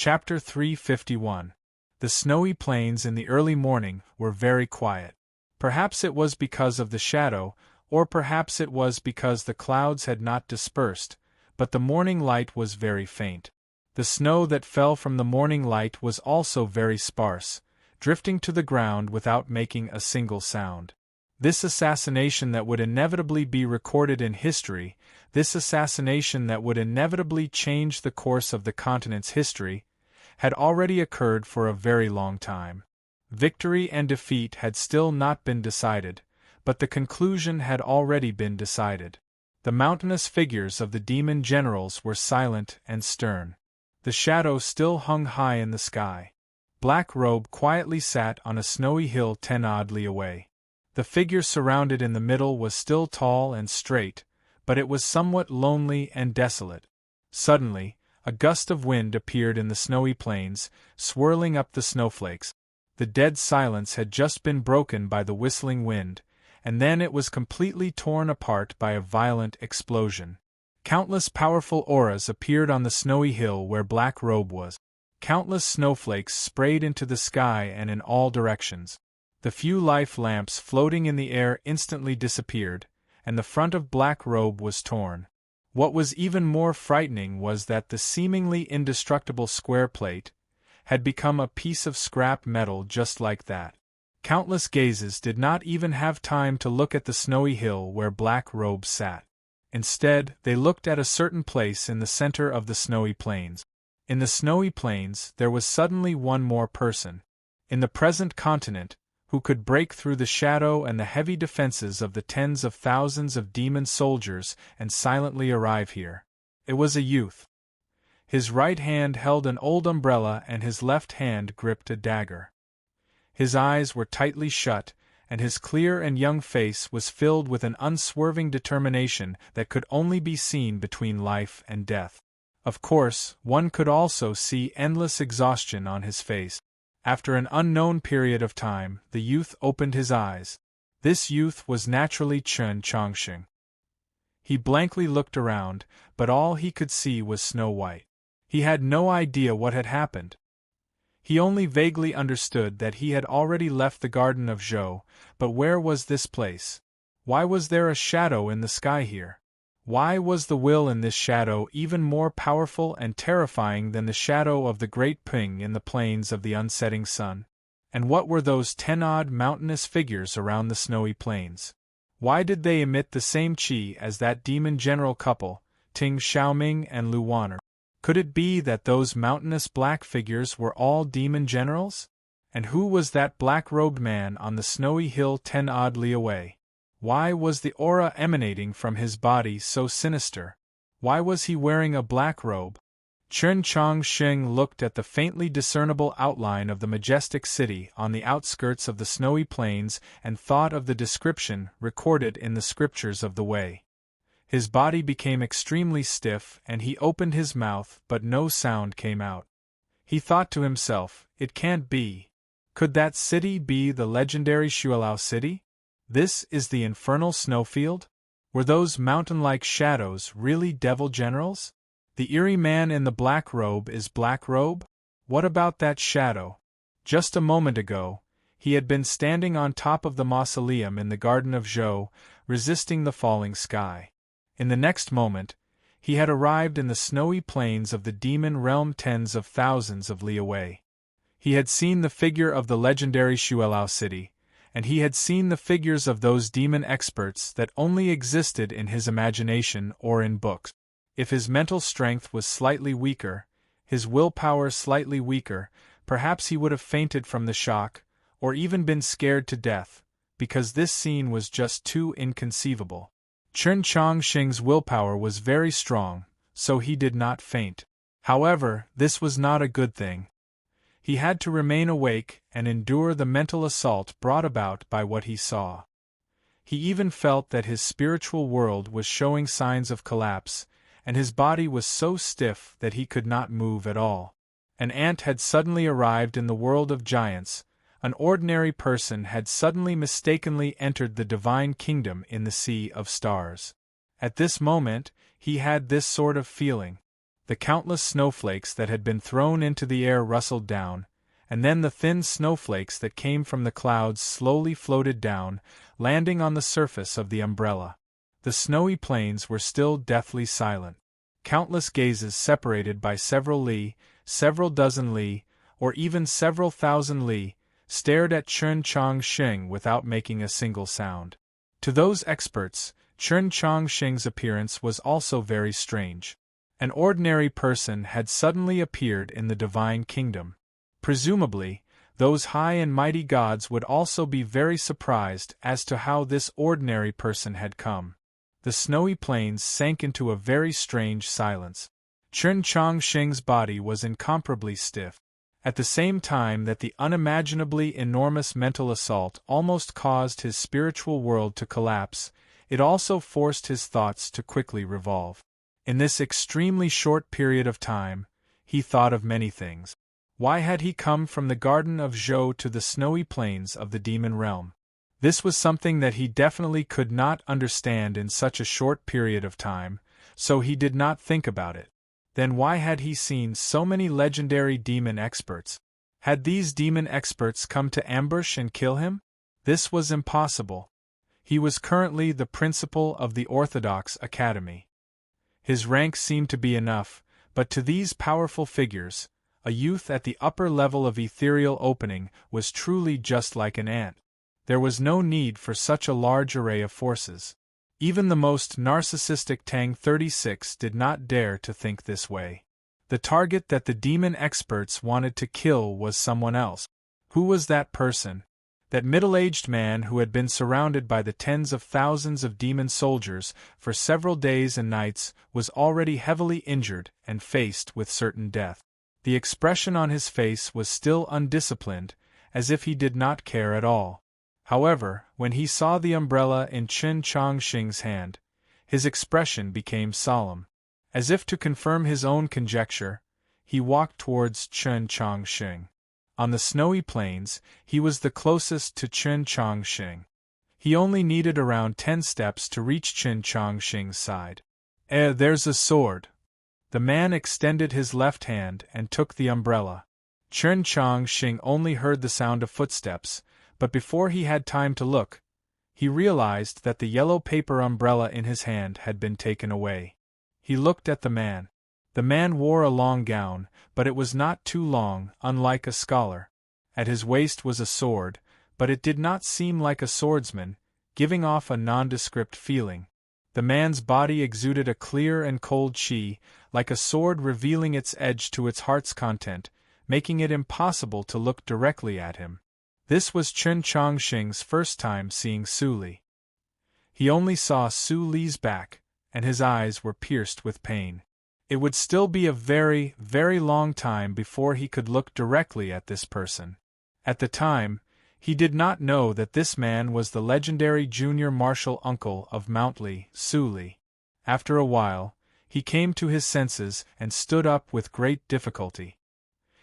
Chapter 351. The snowy plains in the early morning were very quiet. Perhaps it was because of the shadow, or perhaps it was because the clouds had not dispersed, but the morning light was very faint. The snow that fell from the morning light was also very sparse, drifting to the ground without making a single sound. This assassination that would inevitably be recorded in history, this assassination that would inevitably change the course of the continent's history, had already occurred for a very long time. Victory and defeat had still not been decided, but the conclusion had already been decided. The mountainous figures of the demon generals were silent and stern. The shadow still hung high in the sky. Black Robe quietly sat on a snowy hill 10 odd li away. The figure surrounded in the middle was still tall and straight, but it was somewhat lonely and desolate. Suddenly, a gust of wind appeared in the snowy plains, swirling up the snowflakes. The dead silence had just been broken by the whistling wind, and then it was completely torn apart by a violent explosion. Countless powerful auras appeared on the snowy hill where Black Robe was. Countless snowflakes sprayed into the sky and in all directions. The few life lamps floating in the air instantly disappeared, and the front of Black Robe was torn. What was even more frightening was that the seemingly indestructible square plate had become a piece of scrap metal just like that. Countless gazes did not even have time to look at the snowy hill where Black Robe sat. Instead, they looked at a certain place in the center of the snowy plains. In the snowy plains, there was suddenly one more person, in the present continent, who could break through the shadow and the heavy defenses of the tens of thousands of demon soldiers and silently arrive here. It was a youth. His right hand held an old umbrella and his left hand gripped a dagger. His eyes were tightly shut, and his clear and young face was filled with an unswerving determination that could only be seen between life and death. Of course, one could also see endless exhaustion on his face. After an unknown period of time, the youth opened his eyes. This youth was naturally Chen Chongqing. He blankly looked around, but all he could see was Snow White. He had no idea what had happened. He only vaguely understood that he had already left the Garden of Zhou, but where was this place? Why was there a shadow in the sky here? Why was the will in this shadow even more powerful and terrifying than the shadow of the great Ping in the plains of the unsetting sun? And what were those 10-odd mountainous figures around the snowy plains? Why did they emit the same qi as that demon general couple, Ting Xiaoming and Lu Wan'er? Could it be that those mountainous black figures were all demon generals? And who was that black-robed man on the snowy hill 10 odd li away? Why was the aura emanating from his body so sinister? Why was he wearing a black robe? Chen Chongqing looked at the faintly discernible outline of the majestic city on the outskirts of the snowy plains and thought of the description recorded in the scriptures of the way. His body became extremely stiff and he opened his mouth, but no sound came out. He thought to himself, it can't be. Could that city be the legendary Xuelao city? This is the infernal snowfield? Were those mountain-like shadows really devil generals? The eerie man in the black robe is Black Robe? What about that shadow? Just a moment ago, he had been standing on top of the mausoleum in the Garden of Zhou, resisting the falling sky. In the next moment, he had arrived in the snowy plains of the demon realm tens of thousands of li away. He had seen the figure of the legendary Xuelao city, and he had seen the figures of those demon experts that only existed in his imagination or in books. If his mental strength was slightly weaker, his willpower slightly weaker, perhaps he would have fainted from the shock, or even been scared to death, because this scene was just too inconceivable. Chen Chongqing's willpower was very strong, so he did not faint. However, this was not a good thing. He had to remain awake and endure the mental assault brought about by what he saw. He even felt that his spiritual world was showing signs of collapse, and his body was so stiff that he could not move at all. An ant had suddenly arrived in the world of giants, an ordinary person had suddenly mistakenly entered the divine kingdom in the sea of stars. At this moment, he had this sort of feeling. The countless snowflakes that had been thrown into the air rustled down, and then the thin snowflakes that came from the clouds slowly floated down, landing on the surface of the umbrella. The snowy plains were still deathly silent. Countless gazes separated by several li, several dozen li, or even several thousand li, stared at Chen Chongqing without making a single sound. To those experts, Chen Chongqing's appearance was also very strange. An ordinary person had suddenly appeared in the divine kingdom. Presumably, those high and mighty gods would also be very surprised as to how this ordinary person had come. The snowy plains sank into a very strange silence. Chen Chongqing's body was incomparably stiff. At the same time that the unimaginably enormous mental assault almost caused his spiritual world to collapse, it also forced his thoughts to quickly revolve. In this extremely short period of time, he thought of many things. Why had he come from the garden of Zhou to the snowy plains of the demon realm? This was something that he definitely could not understand in such a short period of time, so he did not think about it. Then why had he seen so many legendary demon experts? Had these demon experts come to ambush and kill him? This was impossible. He was currently the principal of the Orthodox Academy. His rank seemed to be enough, but to these powerful figures, a youth at the upper level of ethereal opening was truly just like an ant. There was no need for such a large array of forces. Even the most narcissistic Tang 36 did not dare to think this way. The target that the demon experts wanted to kill was someone else. Who was that person? That middle-aged man who had been surrounded by the tens of thousands of demon soldiers for several days and nights was already heavily injured and faced with certain death. The expression on his face was still undisciplined, as if he did not care at all. However, when he saw the umbrella in Chen Chongqing's hand, his expression became solemn. As if to confirm his own conjecture, he walked towards Chen Chongqing. On the snowy plains, he was the closest to Chen Chongqing. He only needed around 10 steps to reach Chen Chongqing's side. There's a sword. The man extended his left hand and took the umbrella. Chen Chongqing only heard the sound of footsteps, but before he had time to look, he realized that the yellow paper umbrella in his hand had been taken away. He looked at the man. The man wore a long gown, but it was not too long, unlike a scholar. At his waist was a sword, but it did not seem like a swordsman, giving off a nondescript feeling. The man's body exuded a clear and cold chi, like a sword revealing its edge to its heart's content, making it impossible to look directly at him. This was Chen Chongqing's first time seeing Su Li. He only saw Su Li's back, and his eyes were pierced with pain. It would still be a very, very long time before he could look directly at this person. At the time, he did not know that this man was the legendary junior martial uncle of Mount Li, Su Li. After a while, he came to his senses and stood up with great difficulty.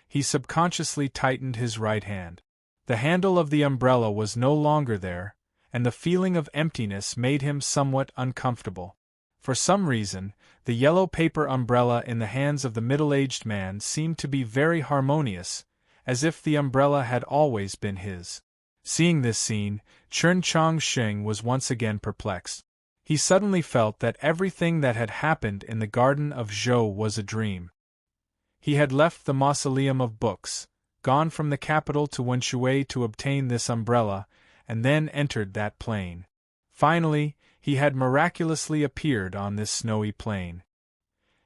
He subconsciously tightened his right hand. The handle of the umbrella was no longer there, and the feeling of emptiness made him somewhat uncomfortable. For some reason, the yellow paper umbrella in the hands of the middle-aged man seemed to be very harmonious, as if the umbrella had always been his. Seeing this scene, Chen Chongqing was once again perplexed. He suddenly felt that everything that had happened in the garden of Zhou was a dream. He had left the mausoleum of books, gone from the capital to Wenshui to obtain this umbrella, and then entered that plain. Finally, he had miraculously appeared on this snowy plain.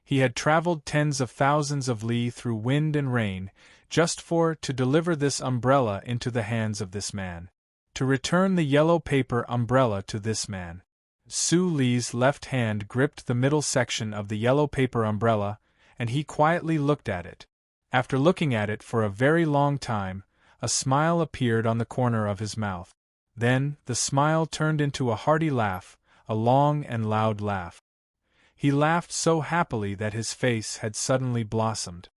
He had traveled tens of thousands of li through wind and rain, just to deliver this umbrella into the hands of this man. To return the yellow paper umbrella to this man. Su Li's left hand gripped the middle section of the yellow paper umbrella, and he quietly looked at it. After looking at it for a very long time, a smile appeared on the corner of his mouth. Then, the smile turned into a hearty laugh, a long and loud laugh. He laughed so happily that his face had suddenly blossomed.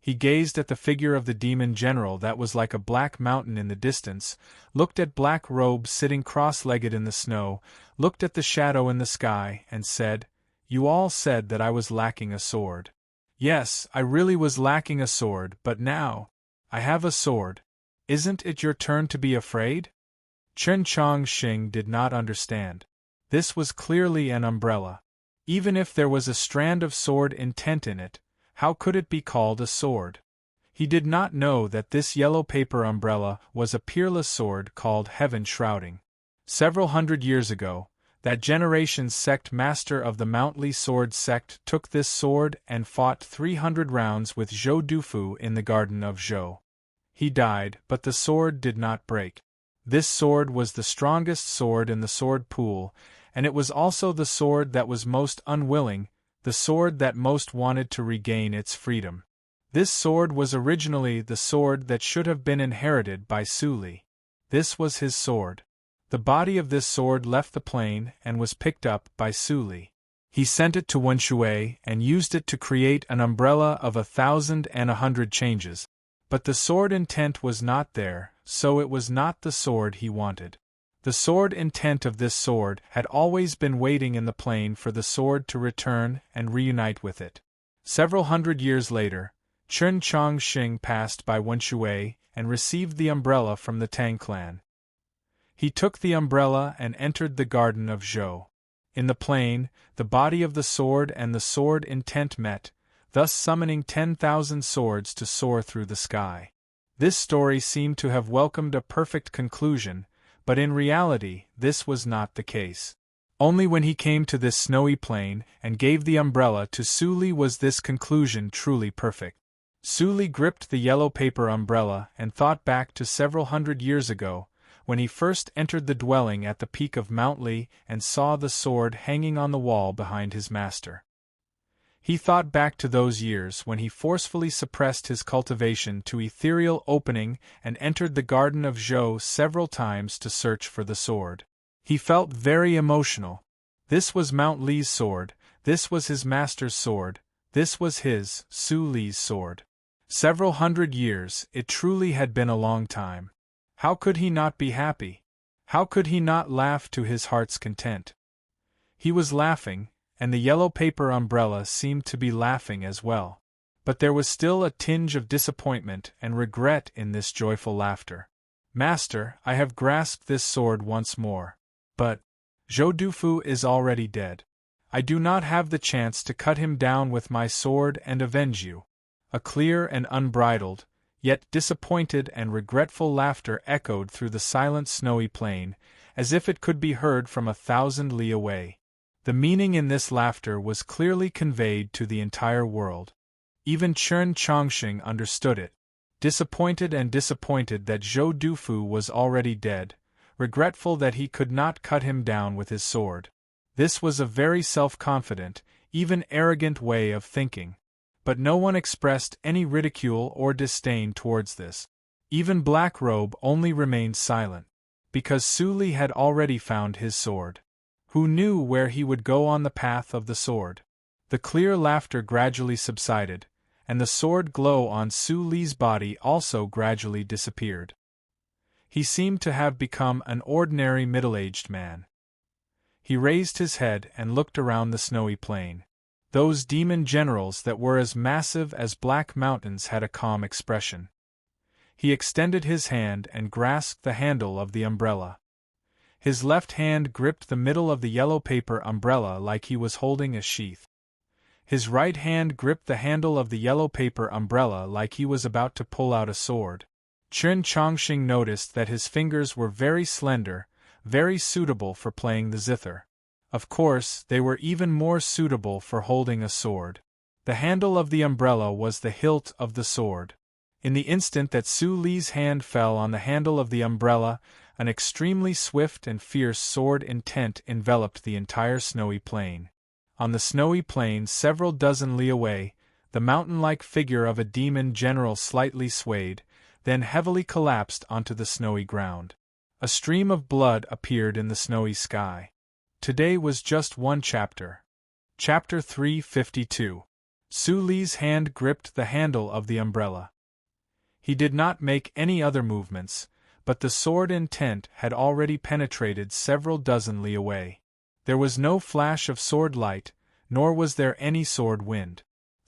He gazed at the figure of the demon general that was like a black mountain in the distance, looked at Black Robe sitting cross-legged in the snow, looked at the shadow in the sky, and said, "You all said that I was lacking a sword. Yes, I really was lacking a sword, but now I have a sword. Isn't it your turn to be afraid? Chen Chongqing did not understand. This was clearly an umbrella. Even if there was a strand of sword intent in it, how could it be called a sword? He did not know that this yellow paper umbrella was a peerless sword called Heaven Shrouding. Several hundred years ago, that generation's sect master of the Mount Li sword sect took this sword and fought 300 rounds with Zhou Dufu in the garden of Zhou. He died, but the sword did not break. This sword was the strongest sword in the sword pool, and it was also the sword that was most unwilling, the sword that most wanted to regain its freedom. This sword was originally the sword that should have been inherited by Su Li. This was his sword. The body of this sword left the plain and was picked up by Su Li. He sent it to Wenshui and used it to create an umbrella of 1,100 changes. But the sword intent was not there, so it was not the sword he wanted. The sword intent of this sword had always been waiting in the plain for the sword to return and reunite with it. Several hundred years later, Chen Chongqing passed by Wenshui and received the umbrella from the Tang clan. He took the umbrella and entered the garden of Zhou. In the plain, the body of the sword and the sword intent met, thus summoning 10,000 swords to soar through the sky. This story seemed to have welcomed a perfect conclusion, but in reality, this was not the case. Only when he came to this snowy plain and gave the umbrella to Su Li was this conclusion truly perfect. Su Li gripped the yellow paper umbrella and thought back to several hundred years ago, when he first entered the dwelling at the peak of Mount Li and saw the sword hanging on the wall behind his master. He thought back to those years when he forcefully suppressed his cultivation to ethereal opening and entered the garden of Zhou several times to search for the sword. He felt very emotional. This was Mount Li's sword, this was his master's sword, this was his, Su Li's sword. Several hundred years, it truly had been a long time. How could he not be happy? How could he not laugh to his heart's content? He was laughing, and the yellow paper umbrella seemed to be laughing as well. But there was still a tinge of disappointment and regret in this joyful laughter. Master, I have grasped this sword once more. But Zhou Dufu is already dead. I do not have the chance to cut him down with my sword and avenge you. A clear and unbridled, yet disappointed and regretful laughter echoed through the silent snowy plain, as if it could be heard from 1,000 li away. The meaning in this laughter was clearly conveyed to the entire world. Even Chen Chongqing understood it. Disappointed that Zhou Dufu was already dead, regretful that he could not cut him down with his sword. This was a very self-confident, even arrogant way of thinking. But no one expressed any ridicule or disdain towards this. Even Black Robe only remained silent, because Su Li had already found his sword. Who knew where he would go on the path of the sword? The clear laughter gradually subsided, and the sword glow on Su Li's body also gradually disappeared. He seemed to have become an ordinary middle-aged man. He raised his head and looked around the snowy plain. Those demon generals that were as massive as black mountains had a calm expression. He extended his hand and grasped the handle of the umbrella. His left hand gripped the middle of the yellow paper umbrella like he was holding a sheath. His right hand gripped the handle of the yellow paper umbrella like he was about to pull out a sword. Chen Chongqing noticed that his fingers were very slender, very suitable for playing the zither. Of course, they were even more suitable for holding a sword. The handle of the umbrella was the hilt of the sword. In the instant that Su Li's hand fell on the handle of the umbrella, an extremely swift and fierce sword intent enveloped the entire snowy plain. On the snowy plain several dozen li away, the mountain-like figure of a demon general slightly swayed, then heavily collapsed onto the snowy ground. A stream of blood appeared in the snowy sky. Today was just one chapter. Chapter 352. Su Li's hand gripped the handle of the umbrella. He did not make any other movements, but the sword intent had already penetrated several dozen li away. There was no flash of sword light, nor was there any sword wind.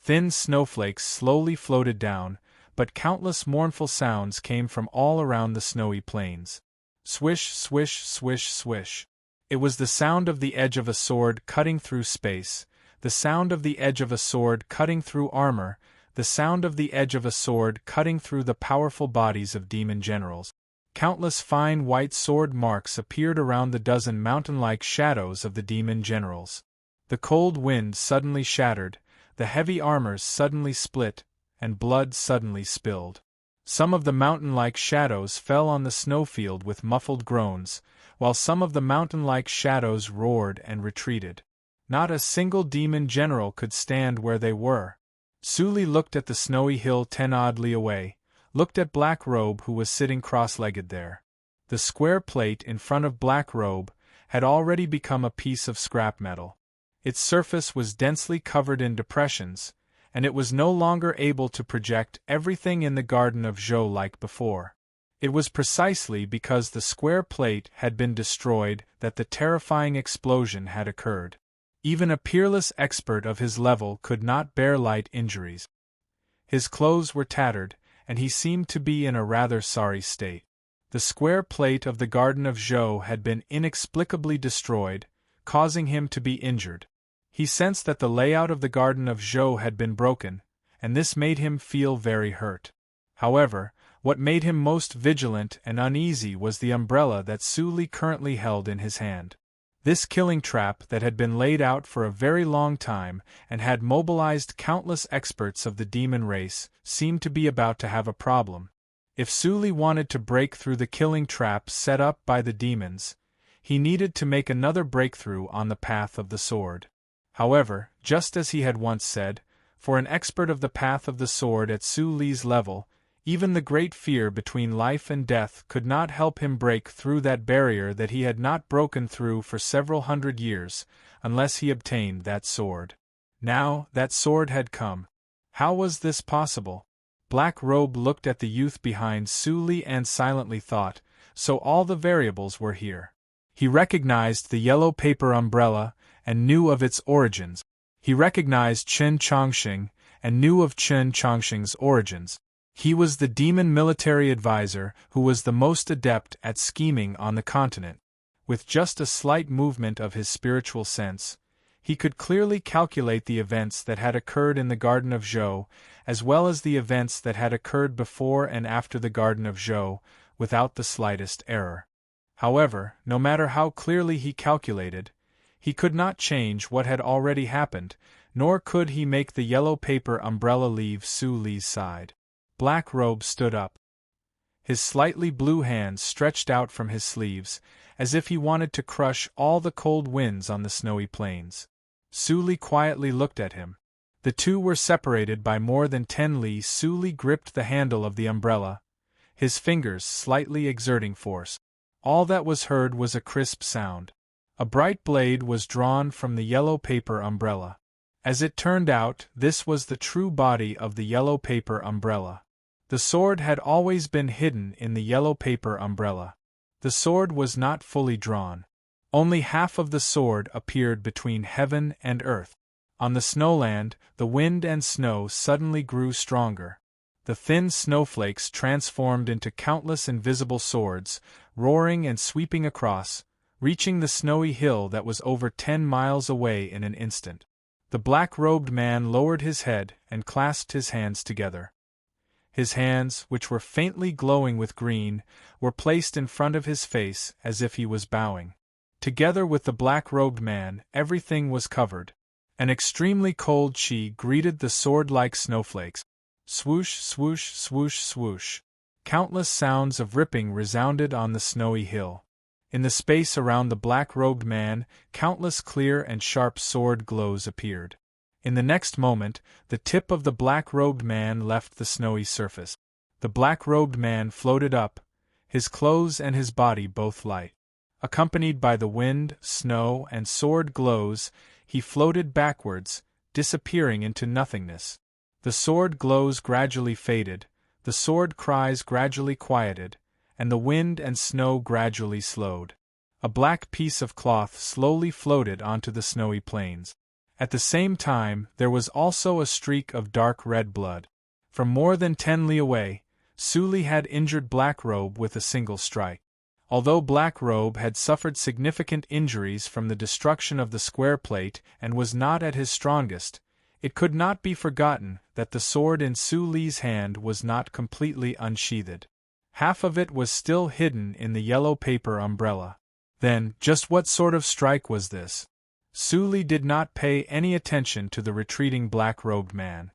Thin snowflakes slowly floated down, but countless mournful sounds came from all around the snowy plains. Swish, swish, swish, swish. It was the sound of the edge of a sword cutting through space, the sound of the edge of a sword cutting through armor, the sound of the edge of a sword cutting through the powerful bodies of demon generals. Countless fine white sword marks appeared around the dozen mountain-like shadows of the demon generals. The cold wind suddenly shattered, the heavy armors suddenly split, and blood suddenly spilled. Some of the mountain-like shadows fell on the snowfield with muffled groans, while some of the mountain-like shadows roared and retreated. Not a single demon general could stand where they were. Sully looked at the snowy hill 10 oddly away, looked at Black Robe who was sitting cross-legged there. The square plate in front of Black Robe had already become a piece of scrap metal. Its surface was densely covered in depressions, and it was no longer able to project everything in the Garden of Zhou like before. It was precisely because the square plate had been destroyed that the terrifying explosion had occurred. Even a peerless expert of his level could not bear light injuries. His clothes were tattered, and he seemed to be in a rather sorry state. The square plate of the Garden of Zhou had been inexplicably destroyed, causing him to be injured. He sensed that the layout of the Garden of Zhou had been broken, and this made him feel very hurt. However, what made him most vigilant and uneasy was the umbrella that Sully currently held in his hand. This killing trap that had been laid out for a very long time and had mobilized countless experts of the demon race seemed to be about to have a problem. If Sully wanted to break through the killing trap set up by the demons, he needed to make another breakthrough on the path of the sword. However, just as he had once said, for an expert of the path of the sword at Sully's level, even the great fear between life and death could not help him break through that barrier that he had not broken through for several hundred years, unless he obtained that sword. Now, that sword had come. How was this possible? Black Robe looked at the youth behind Sully and silently thought, so all the variables were here. He recognized the yellow paper umbrella, and knew of its origins. He recognized Chen Chongqing, and knew of Chen Chongqing's origins. He was the demon military advisor who was the most adept at scheming on the continent. With just a slight movement of his spiritual sense, he could clearly calculate the events that had occurred in the Garden of Zhou, as well as the events that had occurred before and after the Garden of Zhou, without the slightest error. However, no matter how clearly he calculated, he could not change what had already happened, nor could he make the yellow paper umbrella leave Sully's side. Black Robe stood up. His slightly blue hands stretched out from his sleeves, as if he wanted to crush all the cold winds on the snowy plains. Sully quietly looked at him. The two were separated by more than 10 li. Sully gripped the handle of the umbrella, his fingers slightly exerting force. All that was heard was a crisp sound. A bright blade was drawn from the yellow paper umbrella. As it turned out, this was the true body of the yellow paper umbrella. The sword had always been hidden in the yellow paper umbrella. The sword was not fully drawn. Only half of the sword appeared between heaven and earth. On the snowland, the wind and snow suddenly grew stronger. The thin snowflakes transformed into countless invisible swords, roaring and sweeping across, reaching the snowy hill that was over 10 miles away in an instant. The black-robed man lowered his head and clasped his hands together. His hands, which were faintly glowing with green, were placed in front of his face as if he was bowing. Together with the black-robed man, everything was covered. An extremely cold chi greeted the sword-like snowflakes. Swoosh, swoosh, swoosh, swoosh. Countless sounds of ripping resounded on the snowy hill. In the space around the black-robed man, countless clear and sharp sword glows appeared. In the next moment, the tip of the black-robed man left the snowy surface. The black-robed man floated up, his clothes and his body both light. Accompanied by the wind, snow, and sword glows, he floated backwards, disappearing into nothingness. The sword glows gradually faded, the sword cries gradually quieted, and the wind and snow gradually slowed. A black piece of cloth slowly floated onto the snowy plains. At the same time, there was also a streak of dark red blood. From more than 10 li away, Su Li had injured Black Robe with a single strike. Although Black Robe had suffered significant injuries from the destruction of the square plate and was not at his strongest, it could not be forgotten that the sword in Su Li's hand was not completely unsheathed. Half of it was still hidden in the yellow paper umbrella. Then, just what sort of strike was this? Su Li did not pay any attention to the retreating black-robed man.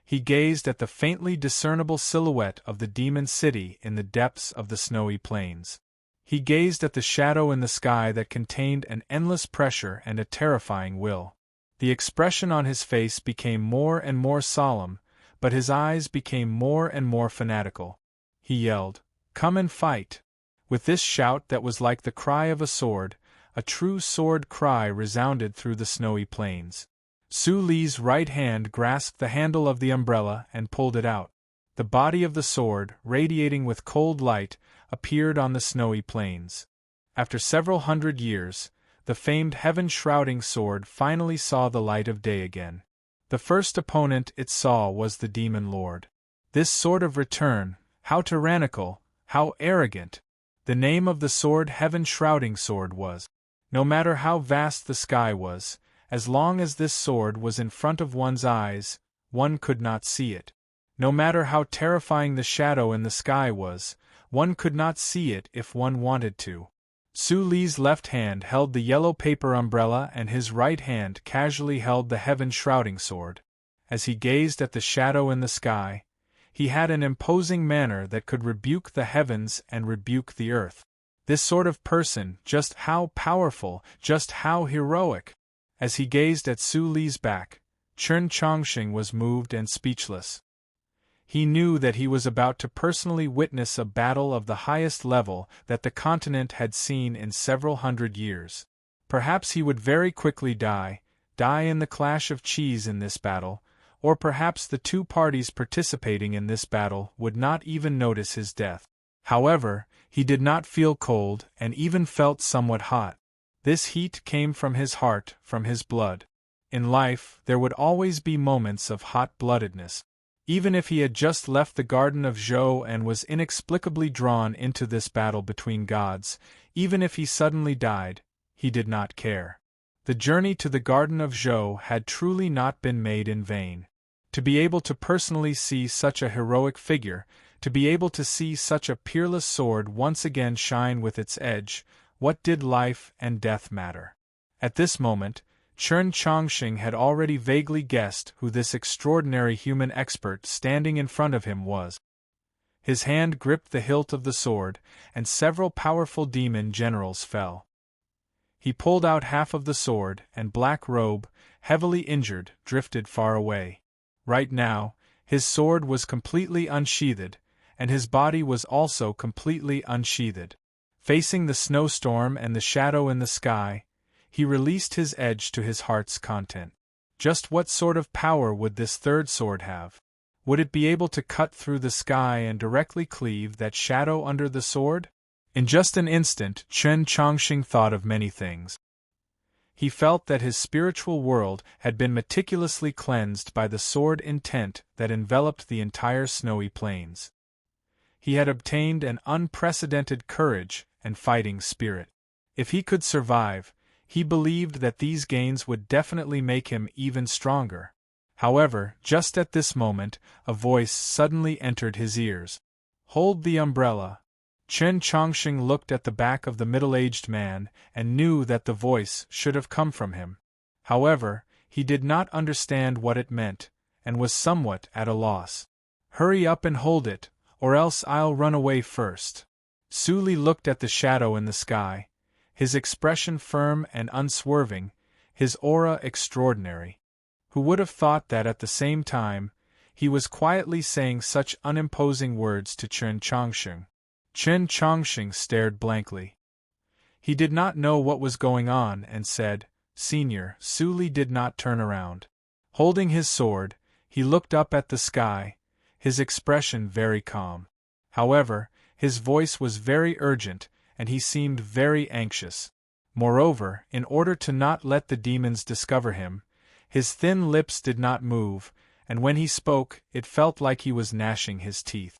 He gazed at the faintly discernible silhouette of the demon city in the depths of the snowy plains. He gazed at the shadow in the sky that contained an endless pressure and a terrifying will. The expression on his face became more and more solemn, but his eyes became more and more fanatical. He yelled, "Come and fight!" With this shout that was like the cry of a sword, a true sword cry resounded through the snowy plains. Su Li's right hand grasped the handle of the umbrella and pulled it out. The body of the sword, radiating with cold light, appeared on the snowy plains. After several hundred years, the famed heaven-shrouding sword finally saw the light of day again. The first opponent it saw was the demon lord. This sort of return, how tyrannical, how arrogant! The name of the sword heaven-shrouding sword was. No matter how vast the sky was, as long as this sword was in front of one's eyes, one could not see it. No matter how terrifying the shadow in the sky was, one could not see it if one wanted to. Su Li's left hand held the yellow paper umbrella and his right hand casually held the heaven-shrouding sword. As he gazed at the shadow in the sky, he had an imposing manner that could rebuke the heavens and rebuke the earth. This sort of person, just how powerful, just how heroic! As he gazed at Su Li's back, Chen Chongqing was moved and speechless. He knew that he was about to personally witness a battle of the highest level that the continent had seen in several hundred years. Perhaps he would very quickly die in the clash of cheese in this battle, or perhaps the two parties participating in this battle would not even notice his death. However, he did not feel cold and even felt somewhat hot. This heat came from his heart, from his blood. In life, there would always be moments of hot-bloodedness. Even if he had just left the Garden of Zhou and was inexplicably drawn into this battle between gods, even if he suddenly died, he did not care. The journey to the Garden of Zhou had truly not been made in vain. To be able to personally see such a heroic figure, to be able to see such a peerless sword once again shine with its edge, what did life and death matter? At this moment, Chen Chongqing had already vaguely guessed who this extraordinary human expert standing in front of him was. His hand gripped the hilt of the sword, and several powerful demon generals fell. He pulled out half of the sword, and Black Robe, heavily injured, drifted far away. Right now, his sword was completely unsheathed, and his body was also completely unsheathed. Facing the snowstorm and the shadow in the sky, he released his edge to his heart's content. Just what sort of power would this third sword have? Would it be able to cut through the sky and directly cleave that shadow under the sword? In just an instant, Chen Chongqing thought of many things. He felt that his spiritual world had been meticulously cleansed by the sword intent that enveloped the entire snowy plains. He had obtained an unprecedented courage and fighting spirit. If he could survive, he believed that these gains would definitely make him even stronger. However, just at this moment, a voice suddenly entered his ears. "Hold the umbrella." Chen Chongqing looked at the back of the middle-aged man and knew that the voice should have come from him. However, he did not understand what it meant, and was somewhat at a loss. "Hurry up and hold it, or else I'll run away first." Su Li looked at the shadow in the sky, his expression firm and unswerving, his aura extraordinary. Who would have thought that at the same time, he was quietly saying such unimposing words to Chen Chongqing? Chen Chongqing stared blankly. He did not know what was going on and said, "Senior." Su Li did not turn around. Holding his sword, he looked up at the sky, his expression very calm. However, his voice was very urgent, and he seemed very anxious. Moreover, in order to not let the demons discover him, His thin lips did not move, and when he spoke, it felt like he was gnashing his teeth.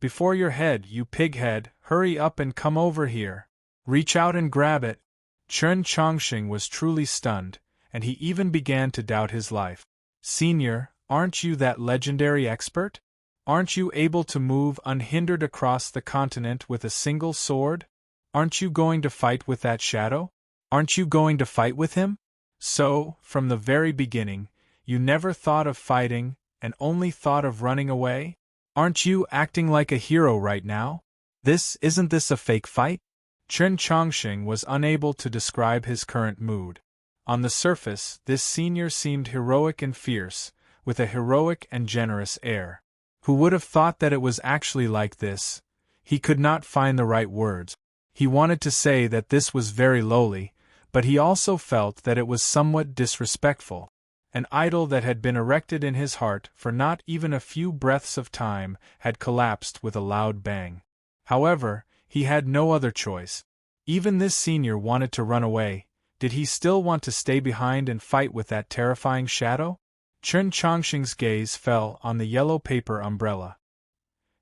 "Before your head, you pighead, hurry up and come over here. Reach out and grab it." Chen Chongqing was truly stunned, and he even began to doubt his life. "Senior, aren't you that legendary expert? Aren't you able to move unhindered across the continent with a single sword? Aren't you going to fight with that shadow? Aren't you going to fight with him? So, from the very beginning, you never thought of fighting, and only thought of running away? Aren't you acting like a hero right now? Isn't this a fake fight?" Chen Chongqing was unable to describe his current mood. On the surface, this senior seemed heroic and fierce, with a heroic and generous air. Who would have thought that it was actually like this? He could not find the right words. He wanted to say that this was very lowly, but he also felt that it was somewhat disrespectful. An idol that had been erected in his heart for not even a few breaths of time had collapsed with a loud bang. However, he had no other choice. Even this senior wanted to run away. Did he still want to stay behind and fight with that terrifying shadow? Chen Chongqing's gaze fell on the yellow paper umbrella.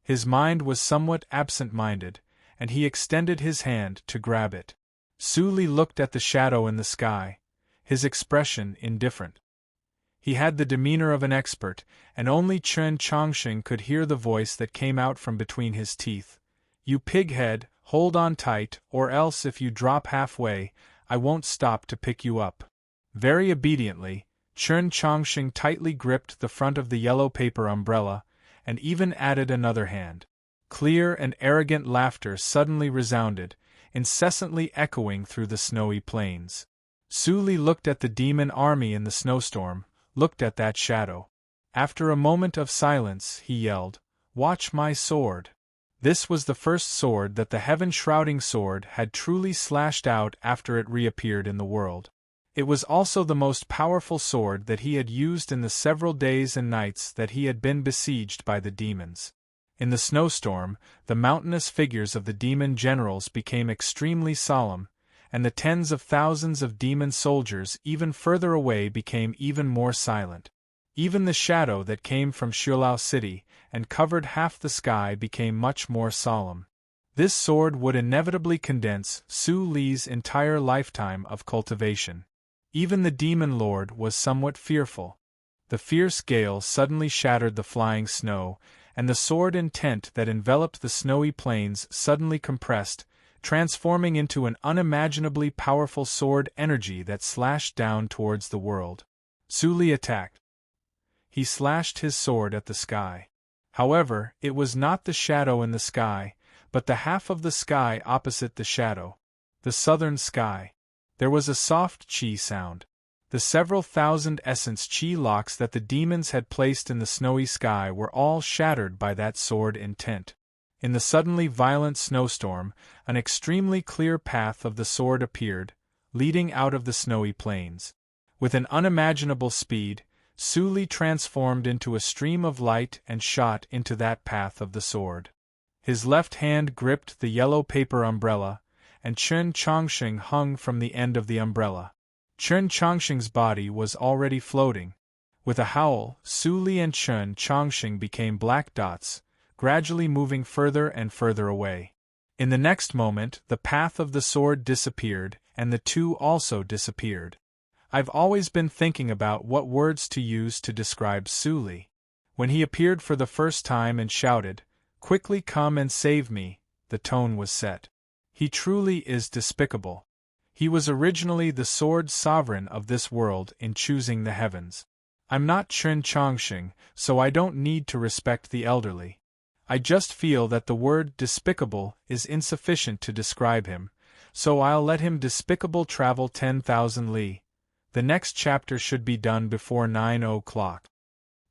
His mind was somewhat absent-minded, and he extended his hand to grab it. Su Li looked at the shadow in the sky, his expression indifferent. He had the demeanor of an expert, and only Chen Chongqing could hear the voice that came out from between his teeth. "You pighead, hold on tight, or else if you drop halfway, I won't stop to pick you up." Very obediently, Chen Chongqing tightly gripped the front of the yellow paper umbrella, and even added another hand. Clear and arrogant laughter suddenly resounded, incessantly echoing through the snowy plains. Su Li looked at the demon army in the snowstorm, looked at that shadow. After a moment of silence, he yelled, "Watch my sword!" This was the first sword that the heaven-shrouding sword had truly slashed out after it reappeared in the world. It was also the most powerful sword that he had used in the several days and nights that he had been besieged by the demons. In the snowstorm, the mountainous figures of the demon generals became extremely solemn, and the tens of thousands of demon soldiers even further away became even more silent. Even the shadow that came from Shuilao City and covered half the sky became much more solemn. This sword would inevitably condense Su Li's entire lifetime of cultivation. Even the demon lord was somewhat fearful. The fierce gale suddenly shattered the flying snow, and the sword intent that enveloped the snowy plains suddenly compressed, transforming into an unimaginably powerful sword energy that slashed down towards the world. Su Li attacked. He slashed his sword at the sky. However, it was not the shadow in the sky, but the half of the sky opposite the shadow. The southern sky. There was a soft chi sound. The several thousand essence chi locks that the demons had placed in the snowy sky were all shattered by that sword intent. In the suddenly violent snowstorm, an extremely clear path of the sword appeared, leading out of the snowy plains. With an unimaginable speed, Su Li transformed into a stream of light and shot into that path of the sword. His left hand gripped the yellow paper umbrella, and Chen Chongqing hung from the end of the umbrella. Chen Chongqing's body was already floating. With a howl, Su Li and Chen Chongqing became black dots, gradually moving further and further away. In the next moment, the path of the sword disappeared, and the two also disappeared. I've always been thinking about what words to use to describe Su Li. When he appeared for the first time and shouted, "Quickly come and save me," the tone was set. He truly is despicable. He was originally the sword sovereign of this world in choosing the heavens. I'm not Chen Chongqing, so I don't need to respect the elderly. I just feel that the word despicable is insufficient to describe him, so I'll let him despicable travel 10,000 li. The next chapter should be done before 9 o'clock.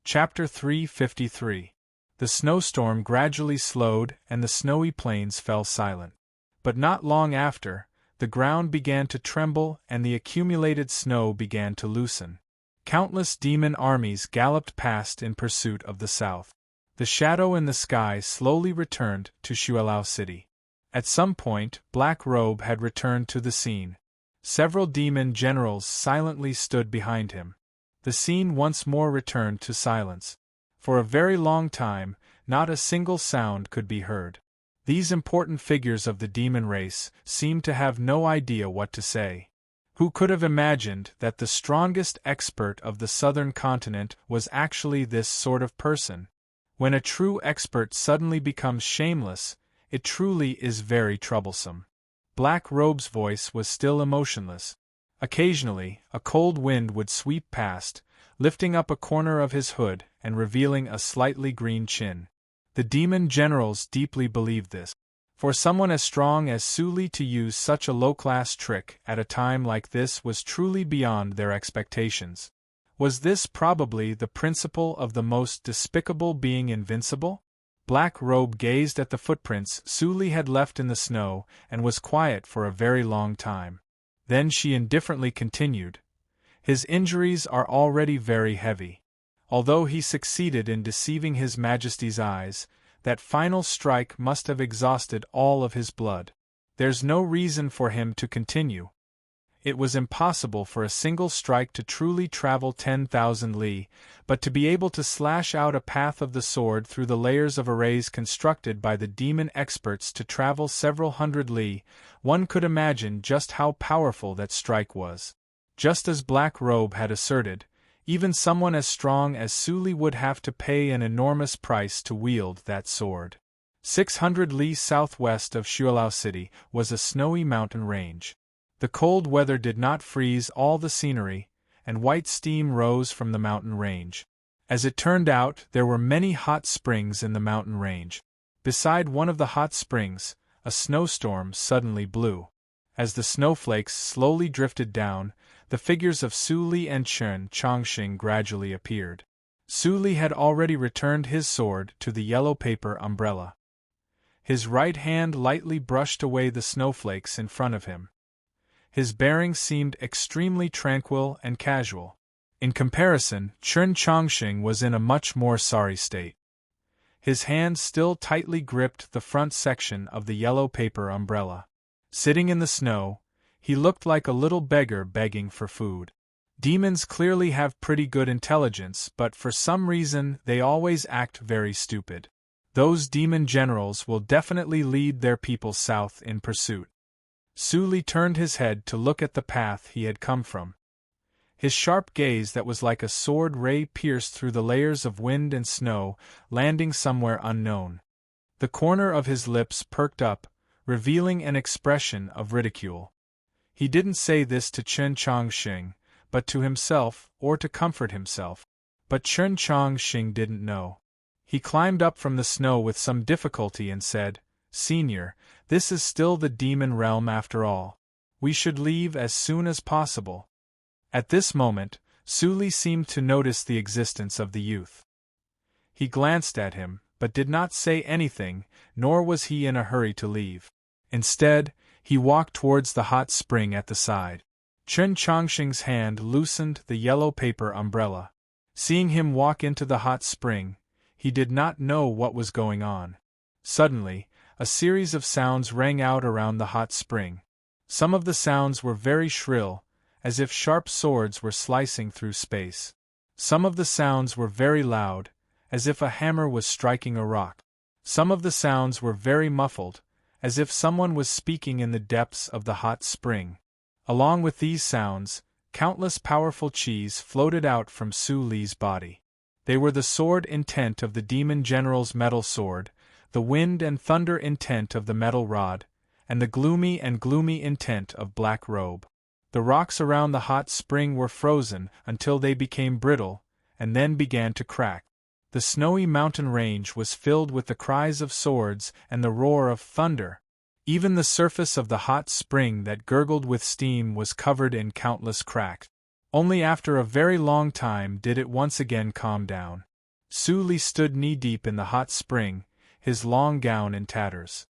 Chapter 353. The snowstorm gradually slowed and the snowy plains fell silent. But not long after, the ground began to tremble and the accumulated snow began to loosen. Countless demon armies galloped past in pursuit of the south. The shadow in the sky slowly returned to Shuilao City. At some point, Black Robe had returned to the scene. Several demon generals silently stood behind him. The scene once more returned to silence. For a very long time, not a single sound could be heard. These important figures of the demon race seemed to have no idea what to say. Who could have imagined that the strongest expert of the southern continent was actually this sort of person? When a true expert suddenly becomes shameless, it truly is very troublesome. Black Robe's voice was still emotionless. Occasionally, a cold wind would sweep past, lifting up a corner of his hood and revealing a slightly green chin. The demon generals deeply believed this. For someone as strong as Suli to use such a low-class trick at a time like this was truly beyond their expectations. Was this probably the principle of the most despicable being invincible? Black Robe gazed at the footprints Suli had left in the snow and was quiet for a very long time. Then she indifferently continued, "His injuries are already very heavy. Although he succeeded in deceiving His Majesty's eyes, that final strike must have exhausted all of his blood. There's no reason for him to continue. It was impossible for a single strike to truly travel 10,000 li, but to be able to slash out a path of the sword through the layers of arrays constructed by the demon experts to travel several hundred li, one could imagine just how powerful that strike was. Just as Black Robe had asserted, even someone as strong as Suli would have to pay an enormous price to wield that sword. 600 li southwest of Shualao City was a snowy mountain range. The cold weather did not freeze all the scenery, and white steam rose from the mountain range. As it turned out, there were many hot springs in the mountain range. Beside one of the hot springs, a snowstorm suddenly blew. As the snowflakes slowly drifted down, the figures of Suli and Chen Chongqing gradually appeared. Suli had already returned his sword to the yellow paper umbrella. His right hand lightly brushed away the snowflakes in front of him. His bearing seemed extremely tranquil and casual. In comparison, Chen Chongqing was in a much more sorry state. His hand still tightly gripped the front section of the yellow paper umbrella. Sitting in the snow, he looked like a little beggar begging for food. Demons clearly have pretty good intelligence, but for some reason they always act very stupid. Those demon generals will definitely lead their people south in pursuit. Suli turned his head to look at the path he had come from. His sharp gaze that was like a sword ray pierced through the layers of wind and snow, landing somewhere unknown. The corner of his lips perked up, revealing an expression of ridicule. He didn't say this to Chen Chongqing, but to himself, or to comfort himself. But Chen Chongqing didn't know. He climbed up from the snow with some difficulty and said, "Senior, this is still the demon realm after all. We should leave as soon as possible." At this moment, Suli seemed to notice the existence of the youth. He glanced at him, but did not say anything, nor was he in a hurry to leave. Instead, he walked towards the hot spring at the side. Chen Chongqing's hand loosened the yellow paper umbrella. Seeing him walk into the hot spring, he did not know what was going on. Suddenly, a series of sounds rang out around the hot spring. Some of the sounds were very shrill, as if sharp swords were slicing through space. Some of the sounds were very loud, as if a hammer was striking a rock. Some of the sounds were very muffled, as if someone was speaking in the depths of the hot spring. Along with these sounds, countless powerful qis floated out from Su Li's body. They were the sword intent of the demon general's metal sword, the wind and thunder intent of the metal rod, and the gloomy intent of Black Robe. The rocks around the hot spring were frozen until they became brittle, and then began to crack. The snowy mountain range was filled with the cries of swords and the roar of thunder. Even the surface of the hot spring that gurgled with steam was covered in countless cracks. Only after a very long time did it once again calm down. Su Li stood knee-deep in the hot spring, his long gown in tatters.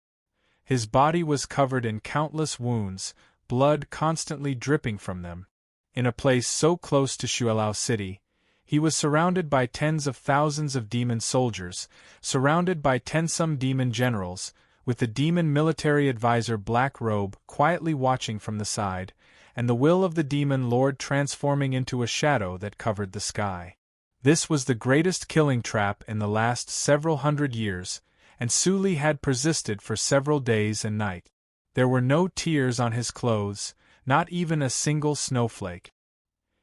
His body was covered in countless wounds, blood constantly dripping from them. In a place so close to Shualao City, he was surrounded by tens of thousands of demon soldiers, surrounded by tensome demon generals, with the demon military advisor Black Robe quietly watching from the side, and the will of the demon lord transforming into a shadow that covered the sky. This was the greatest killing trap in the last several hundred years, and Suli had persisted for several days and nights. There were no tears on his clothes, not even a single snowflake.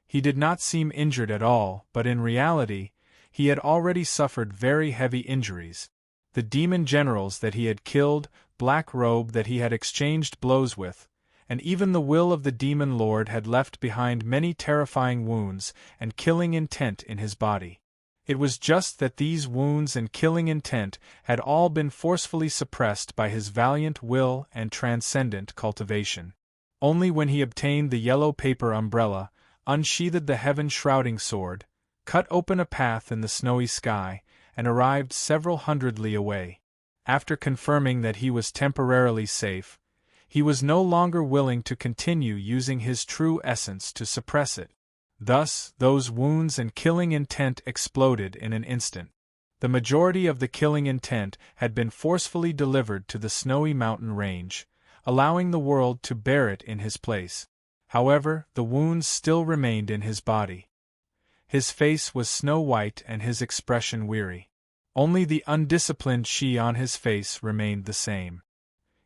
He did not seem injured at all, but in reality, he had already suffered very heavy injuries. The demon generals that he had killed, Black Robe that he had exchanged blows with, and even the will of the demon lord had left behind many terrifying wounds and killing intent in his body. It was just that these wounds and killing intent had all been forcefully suppressed by his valiant will and transcendent cultivation. Only when he obtained the yellow paper umbrella, unsheathed the heaven-shrouding sword, cut open a path in the snowy sky, and arrived several hundred li away. After confirming that he was temporarily safe, he was no longer willing to continue using his true essence to suppress it. Thus, those wounds and killing intent exploded in an instant. The majority of the killing intent had been forcefully delivered to the snowy mountain range, allowing the world to bear it in his place. However, the wounds still remained in his body. His face was snow-white and his expression weary. Only the undisciplined she on his face remained the same.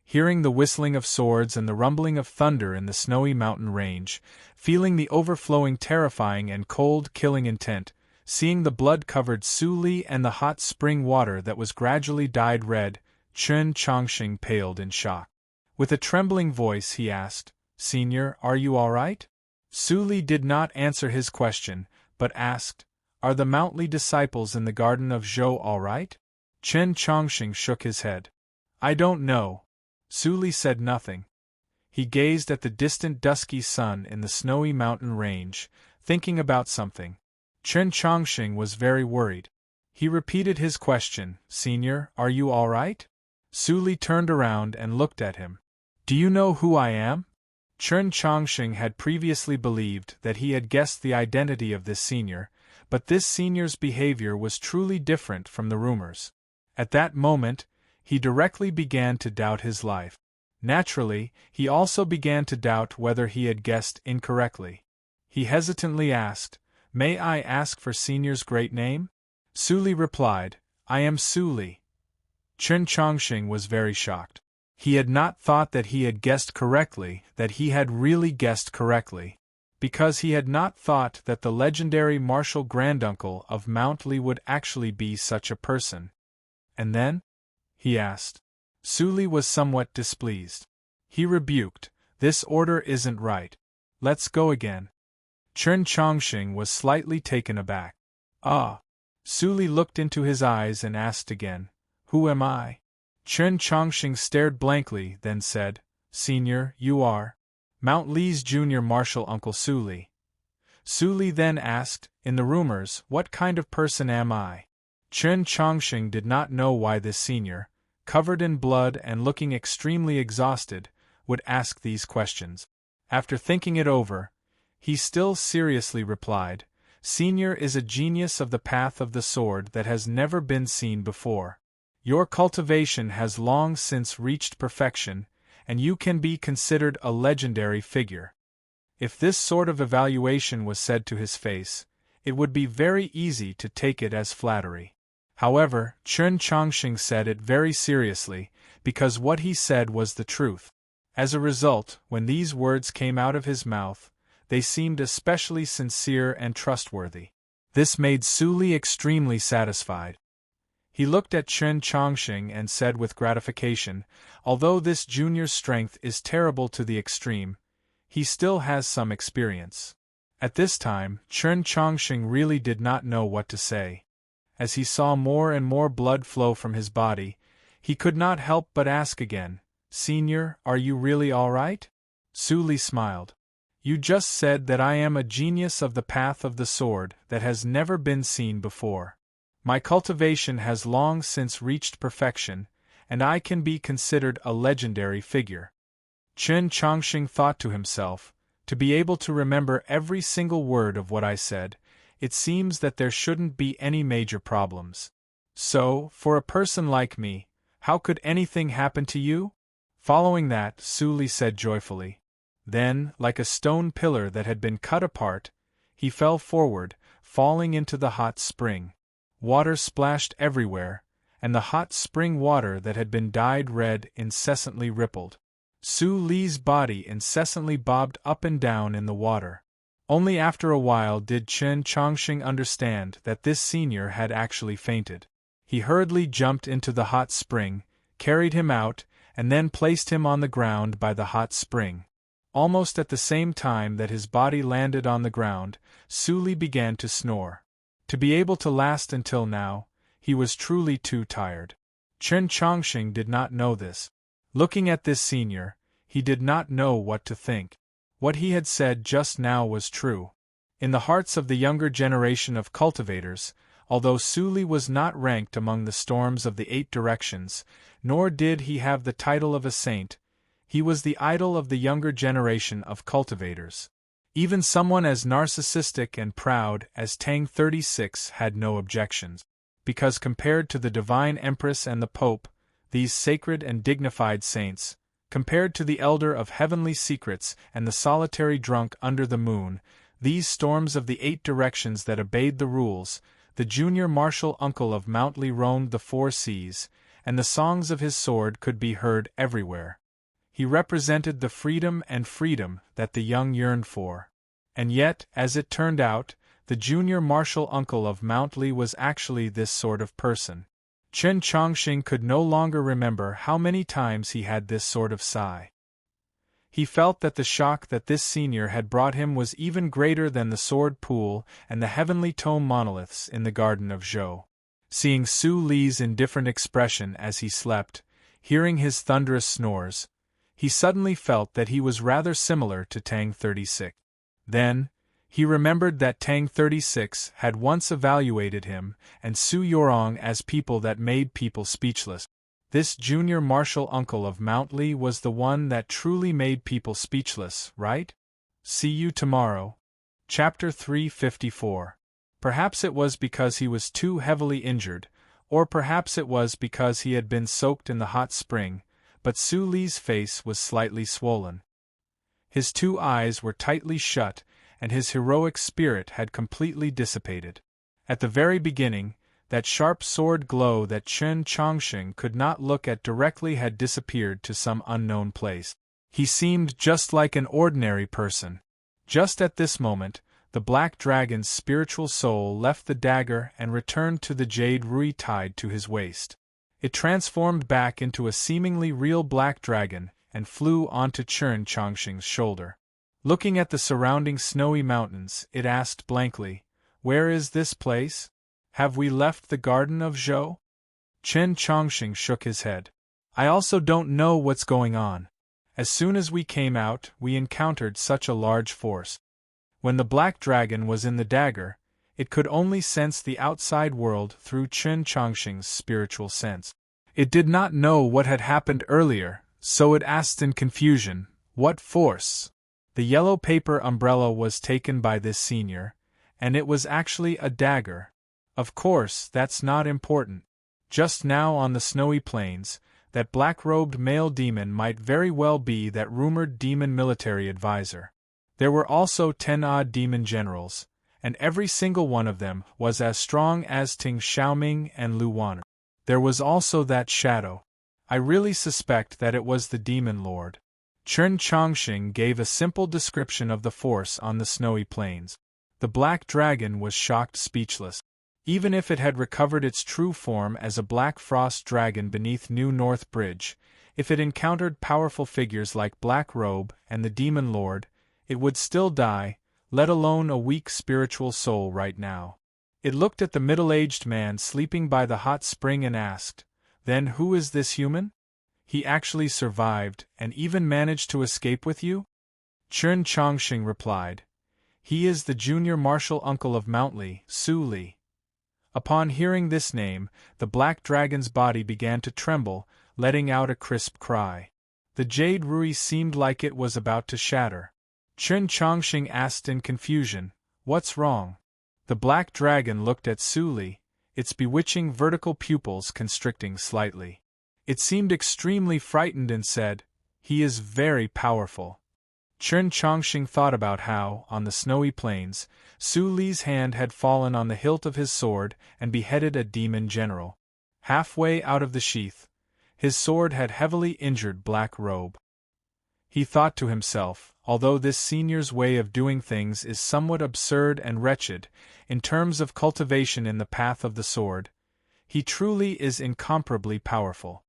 Hearing the whistling of swords and the rumbling of thunder in the snowy mountain range, feeling the overflowing terrifying and cold killing intent, seeing the blood-covered Suli and the hot spring water that was gradually dyed red, Chen Chongqing paled in shock. With a trembling voice he asked, "Senior, are you all right?" Suli did not answer his question, but asked, "Are the Mountly disciples in the garden of Zhou all right?" Chen Chongqing shook his head. "I don't know." Suli said nothing. He gazed at the distant dusky sun in the snowy mountain range, thinking about something. Chen Chongqing was very worried. He repeated his question, "Senior, are you all right?" Suli turned around and looked at him. "Do you know who I am?" Chen Chongqing had previously believed that he had guessed the identity of this senior, but this senior's behavior was truly different from the rumors. At that moment, he directly began to doubt his life. Naturally, he also began to doubt whether he had guessed incorrectly. He hesitantly asked, "May I ask for Senior's great name?" Suli replied, "I am Suli." Chen Chongqing was very shocked. He had not thought that he had guessed correctly, that he had really guessed correctly, because he had not thought that the legendary martial granduncle of Mount Li would actually be such a person. "And then?" he asked. Suli was somewhat displeased. He rebuked, "This order isn't right. Let's go again." Chen Chongqing was slightly taken aback. "Ah." Suli looked into his eyes and asked again, "Who am I?" Chen Chongqing stared blankly, then said, "Senior, you are Mount Li's junior martial uncle Suli." Suli then asked, "In the rumors, what kind of person am I?" Chen Chongqing did not know why this senior, covered in blood and looking extremely exhausted, would ask these questions. After thinking it over, he still seriously replied, "Senior is a genius of the path of the sword that has never been seen before. Your cultivation has long since reached perfection, and you can be considered a legendary figure." If this sort of evaluation was said to his face, it would be very easy to take it as flattery. However, Chen Chongqing said it very seriously, because what he said was the truth. As a result, when these words came out of his mouth, they seemed especially sincere and trustworthy. This made Suli extremely satisfied. He looked at Chen Chongqing and said with gratification, "Although this junior's strength is terrible to the extreme, he still has some experience." At this time, Chen Chongqing really did not know what to say. As he saw more and more blood flow from his body, he could not help but ask again, "Senior, are you really all right?" Suli smiled. "You just said that I am a genius of the path of the sword that has never been seen before. My cultivation has long since reached perfection, and I can be considered a legendary figure." Chen Chongqing thought to himself, "To be able to remember every single word of what I said, it seems that there shouldn't be any major problems. So, for a person like me, how could anything happen to you?" Following that, Suli said joyfully, Then, like a stone pillar that had been cut apart, he fell forward, falling into the hot spring. Water splashed everywhere, and the hot spring water that had been dyed red incessantly rippled. Su Li's body incessantly bobbed up and down in the water. Only after a while did Chen Chongqing understand that this senior had actually fainted. He hurriedly jumped into the hot spring, carried him out, and then placed him on the ground by the hot spring. Almost at the same time that his body landed on the ground, Su Li began to snore. To be able to last until now, he was truly too tired. Chen Chongqing did not know this. Looking at this senior, he did not know what to think. What he had said just now was true. In the hearts of the younger generation of cultivators, although Su Li was not ranked among the storms of the 8 directions, nor did he have the title of a saint, he was the idol of the younger generation of cultivators. Even someone as narcissistic and proud as Tang 36 had no objections, because compared to the Divine Empress and the Pope, these sacred and dignified saints, compared to the Elder of Heavenly Secrets and the solitary drunk under the moon, these storms of the 8 directions that obeyed the rules, the junior martial uncle of Mountly roamed the 4 seas, and the songs of his sword could be heard everywhere. He represented the freedom that the young yearned for. And yet, as it turned out, the junior martial uncle of Mountly was actually this sort of person. Chen Chongqing could no longer remember how many times he had this sort of sigh. He felt that the shock that this senior had brought him was even greater than the sword pool and the heavenly tome monoliths in the garden of Zhou. Seeing Su Li's indifferent expression as he slept, hearing his thunderous snores, he suddenly felt that he was rather similar to Tang 36. Then, he remembered that Tang 36 had once evaluated him and Su Yorong as people that made people speechless. This junior martial uncle of Mountly was the one that truly made people speechless, right? See you tomorrow. Chapter 354. Perhaps it was because he was too heavily injured, or perhaps it was because he had been soaked in the hot spring, but Su Li's face was slightly swollen. His 2 eyes were tightly shut, and his heroic spirit had completely dissipated. At the very beginning, that sharp sword glow that Chen Chongqing could not look at directly had disappeared to some unknown place. He seemed just like an ordinary person. Just at this moment, the black dragon's spiritual soul left the dagger and returned to the jade rui tied to his waist. It transformed back into a seemingly real black dragon and flew onto Chen Chongqing's shoulder. Looking at the surrounding snowy mountains, it asked blankly, "Where is this place? Have we left the garden of Zhou?" Chen Chongqing shook his head. "I also don't know what's going on. As soon as we came out, we encountered such a large force. When the black dragon was in the dagger, it could only sense the outside world through Chen Chongqing's spiritual sense. It did not know what had happened earlier, so it asked in confusion, 'What force?' The yellow paper umbrella was taken by this senior, and it was actually a dagger. Of course, that's not important. Just now on the snowy plains, that black-robed male demon might very well be that rumored demon military advisor. There were also 10 odd demon generals, and every single one of them was as strong as Ting Xiaoming and Lu Wan. There was also that shadow. I really suspect that it was the demon lord." Chen Chongqing gave a simple description of the force on the snowy plains. The black dragon was shocked speechless. Even if it had recovered its true form as a black frost dragon beneath New North Bridge, if it encountered powerful figures like Black Robe and the Demon Lord, it would still die, let alone a weak spiritual soul right now. It looked at the middle-aged man sleeping by the hot spring and asked, "Then who is this human? He actually survived and even managed to escape with you?" Chen Chongqing replied, "He is the junior martial uncle of Mountly, Su Li." Upon hearing this name, the black dragon's body began to tremble, letting out a crisp cry. The jade rui seemed like it was about to shatter. Chen Chongqing asked in confusion, "What's wrong?" The black dragon looked at Su Li, its bewitching vertical pupils constricting slightly. It seemed extremely frightened and said, "He is very powerful." Chen Chongqing thought about how, on the snowy plains, Su Li's hand had fallen on the hilt of his sword and beheaded a demon general. Halfway out of the sheath, his sword had heavily injured Black Robe. He thought to himself, although this senior's way of doing things is somewhat absurd and wretched, in terms of cultivation in the path of the sword, he truly is incomparably powerful.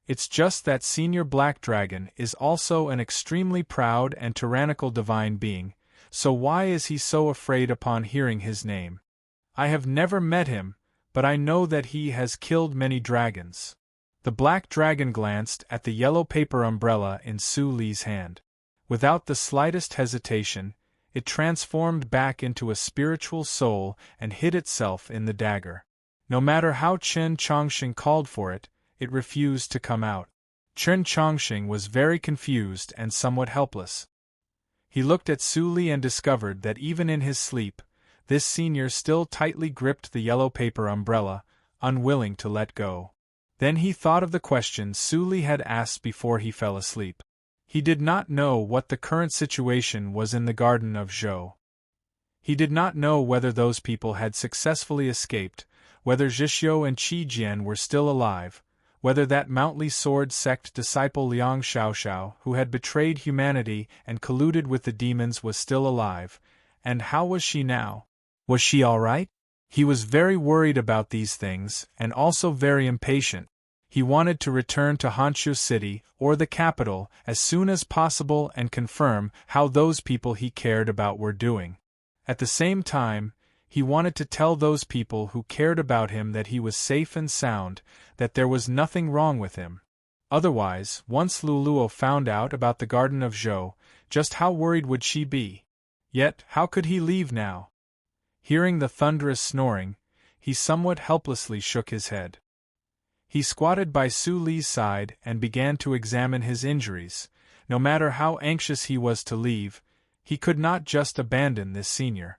It's just that Senior Black Dragon is also an extremely proud and tyrannical divine being, so why is he so afraid upon hearing his name? I have never met him, but I know that he has killed many dragons. The Black Dragon glanced at the yellow paper umbrella in Su Li's hand. Without the slightest hesitation, it transformed back into a spiritual soul and hid itself in the dagger. No matter how Chen Chongqing called for it, it refused to come out. Chen Chongqing was very confused and somewhat helpless. He looked at Su Li and discovered that even in his sleep, this senior still tightly gripped the yellow paper umbrella, unwilling to let go. Then he thought of the question Su Li had asked before he fell asleep. He did not know what the current situation was in the garden of Zhou. He did not know whether those people had successfully escaped, whether Zhixiu and Qi Jian were still alive, whether that Mountly Sword sect disciple Liang Xiaoxiao, who had betrayed humanity and colluded with the demons, was still alive, and how was she now? Was she all right? He was very worried about these things, and also very impatient. He wanted to return to Honshu City, or the capital, as soon as possible and confirm how those people he cared about were doing. At the same time, he wanted to tell those people who cared about him that he was safe and sound, that there was nothing wrong with him. Otherwise, once Luluo found out about the Garden of Zhou, just how worried would she be? Yet, how could he leave now? Hearing the thunderous snoring, he somewhat helplessly shook his head. He squatted by Su Li's side and began to examine his injuries. No matter how anxious he was to leave, he could not just abandon this senior.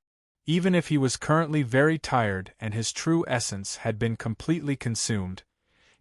Even if he was currently very tired and his true essence had been completely consumed,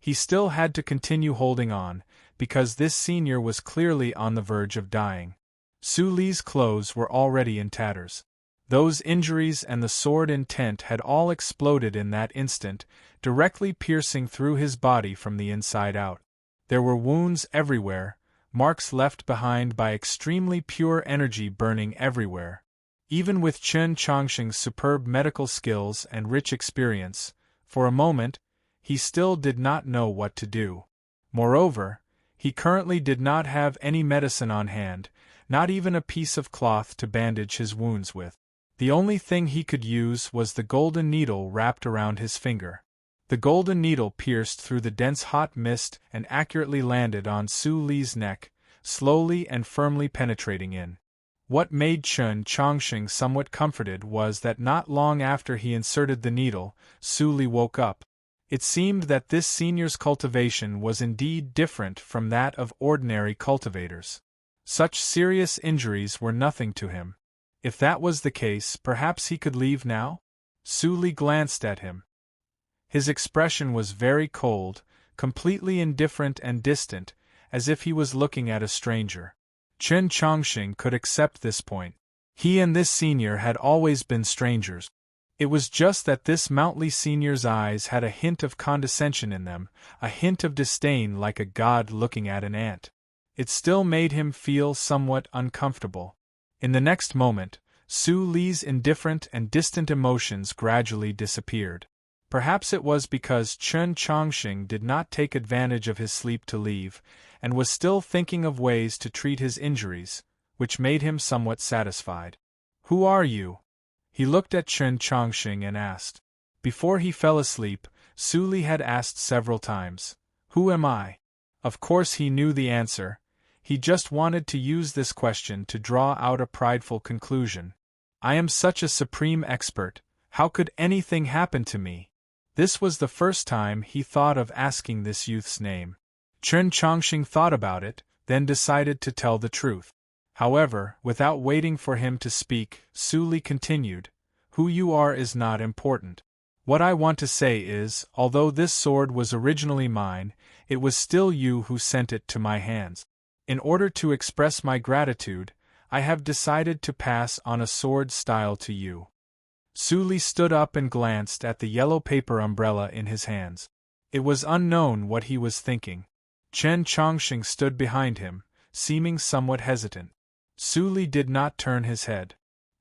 he still had to continue holding on, because this senior was clearly on the verge of dying. Su Li's clothes were already in tatters. Those injuries and the sword intent had all exploded in that instant, directly piercing through his body from the inside out. There were wounds everywhere, marks left behind by extremely pure energy burning everywhere. Even with Chen Chongqing's superb medical skills and rich experience, for a moment, he still did not know what to do. Moreover, he currently did not have any medicine on hand, not even a piece of cloth to bandage his wounds with. The only thing he could use was the golden needle wrapped around his finger. The golden needle pierced through the dense hot mist and accurately landed on Su Li's neck, slowly and firmly penetrating in. What made Chen Chongqing somewhat comforted was that not long after he inserted the needle, Su Li woke up. It seemed that this senior's cultivation was indeed different from that of ordinary cultivators. Such serious injuries were nothing to him. If that was the case, perhaps he could leave now? Su Li glanced at him. His expression was very cold, completely indifferent and distant, as if he was looking at a stranger. Chen Chongqing could accept this point. He and this senior had always been strangers. It was just that this Mountly senior's eyes had a hint of condescension in them, a hint of disdain like a god looking at an ant. It still made him feel somewhat uncomfortable. In the next moment, Su Li's indifferent and distant emotions gradually disappeared. Perhaps it was because Chen Chongqing did not take advantage of his sleep to leave, and was still thinking of ways to treat his injuries, which made him somewhat satisfied. "Who are you?" He looked at Chen Chongqing and asked. Before he fell asleep, Su Li had asked several times, "Who am I?" Of course he knew the answer. He just wanted to use this question to draw out a prideful conclusion. "I am such a supreme expert, how could anything happen to me?" This was the first time he thought of asking this youth's name. Chen Chongqing thought about it, then decided to tell the truth. However, without waiting for him to speak, Su Li continued, "Who you are is not important. What I want to say is, although this sword was originally mine, it was still you who sent it to my hands. In order to express my gratitude, I have decided to pass on a sword style to you. Su Li stood up and glanced at the yellow paper umbrella in his hands. It was unknown what he was thinking. Chen Chongqing stood behind him, seeming somewhat hesitant. Su Li did not turn his head.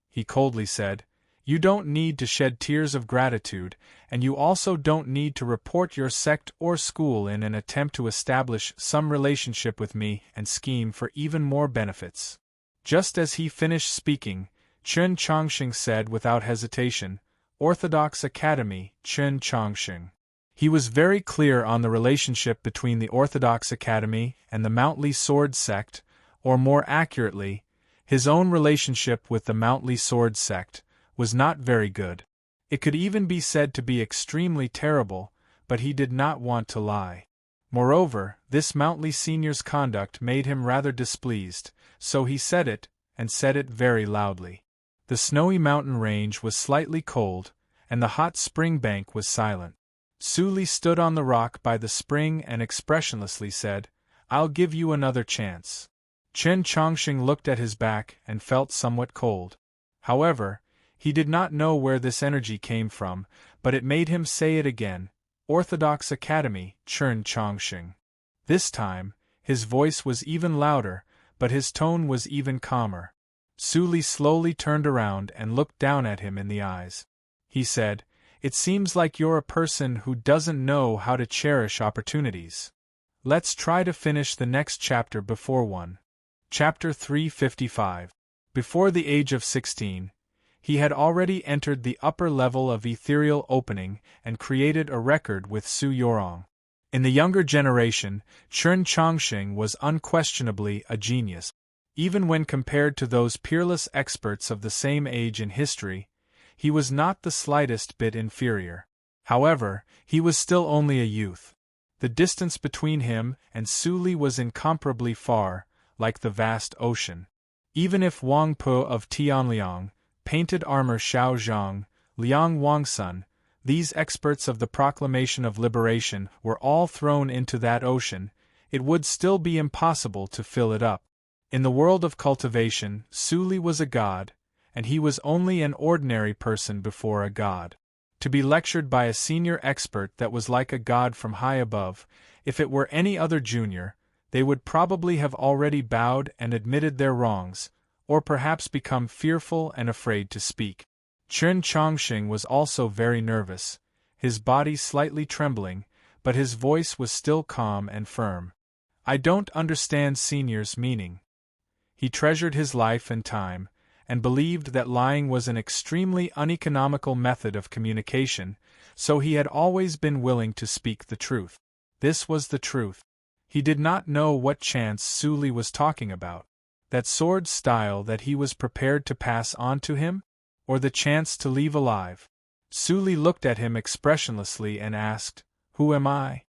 He coldly said, "You don't need to shed tears of gratitude, and you also don't need to report your sect or school in an attempt to establish some relationship with me and scheme for even more benefits." Just as he finished speaking, Chen Chongqing said without hesitation, "Orthodox Academy, Chen Chongqing." He was very clear on the relationship between the Orthodox Academy and the Mount Li Sword Sect, or more accurately, his own relationship with the Mount Li Sword Sect was not very good. It could even be said to be extremely terrible, but he did not want to lie. Moreover, this Mount Li senior's conduct made him rather displeased, so he said it, and said it very loudly. The snowy mountain range was slightly cold, and the hot spring bank was silent. Su Li stood on the rock by the spring and expressionlessly said, "I'll give you another chance." Chen Chongqing looked at his back and felt somewhat cold. However, he did not know where this energy came from, but it made him say it again, "Orthodox Academy, Chen Chongqing." This time, his voice was even louder, but his tone was even calmer. Su Li slowly turned around and looked down at him in the eyes. He said, "It seems like you're a person who doesn't know how to cherish opportunities. Let's try to finish the next chapter before one." Chapter 355. Before the age of 16, he had already entered the upper level of ethereal opening and created a record with Su Yorong. In the younger generation, Chen Chongqing was unquestionably a genius. Even when compared to those peerless experts of the same age in history, he was not the slightest bit inferior. However, he was still only a youth. The distance between him and Su Li was incomparably far, like the vast ocean. Even if Wang Po of Tianliang, Painted Armor Xiao Zhang, Liang Wangsun, these experts of the proclamation of liberation were all thrown into that ocean, it would still be impossible to fill it up. In the world of cultivation, Su Li was a god, and he was only an ordinary person before a god. To be lectured by a senior expert that was like a god from high above, if it were any other junior, they would probably have already bowed and admitted their wrongs, or perhaps become fearful and afraid to speak. Chen Chongqing was also very nervous, his body slightly trembling, but his voice was still calm and firm. "I don't understand senior's meaning." He treasured his life and time, and believed that lying was an extremely uneconomical method of communication, so he had always been willing to speak the truth. This was the truth. He did not know what chance Su Li was talking about. That sword style that he was prepared to pass on to him? Or the chance to leave alive? Su Li looked at him expressionlessly and asked, "Who am I?"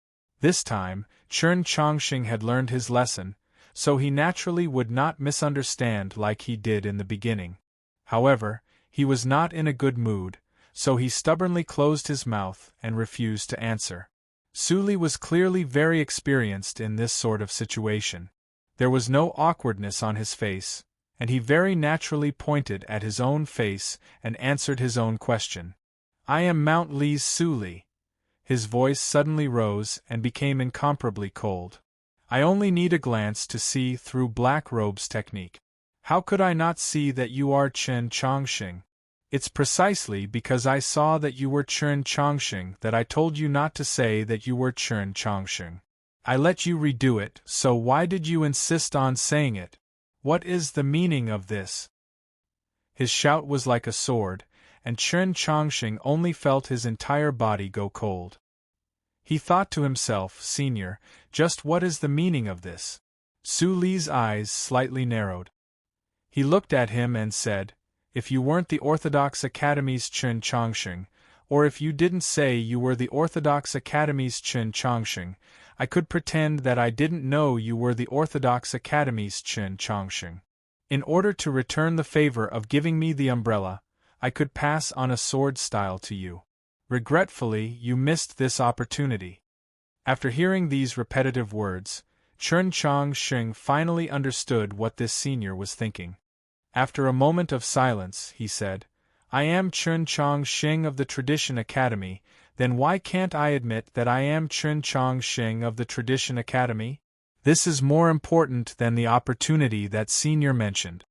This time, Chen Chongqing had learned his lesson, so he naturally would not misunderstand like he did in the beginning. However, he was not in a good mood, so he stubbornly closed his mouth and refused to answer. Su Li was clearly very experienced in this sort of situation. There was no awkwardness on his face, and he very naturally pointed at his own face and answered his own question. "I am Mount Li's Su Li." His voice suddenly rose and became incomparably cold. "I only need a glance to see through Black Robe's technique. How could I not see that you are Chen Chongqing? It's precisely because I saw that you were Chen Chongqing that I told you not to say that you were Chen Chongqing. I let you redo it, so why did you insist on saying it? What is the meaning of this?" His shout was like a sword, and Chen Chongqing only felt his entire body go cold. He thought to himself, "Senior, just what is the meaning of this?" Su Li's eyes slightly narrowed. He looked at him and said, "If you weren't the Orthodox Academy's Chen Chongqing, or if you didn't say you were the Orthodox Academy's Chen Chongqing, I could pretend that I didn't know you were the Orthodox Academy's Chen Chongqing. In order to return the favor of giving me the umbrella, I could pass on a sword style to you. Regretfully, you missed this opportunity." After hearing these repetitive words, Chen Chongqing finally understood what this senior was thinking. After a moment of silence, he said, I am Chun Chong Xing of the Tradition Academy, then why can't I admit that I am Chun Chong Xing of the Tradition Academy? This is more important than the opportunity that senior mentioned.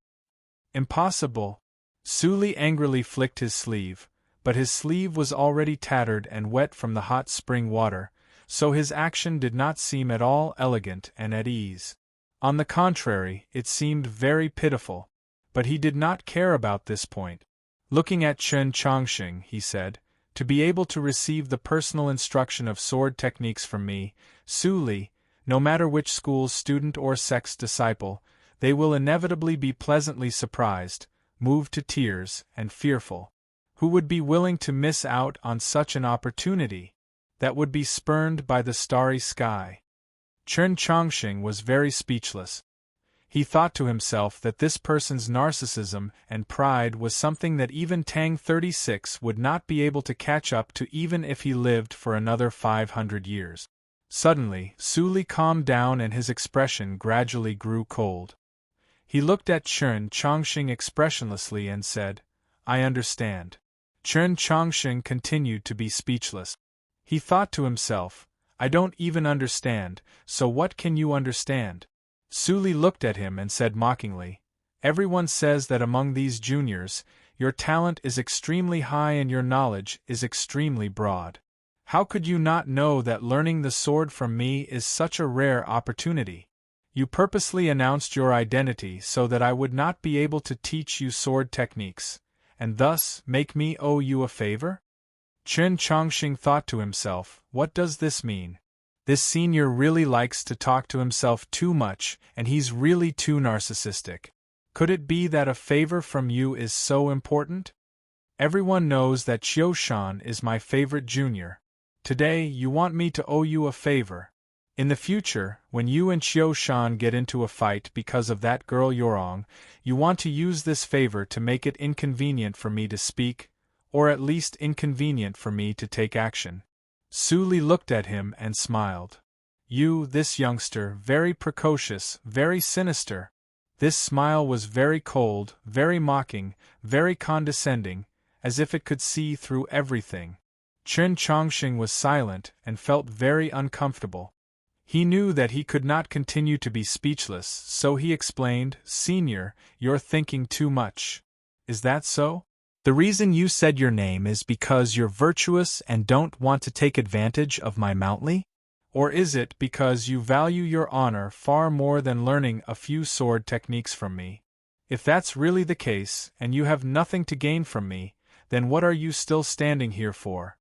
Impossible. Suli angrily flicked his sleeve, but his sleeve was already tattered and wet from the hot spring water, so his action did not seem at all elegant and at ease. On the contrary, it seemed very pitiful. But he did not care about this point. Looking at Chun Chongxing, he said, to be able to receive the personal instruction of sword techniques from me, Su Li, no matter which school's student or sect's disciple, they will inevitably be pleasantly surprised, moved to tears, and fearful. Who would be willing to miss out on such an opportunity? That would be spurned by the starry sky. Chun Chongxing was very speechless. He thought to himself that this person's narcissism and pride was something that even Tang 36 would not be able to catch up to even if he lived for another 500 years. Suddenly, Su Li calmed down and his expression gradually grew cold. He looked at Chun Chongxing expressionlessly and said, I understand. Chun Chongxing continued to be speechless. He thought to himself, I don't even understand, so what can you understand? Su Li looked at him and said mockingly, Everyone says that among these juniors, your talent is extremely high and your knowledge is extremely broad. How could you not know that learning the sword from me is such a rare opportunity? You purposely announced your identity so that I would not be able to teach you sword techniques, and thus make me owe you a favor? Chun Chongxing thought to himself, what does this mean? This senior really likes to talk to himself too much, and he's really too narcissistic. Could it be that a favor from you is so important? Everyone knows that Qiu Shan is my favorite junior. Today, you want me to owe you a favor. In the future, when you and Qiu Shan get into a fight because of that girl Yorong, you want to use this favor to make it inconvenient for me to speak, or at least inconvenient for me to take action. Su Li looked at him and smiled. You, this youngster, very precocious, very sinister. This smile was very cold, very mocking, very condescending, as if it could see through everything. Chun Chongxing was silent and felt very uncomfortable. He knew that he could not continue to be speechless, so he explained, Senior, you're thinking too much. Is that so? The reason you said your name is because you're virtuous and don't want to take advantage of my mountly? Or is it because you value your honor far more than learning a few sword techniques from me? If that's really the case, and you have nothing to gain from me, then what are you still standing here for?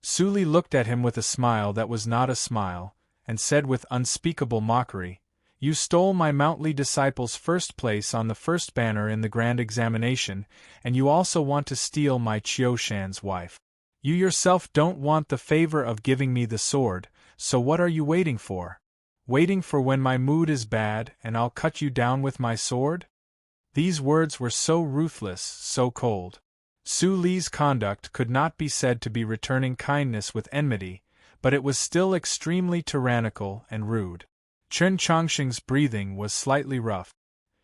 Su Li looked at him with a smile that was not a smile, and said with unspeakable mockery, You stole my mountly disciple's first place on the first banner in the grand examination, and you also want to steal my Qiu Shan's wife. You yourself don't want the favor of giving me the sword, so what are you waiting for? Waiting for when my mood is bad and I'll cut you down with my sword? These words were so ruthless, so cold. Su Li's conduct could not be said to be returning kindness with enmity, but it was still extremely tyrannical and rude. Chun Chongxing's breathing was slightly rough.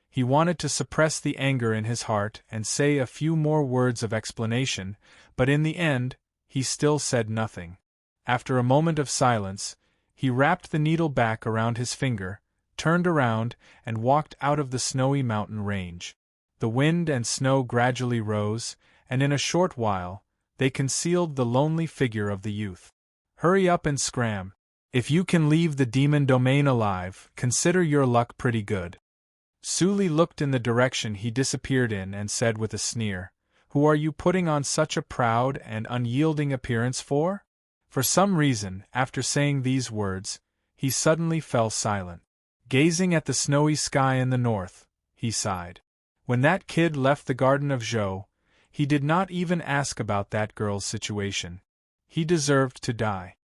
He wanted to suppress the anger in his heart and say a few more words of explanation, but in the end, he still said nothing. After a moment of silence, he wrapped the needle back around his finger, turned around, and walked out of the snowy mountain range. The wind and snow gradually rose, and in a short while, they concealed the lonely figure of the youth. Hurry up and scram. If you can leave the demon domain alive, consider your luck pretty good. Su Li looked in the direction he disappeared in and said with a sneer, Who are you putting on such a proud and unyielding appearance for? For some reason, after saying these words, he suddenly fell silent. Gazing at the snowy sky in the north, he sighed. When that kid left the garden of Zhou, he did not even ask about that girl's situation. He deserved to die.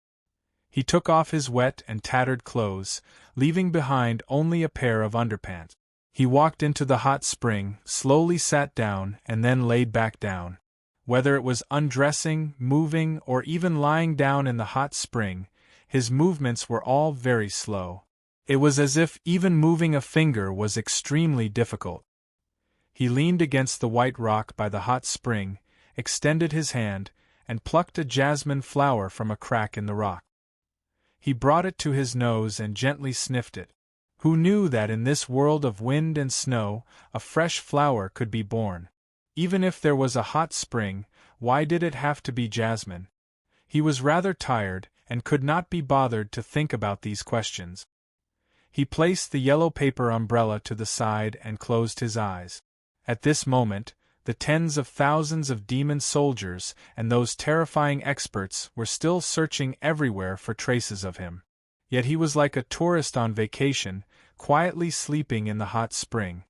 He took off his wet and tattered clothes, leaving behind only a pair of underpants. He walked into the hot spring, slowly sat down, and then laid back down. Whether it was undressing, moving, or even lying down in the hot spring, his movements were all very slow. It was as if even moving a finger was extremely difficult. He leaned against the white rock by the hot spring, extended his hand, and plucked a jasmine flower from a crack in the rock. He brought it to his nose and gently sniffed it. Who knew that in this world of wind and snow, a fresh flower could be born? Even if there was a hot spring, why did it have to be jasmine? He was rather tired, and could not be bothered to think about these questions. He placed the yellow paper umbrella to the side and closed his eyes. At this moment, the tens of thousands of demon soldiers and those terrifying experts were still searching everywhere for traces of him. Yet he was like a tourist on vacation, quietly sleeping in the hot spring.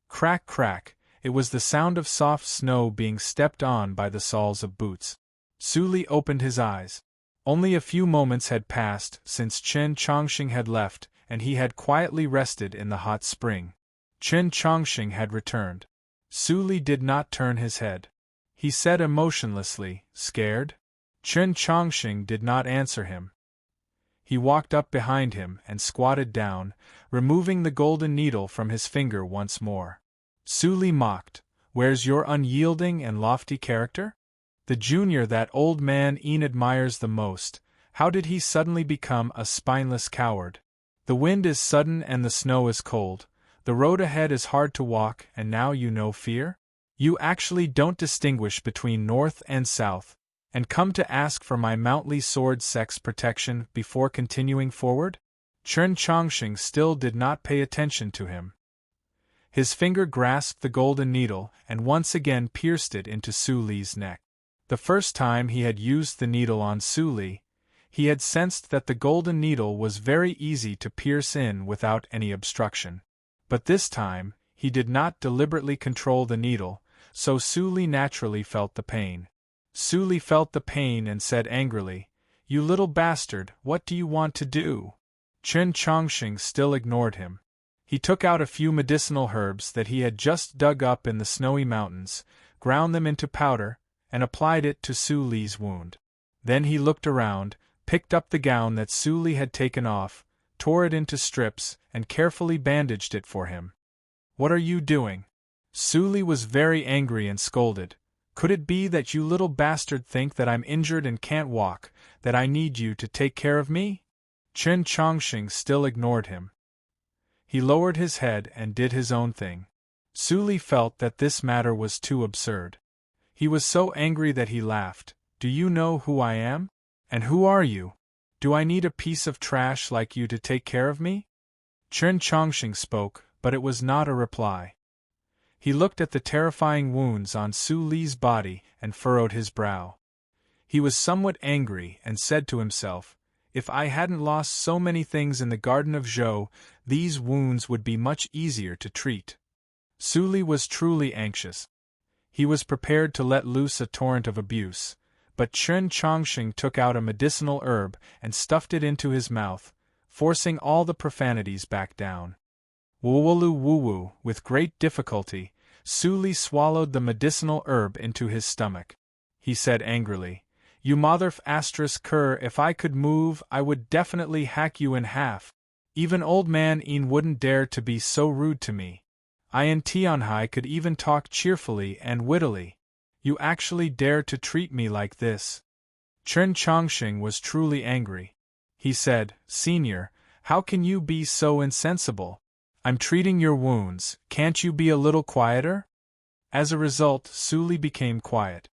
Crack, crack, it was the sound of soft snow being stepped on by the soles of boots. Su opened his eyes. Only a few moments had passed since Chen Chongqing had left, and he had quietly rested in the hot spring. Chen Chongqing had returned. Su did not turn his head. He said emotionlessly, "Scared?" Chen Chongqing did not answer him. He walked up behind him and squatted down, removing the golden needle from his finger once more. Su mocked, "Where's your unyielding and lofty character? The junior that old man admires the most, how did he suddenly become a spineless coward? The wind is sudden and the snow is cold, the road ahead is hard to walk, and now you know fear? You actually don't distinguish between north and south, and come to ask for my mountly sword sex protection before continuing forward?" Chen Chongqing still did not pay attention to him. His finger grasped the golden needle and once again pierced it into Suli's neck. The first time he had used the needle on Suli, he had sensed that the golden needle was very easy to pierce in without any obstruction. But this time, he did not deliberately control the needle, so Suli naturally felt the pain. Suli felt the pain and said angrily, "You little bastard, what do you want to do?" Chen Chongqing still ignored him. He took out a few medicinal herbs that he had just dug up in the snowy mountains, ground them into powder, and applied it to Suli's wound. Then he looked around, picked up the gown that Suli had taken off, tore it into strips, and carefully bandaged it for him. "What are you doing?" Suli was very angry and scolded. "Could it be that you little bastard think that I'm injured and can't walk, that I need you to take care of me?" Chen Chongqing still ignored him. He lowered his head and did his own thing. Suli felt that this matter was too absurd. He was so angry that he laughed. "Do you know who I am? And who are you? Do I need a piece of trash like you to take care of me?" Chen Chongqing spoke, but it was not a reply. He looked at the terrifying wounds on Suli's body and furrowed his brow. He was somewhat angry and said to himself, "If I hadn't lost so many things in the Garden of Zhou, these wounds would be much easier to treat." Suli was truly anxious. He was prepared to let loose a torrent of abuse, but Chen Chongqing took out a medicinal herb and stuffed it into his mouth, forcing all the profanities back down. Wooloo woo-woo, with great difficulty, Suli swallowed the medicinal herb into his stomach. He said angrily, "You motherf asterisk cur, if I could move, I would definitely hack you in half. Even old man wouldn't dare to be so rude to me. Tianhai could even talk cheerfully and wittily. You actually dare to treat me like this." Chen Chongqing was truly angry. He said, "Senior, how can you be so insensible? I'm treating your wounds, can't you be a little quieter?" As a result, Suli became quiet.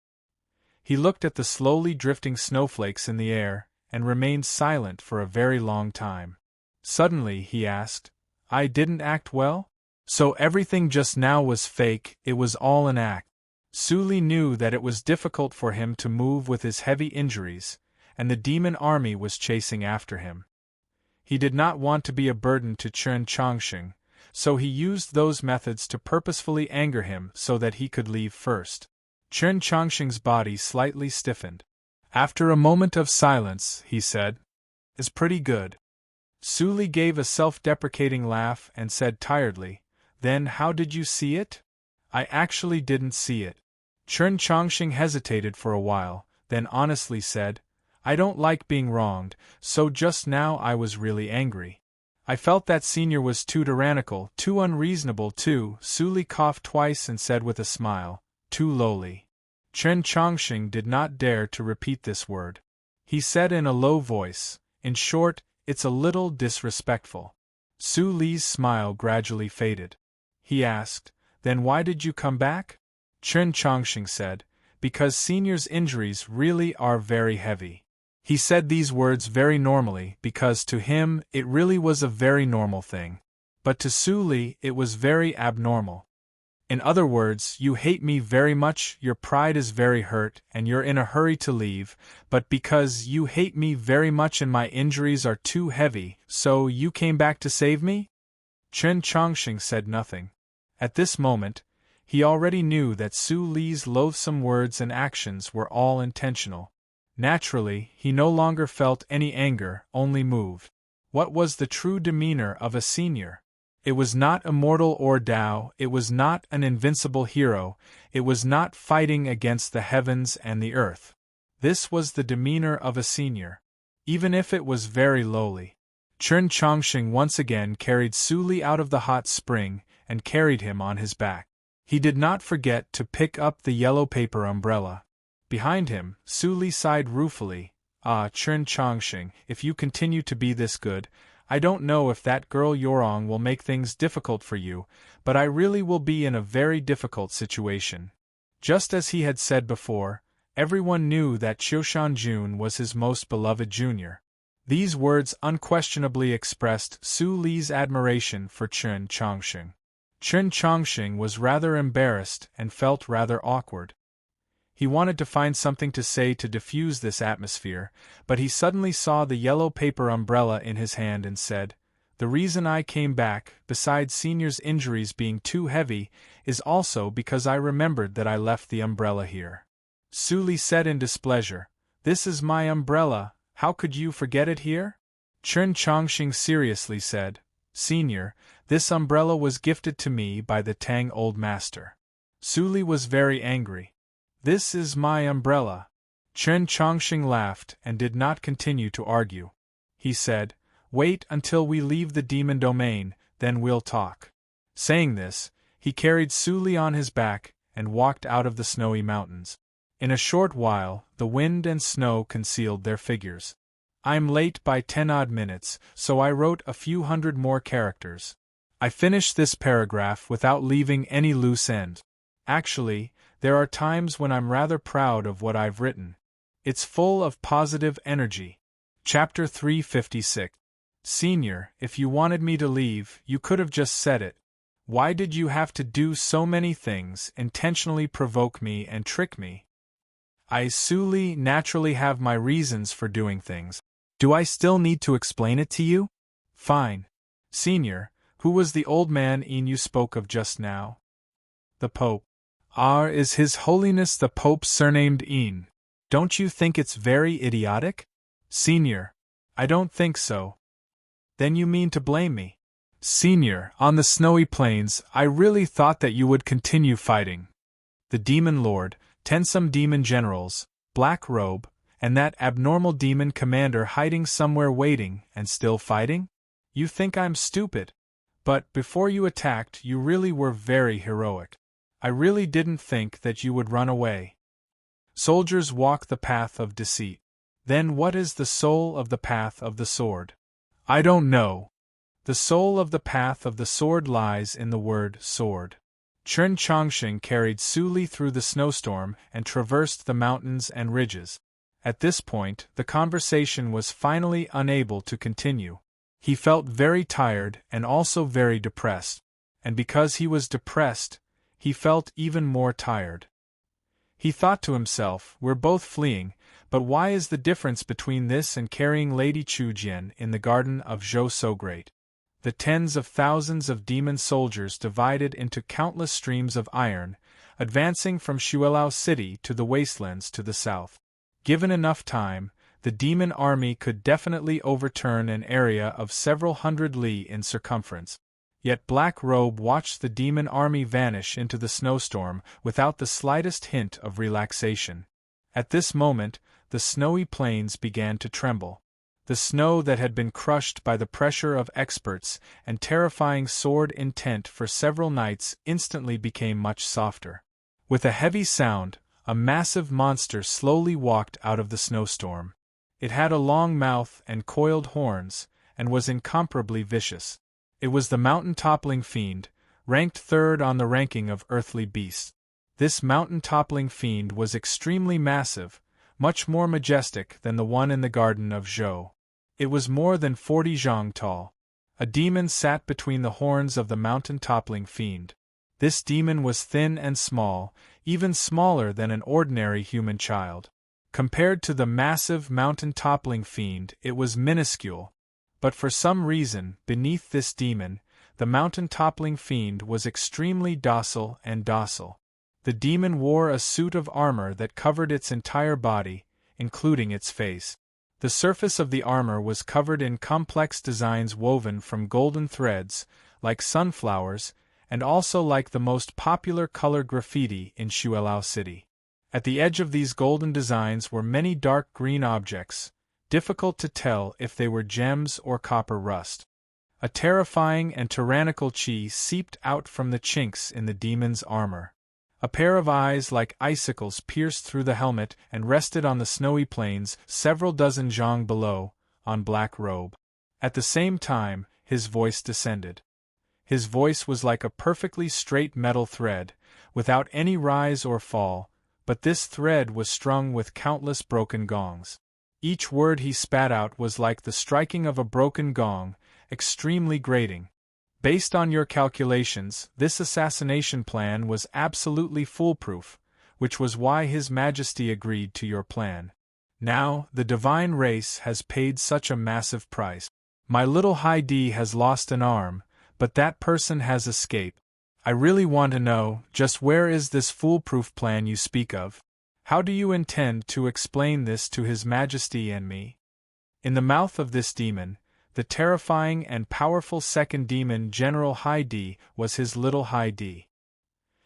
He looked at the slowly drifting snowflakes in the air, and remained silent for a very long time. Suddenly he asked, "I didn't act well? So everything just now was fake, it was all an act." Suli knew that it was difficult for him to move with his heavy injuries, and the demon army was chasing after him. He did not want to be a burden to Chen Chongqing, so he used those methods to purposefully anger him so that he could leave first. Chen Chongqing's body slightly stiffened. After a moment of silence, he said, "Is pretty good." Suli gave a self-deprecating laugh and said tiredly, "Then how did you see it?" "I actually didn't see it." Chen Chongqing hesitated for a while, then honestly said, "I don't like being wronged, so just now I was really angry. I felt that Senior was too tyrannical, too unreasonable, too. Su Li coughed twice and said with a smile, too lowly. Chen Chongqing did not dare to repeat this word. He said in a low voice, in short, it's a little disrespectful. Su Li's smile gradually faded. He asked, then why did you come back? Chen Chongqing said, because Senior's injuries really are very heavy. He said these words very normally because to him it really was a very normal thing. But to Su Li it was very abnormal. In other words, you hate me very much, your pride is very hurt, and you're in a hurry to leave, but because you hate me very much and my injuries are too heavy, so you came back to save me? Chen Chongqing said nothing. At this moment, he already knew that Su Li's loathsome words and actions were all intentional. Naturally, he no longer felt any anger, only moved. What was the true demeanor of a senior? It was not immortal or Tao, it was not an invincible hero, it was not fighting against the heavens and the earth. This was the demeanor of a senior, even if it was very lowly. Chen Chongqing once again carried Su Li out of the hot spring and carried him on his back. He did not forget to pick up the yellow paper umbrella. Behind him, Su Li sighed ruefully, Chen Chongqing, if you continue to be this good, I don't know if that girl Yorong will make things difficult for you, but I really will be in a very difficult situation. Just as he had said before, everyone knew that Qiushan Jun was his most beloved junior. These words unquestionably expressed Su Li's admiration for Chen Chongqing. Chen Chongqing was rather embarrassed and felt rather awkward. He wanted to find something to say to diffuse this atmosphere, but he suddenly saw the yellow paper umbrella in his hand and said, the reason I came back, besides Senior's injuries being too heavy, is also because I remembered that I left the umbrella here. Su Li said in displeasure, this is my umbrella, how could you forget it here? Chen Chongqing seriously said, Senior, this umbrella was gifted to me by the Tang old master. Su Li was very angry. This is my umbrella. Chen Chongqing laughed and did not continue to argue. He said, wait until we leave the demon domain, then we'll talk. Saying this, he carried Su Li on his back and walked out of the snowy mountains. In a short while, the wind and snow concealed their figures. I'm late by 10 odd minutes, so I wrote a few hundred more characters. I finished this paragraph without leaving any loose end. Actually, there are times when I'm rather proud of what I've written. It's full of positive energy. Chapter 356. Senior, if you wanted me to leave, you could have just said it. Why did you have to do so many things, intentionally provoke me and trick me? I, Su Li, naturally have my reasons for doing things. Do I still need to explain it to you? Fine. Senior, who was the old man you spoke of just now? The Pope. Is His Holiness the Pope surnamed Een? Don't you think it's very idiotic? Senior. I don't think so. Then you mean to blame me? Senior, on the snowy plains, I really thought that you would continue fighting. The Demon Lord, 10 some demon generals, Black Robe, and that abnormal demon commander hiding somewhere waiting and still fighting? You think I'm stupid. But before you attacked, you really were very heroic. I really didn't think that you would run away. Soldiers walk the path of deceit. Then what is the soul of the path of the sword? I don't know. The soul of the path of the sword lies in the word sword. Chen Chongqing carried Su Li through the snowstorm and traversed the mountains and ridges. At this point, the conversation was finally unable to continue. He felt very tired and also very depressed. And because he was depressed, he felt even more tired. He thought to himself, we're both fleeing, but why is the difference between this and carrying Lady Chujian in the garden of Zhou so great? The tens of thousands of demon soldiers divided into countless streams of iron, advancing from Xuelao City to the wastelands to the south. Given enough time, the demon army could definitely overturn an area of several hundred li in circumference. Yet Black Robe watched the demon army vanish into the snowstorm without the slightest hint of relaxation. At this moment, the snowy plains began to tremble. The snow that had been crushed by the pressure of experts and terrifying sword intent for several nights instantly became much softer. With a heavy sound, a massive monster slowly walked out of the snowstorm. It had a long mouth and coiled horns, and was incomparably vicious. It was the mountain-toppling fiend, ranked third on the ranking of earthly beasts. This mountain-toppling fiend was extremely massive, much more majestic than the one in the garden of Zhou. It was more than 40 zhang tall. A demon sat between the horns of the mountain-toppling fiend. This demon was thin and small, even smaller than an ordinary human child. Compared to the massive mountain-toppling fiend, it was minuscule. But for some reason, beneath this demon, the mountain-toppling fiend was extremely docile and docile. The demon wore a suit of armor that covered its entire body, including its face. The surface of the armor was covered in complex designs woven from golden threads, like sunflowers, and also like the most popular color graffiti in Xuelao City. At the edge of these golden designs were many dark green objects, difficult to tell if they were gems or copper rust. A terrifying and tyrannical chi seeped out from the chinks in the demon's armor. A pair of eyes like icicles pierced through the helmet and rested on the snowy plains several dozen zhang below, on Black Robe. At the same time, his voice descended. His voice was like a perfectly straight metal thread, without any rise or fall, but this thread was strung with countless broken gongs. Each word he spat out was like the striking of a broken gong, extremely grating. Based on your calculations, this assassination plan was absolutely foolproof, which was why His Majesty agreed to your plan. Now, the divine race has paid such a massive price. My little Heidi has lost an arm, but that person has escaped. I really want to know, just where is this foolproof plan you speak of? How do you intend to explain this to His Majesty and me? In the mouth of this demon, the terrifying and powerful second demon General Heidi was his little Heidi.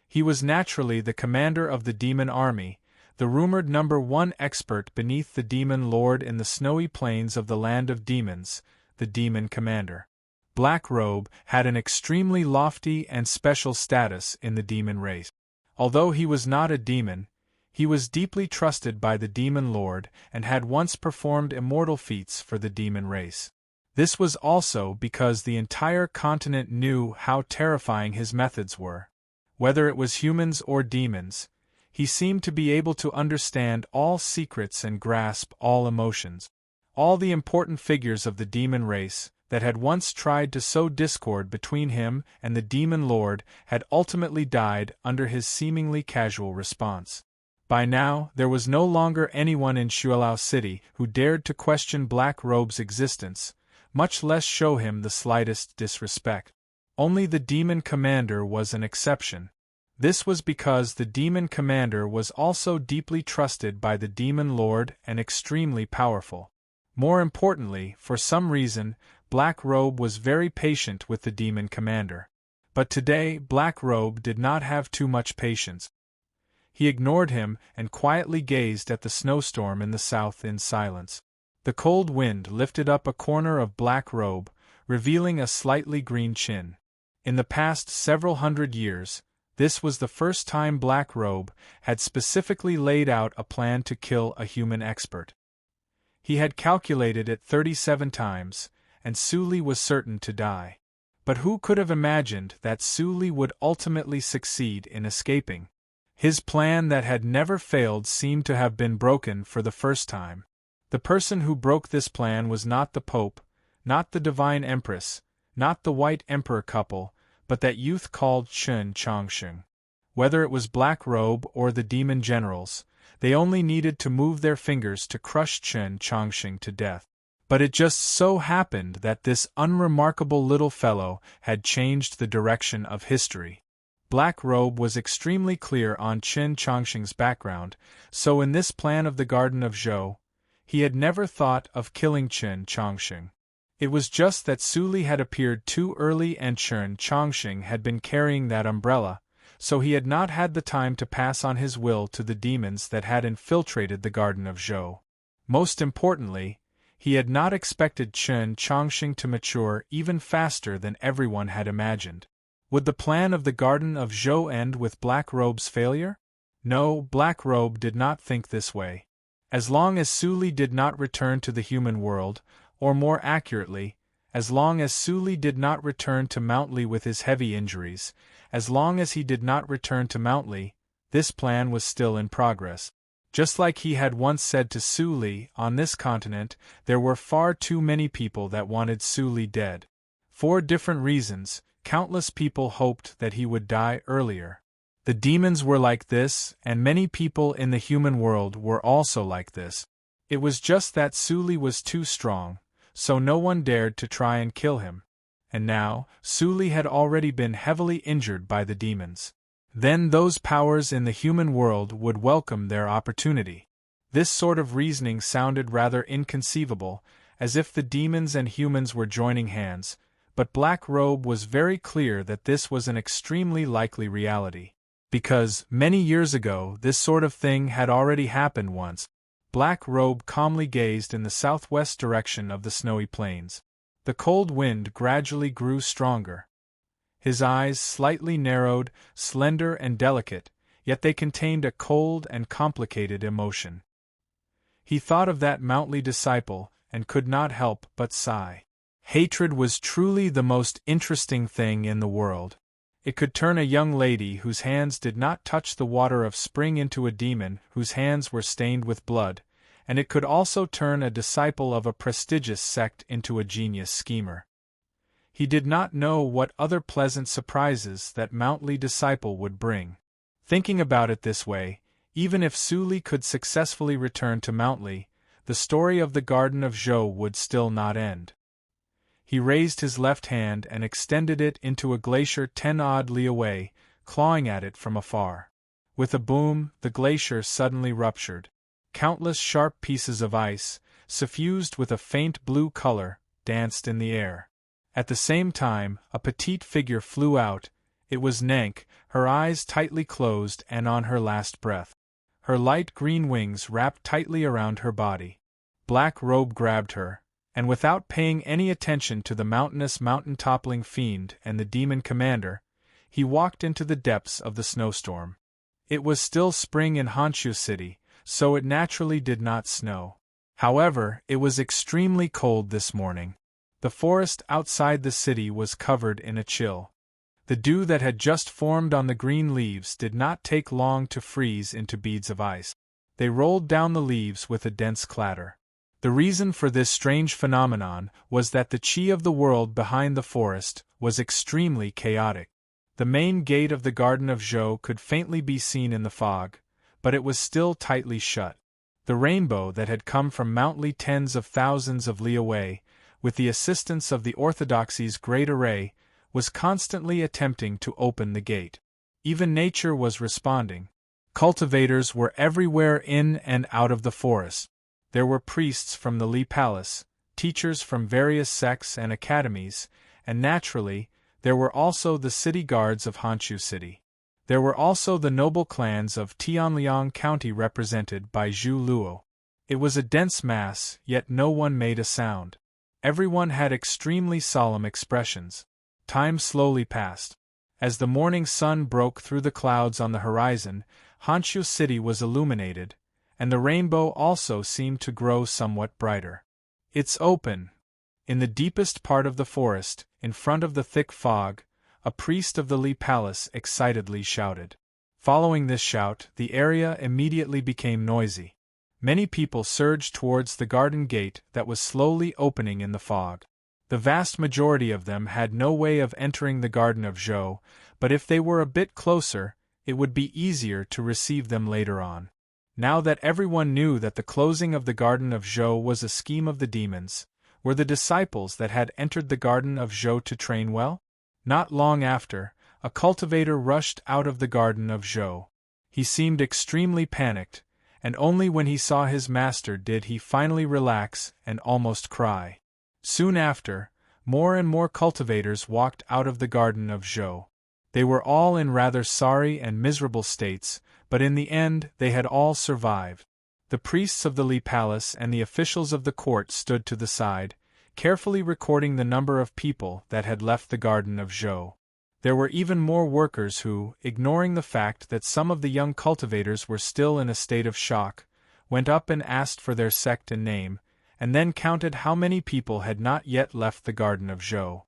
He was naturally the commander of the demon army, the rumored #1 expert beneath the demon lord in the snowy plains of the land of demons, the demon commander. Black Robe had an extremely lofty and special status in the demon race. Although he was not a demon, he was deeply trusted by the demon lord and had once performed immortal feats for the demon race. This was also because the entire continent knew how terrifying his methods were. Whether it was humans or demons, he seemed to be able to understand all secrets and grasp all emotions. All the important figures of the demon race, that had once tried to sow discord between him and the demon lord, had ultimately died under his seemingly casual response. By now, there was no longer anyone in Xuelao City who dared to question Black Robe's existence, much less show him the slightest disrespect. Only the demon commander was an exception. This was because the demon commander was also deeply trusted by the demon lord and extremely powerful. More importantly, for some reason, Black Robe was very patient with the demon commander. But today, Black Robe did not have too much patience. He ignored him and quietly gazed at the snowstorm in the south in silence. The cold wind lifted up a corner of Black Robe, revealing a slightly green chin. In the past several hundred years, this was the first time Black Robe had specifically laid out a plan to kill a human expert. He had calculated it 37 times, and Suli was certain to die. But who could have imagined that Suli would ultimately succeed in escaping? His plan that had never failed seemed to have been broken for the first time. The person who broke this plan was not the Pope, not the Divine Empress, not the White Emperor couple, but that youth called Chen Chongsheng. Whether it was Black Robe or the demon generals, they only needed to move their fingers to crush Chen Chongsheng to death. But it just so happened that this unremarkable little fellow had changed the direction of history. Black Robe was extremely clear on Chen Chongsheng's background, so in this plan of the Garden of Zhou, he had never thought of killing Chen Chongsheng. It was just that Suli had appeared too early and Chen Chongsheng had been carrying that umbrella, so he had not had the time to pass on his will to the demons that had infiltrated the Garden of Zhou. Most importantly, He had not expected Chen Chongqing to mature even faster than everyone had imagined. Would the plan of the Garden of Zhou end with Black Robe's failure? No, Black Robe did not think this way. As long as Su Li did not return to the human world, or more accurately, as long as Su Li did not return to Mount Li with his heavy injuries, as long as he did not return to Mount Li, this plan was still in progress. Just like he had once said to Su Li, on this continent, there were far too many people that wanted Su Li dead. For different reasons, countless people hoped that he would die earlier. The demons were like this, and many people in the human world were also like this. It was just that Su Li was too strong, so no one dared to try and kill him. And now, Su Li had already been heavily injured by the demons. Then those powers in the human world would welcome their opportunity. This sort of reasoning sounded rather inconceivable, as if the demons and humans were joining hands, but Black Robe was very clear that this was an extremely likely reality. Because, many years ago, this sort of thing had already happened once. Black Robe calmly gazed in the southwest direction of the snowy plains. The cold wind gradually grew stronger. His eyes slightly narrowed, slender and delicate, yet they contained a cold and complicated emotion. He thought of that Mount Li disciple, and could not help but sigh. Hatred was truly the most interesting thing in the world. It could turn a young lady whose hands did not touch the water of spring into a demon whose hands were stained with blood, and it could also turn a disciple of a prestigious sect into a genius schemer. He did not know what other pleasant surprises that Mount Li disciple would bring. Thinking about it this way, even if Su Li could successfully return to Mount Li, the story of the Garden of Zhou would still not end. He raised his left hand and extended it into a glacier 10 odd li away, clawing at it from afar. With a boom, the glacier suddenly ruptured. Countless sharp pieces of ice, suffused with a faint blue color, danced in the air. At the same time, a petite figure flew out. It was Nank, her eyes tightly closed and on her last breath. Her light green wings wrapped tightly around her body. Black Robe grabbed her, and without paying any attention to the mountain-toppling fiend and the demon commander, he walked into the depths of the snowstorm. It was still spring in Honshu City, so it naturally did not snow. However, it was extremely cold this morning. The forest outside the city was covered in a chill. The dew that had just formed on the green leaves did not take long to freeze into beads of ice. They rolled down the leaves with a dense clatter. The reason for this strange phenomenon was that the chi of the world behind the forest was extremely chaotic. The main gate of the Garden of Zhou could faintly be seen in the fog, but it was still tightly shut. The rainbow that had come from Mount Li tens of thousands of li away, with the assistance of the Orthodoxy's great array, was constantly attempting to open the gate. Even nature was responding. Cultivators were everywhere in and out of the forest. There were priests from the Li Palace, teachers from various sects and academies, and naturally, there were also the city guards of Honshu City. There were also the noble clans of Tianliang County represented by Zhu Luo. It was a dense mass, yet no one made a sound. Everyone had extremely solemn expressions. Time slowly passed. As the morning sun broke through the clouds on the horizon, Honshu City was illuminated, and the rainbow also seemed to grow somewhat brighter. "It's open!" In the deepest part of the forest, in front of the thick fog, a priest of the Li Palace excitedly shouted. Following this shout, the area immediately became noisy. Many people surged towards the garden gate that was slowly opening in the fog. The vast majority of them had no way of entering the Garden of Zhou, but if they were a bit closer, it would be easier to receive them later on. Now that everyone knew that the closing of the Garden of Zhou was a scheme of the demons, were the disciples that had entered the Garden of Zhou to train well? Not long after, a cultivator rushed out of the Garden of Zhou. He seemed extremely panicked, and only when he saw his master did he finally relax and almost cry. Soon after, more and more cultivators walked out of the Garden of Zhou. They were all in rather sorry and miserable states, but in the end they had all survived. The priests of the Li Palace and the officials of the court stood to the side, carefully recording the number of people that had left the Garden of Zhou. There were even more workers who, ignoring the fact that some of the young cultivators were still in a state of shock, went up and asked for their sect and name, and then counted how many people had not yet left the Garden of Zhou.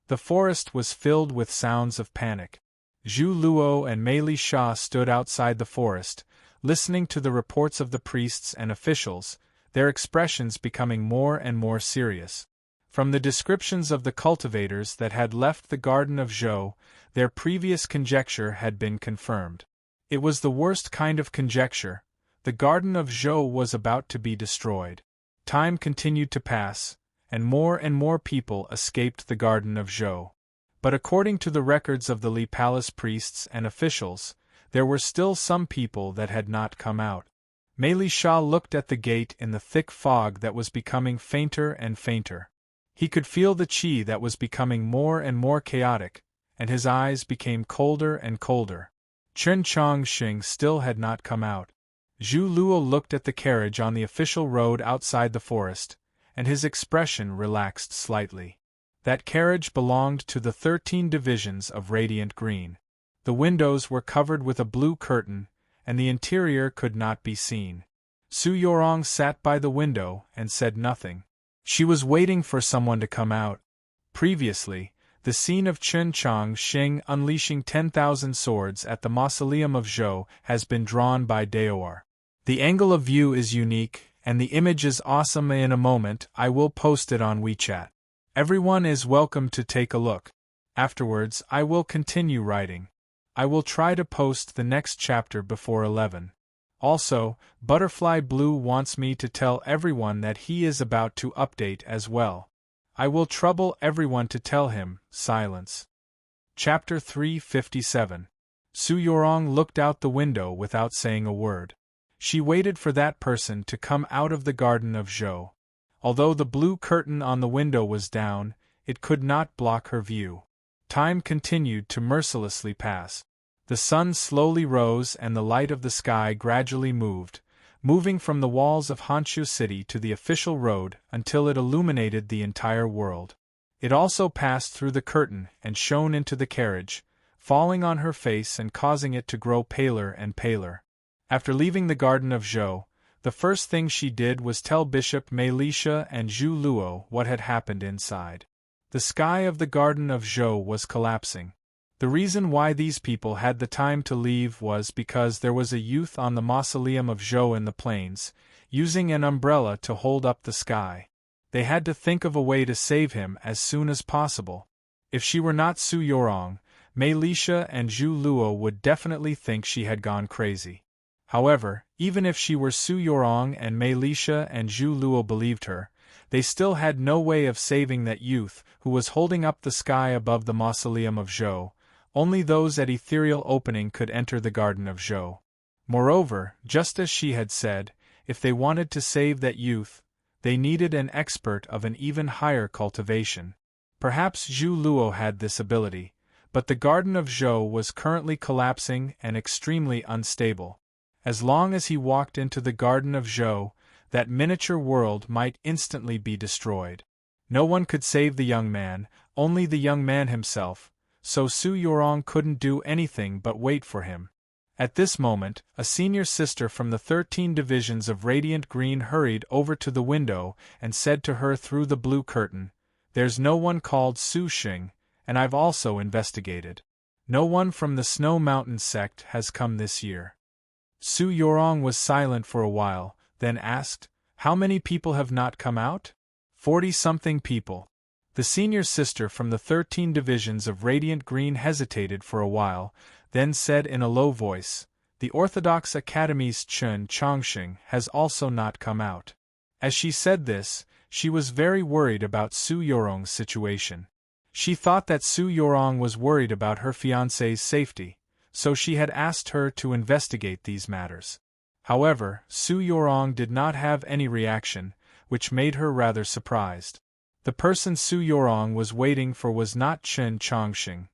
The forest was filled with sounds of panic. Zhu Luo and Mei Li Sha stood outside the forest, listening to the reports of the priests and officials, their expressions becoming more and more serious. From the descriptions of the cultivators that had left the Garden of Zhou, their previous conjecture had been confirmed. It was the worst kind of conjecture. The Garden of Zhou was about to be destroyed. Time continued to pass, and more people escaped the Garden of Zhou. But according to the records of the Li Palace priests and officials, there were still some people that had not come out. Mei Li Sha looked at the gate in the thick fog that was becoming fainter and fainter. He could feel the qi that was becoming more and more chaotic, and his eyes became colder and colder. Chen Chongqing still had not come out. Zhu Luo looked at the carriage on the official road outside the forest, and his expression relaxed slightly. That carriage belonged to the 13 divisions of radiant green. The windows were covered with a blue curtain, and the interior could not be seen. Su Yorong sat by the window and said nothing. She was waiting for someone to come out. Previously, the scene of Chen Chongqing unleashing 10,000 swords at the mausoleum of Zhou has been drawn by Daoar. The angle of view is unique, and the image is awesome. In a moment I will post it on WeChat. Everyone is welcome to take a look. Afterwards I will continue writing. I will try to post the next chapter before 11. Also, Butterfly Blue wants me to tell everyone that he is about to update as well. I will trouble everyone to tell him. Silence. Chapter 357. Su Yorong looked out the window without saying a word. She waited for that person to come out of the Garden of Zhou. Although the blue curtain on the window was down, it could not block her view. Time continued to mercilessly pass. The sun slowly rose and the light of the sky gradually moving from the walls of Honshu City to the official road until it illuminated the entire world. It also passed through the curtain and shone into the carriage, falling on her face and causing it to grow paler and paler. After leaving the Garden of Zhou, the first thing she did was tell Bishop Mei Li Sha and Zhu Luo what had happened inside. The sky of the Garden of Zhou was collapsing. The reason why these people had the time to leave was because there was a youth on the mausoleum of Zhou in the plains, using an umbrella to hold up the sky. They had to think of a way to save him as soon as possible. If she were not Su Yorong, Mei Li Sha and Zhu Luo would definitely think she had gone crazy. However, even if she were Su Yorong and Mei Li Sha and Zhu Luo believed her, they still had no way of saving that youth who was holding up the sky above the mausoleum of Zhou. Only those at ethereal opening could enter the Garden of Zhou. Moreover, just as she had said, if they wanted to save that youth, they needed an expert of an even higher cultivation. Perhaps Zhu Luo had this ability, but the Garden of Zhou was currently collapsing and extremely unstable. As long as he walked into the Garden of Zhou, that miniature world might instantly be destroyed. No one could save the young man, only the young man himself, so Su Yorong couldn't do anything but wait for him. At this moment, a senior sister from the 13 divisions of Radiant Green hurried over to the window and said to her through the blue curtain, "There's no one called Su Xing, and I've also investigated. No one from the Snow Mountain sect has come this year." Su Yorong was silent for a while, then asked, "How many people have not come out?" 40-something people. The senior sister from the 13 divisions of Radiant Green hesitated for a while, then said in a low voice, "The Orthodox Academy's Chen Chongqing has also not come out." As she said this, she was very worried about Su Yorong's situation. She thought that Su Yorong was worried about her fiancé's safety, so she had asked her to investigate these matters. However, Su Yorong did not have any reaction, which made her rather surprised. The person Su Yorong was waiting for was not Chen Chongqing.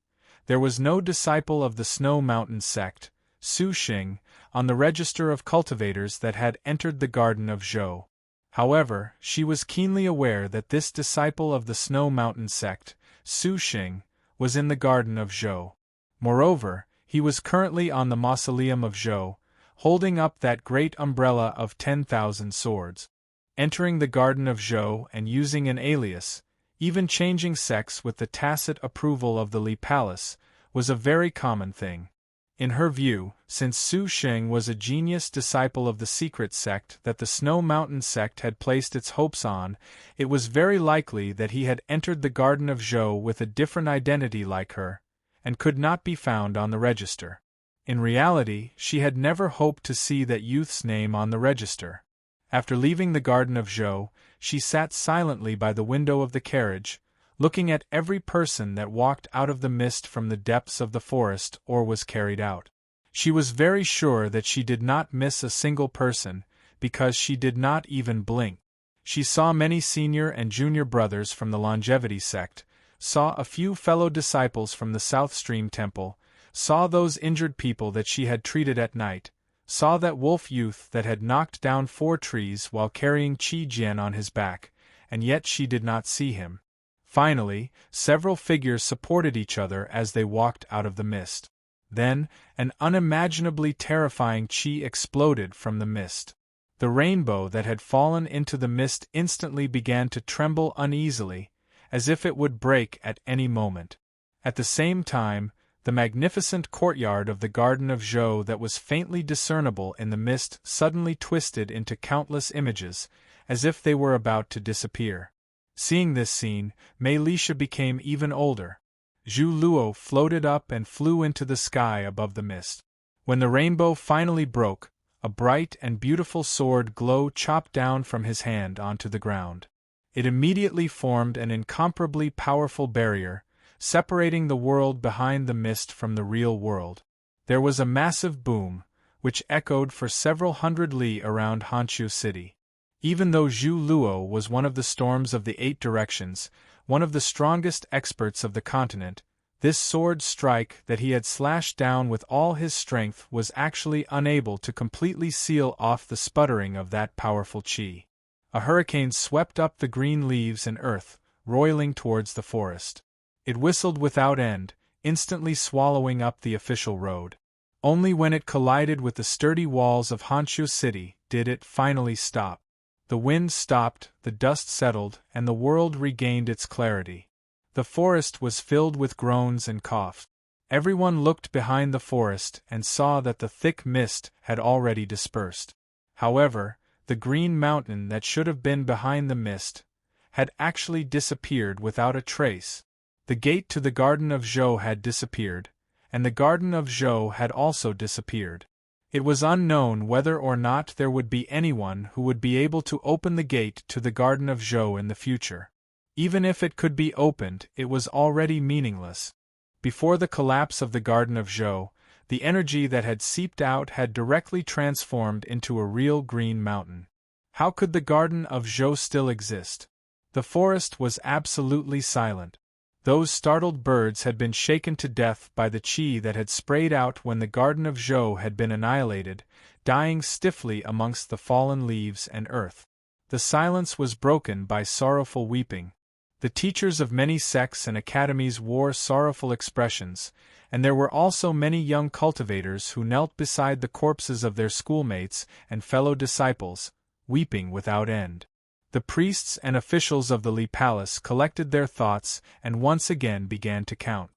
There was no disciple of the Snow Mountain sect, Su Xing, on the register of cultivators that had entered the garden of Zhou. However, she was keenly aware that this disciple of the Snow Mountain sect, Su Xing, was in the garden of Zhou. Moreover, he was currently on the mausoleum of Zhou, holding up that great umbrella of 10,000 swords. Entering the garden of Zhou and using an alias, even changing sex with the tacit approval of the Li Palace, was a very common thing. In her view, since Su Xing was a genius disciple of the secret sect that the Snow Mountain sect had placed its hopes on, it was very likely that he had entered the garden of Zhou with a different identity like her, and could not be found on the register. In reality, she had never hoped to see that youth's name on the register. After leaving the garden of Zhou, she sat silently by the window of the carriage, looking at every person that walked out of the mist from the depths of the forest or was carried out. She was very sure that she did not miss a single person, because she did not even blink. She saw many senior and junior brothers from the longevity sect, saw a few fellow disciples from the South Stream Temple, saw those injured people that she had treated at night, saw that wolf youth that had knocked down 4 trees while carrying Qi Jian on his back, and yet she did not see him. Finally, several figures supported each other as they walked out of the mist. Then, an unimaginably terrifying Qi exploded from the mist. The rainbow that had fallen into the mist instantly began to tremble uneasily, as if it would break at any moment. At the same time, the magnificent courtyard of the garden of Zhou that was faintly discernible in the mist suddenly twisted into countless images, as if they were about to disappear. Seeing this scene, Mei Lisha became even older. Zhu Luo floated up and flew into the sky above the mist. When the rainbow finally broke, a bright and beautiful sword glow chopped down from his hand onto the ground. It immediately formed an incomparably powerful barrier, separating the world behind the mist from the real world. There was a massive boom, which echoed for several hundred li around Hanqiu City. Even though Zhu Luo was one of the storms of the 8 directions, one of the strongest experts of the continent, this sword strike that he had slashed down with all his strength was actually unable to completely seal off the sputtering of that powerful qi. A hurricane swept up the green leaves and earth, roiling towards the forest. It whistled without end, instantly swallowing up the official road. Only when it collided with the sturdy walls of Hanqiu City did it finally stop. The wind stopped, the dust settled, and the world regained its clarity. The forest was filled with groans and coughs. Everyone looked behind the forest and saw that the thick mist had already dispersed. However, the green mountain that should have been behind the mist had actually disappeared without a trace. The gate to the garden of Zhou had disappeared, and the garden of Zhou had also disappeared. It was unknown whether or not there would be anyone who would be able to open the gate to the garden of Zhou in the future. Even if it could be opened, it was already meaningless. Before the collapse of the garden of Zhou, the energy that had seeped out had directly transformed into a real green mountain. How could the garden of Zhou still exist? The forest was absolutely silent. Those startled birds had been shaken to death by the qi that had sprayed out when the garden of Zhou had been annihilated, dying stiffly amongst the fallen leaves and earth. The silence was broken by sorrowful weeping. The teachers of many sects and academies wore sorrowful expressions, and there were also many young cultivators who knelt beside the corpses of their schoolmates and fellow disciples, weeping without end. The priests and officials of the Li Palace collected their thoughts and once again began to count.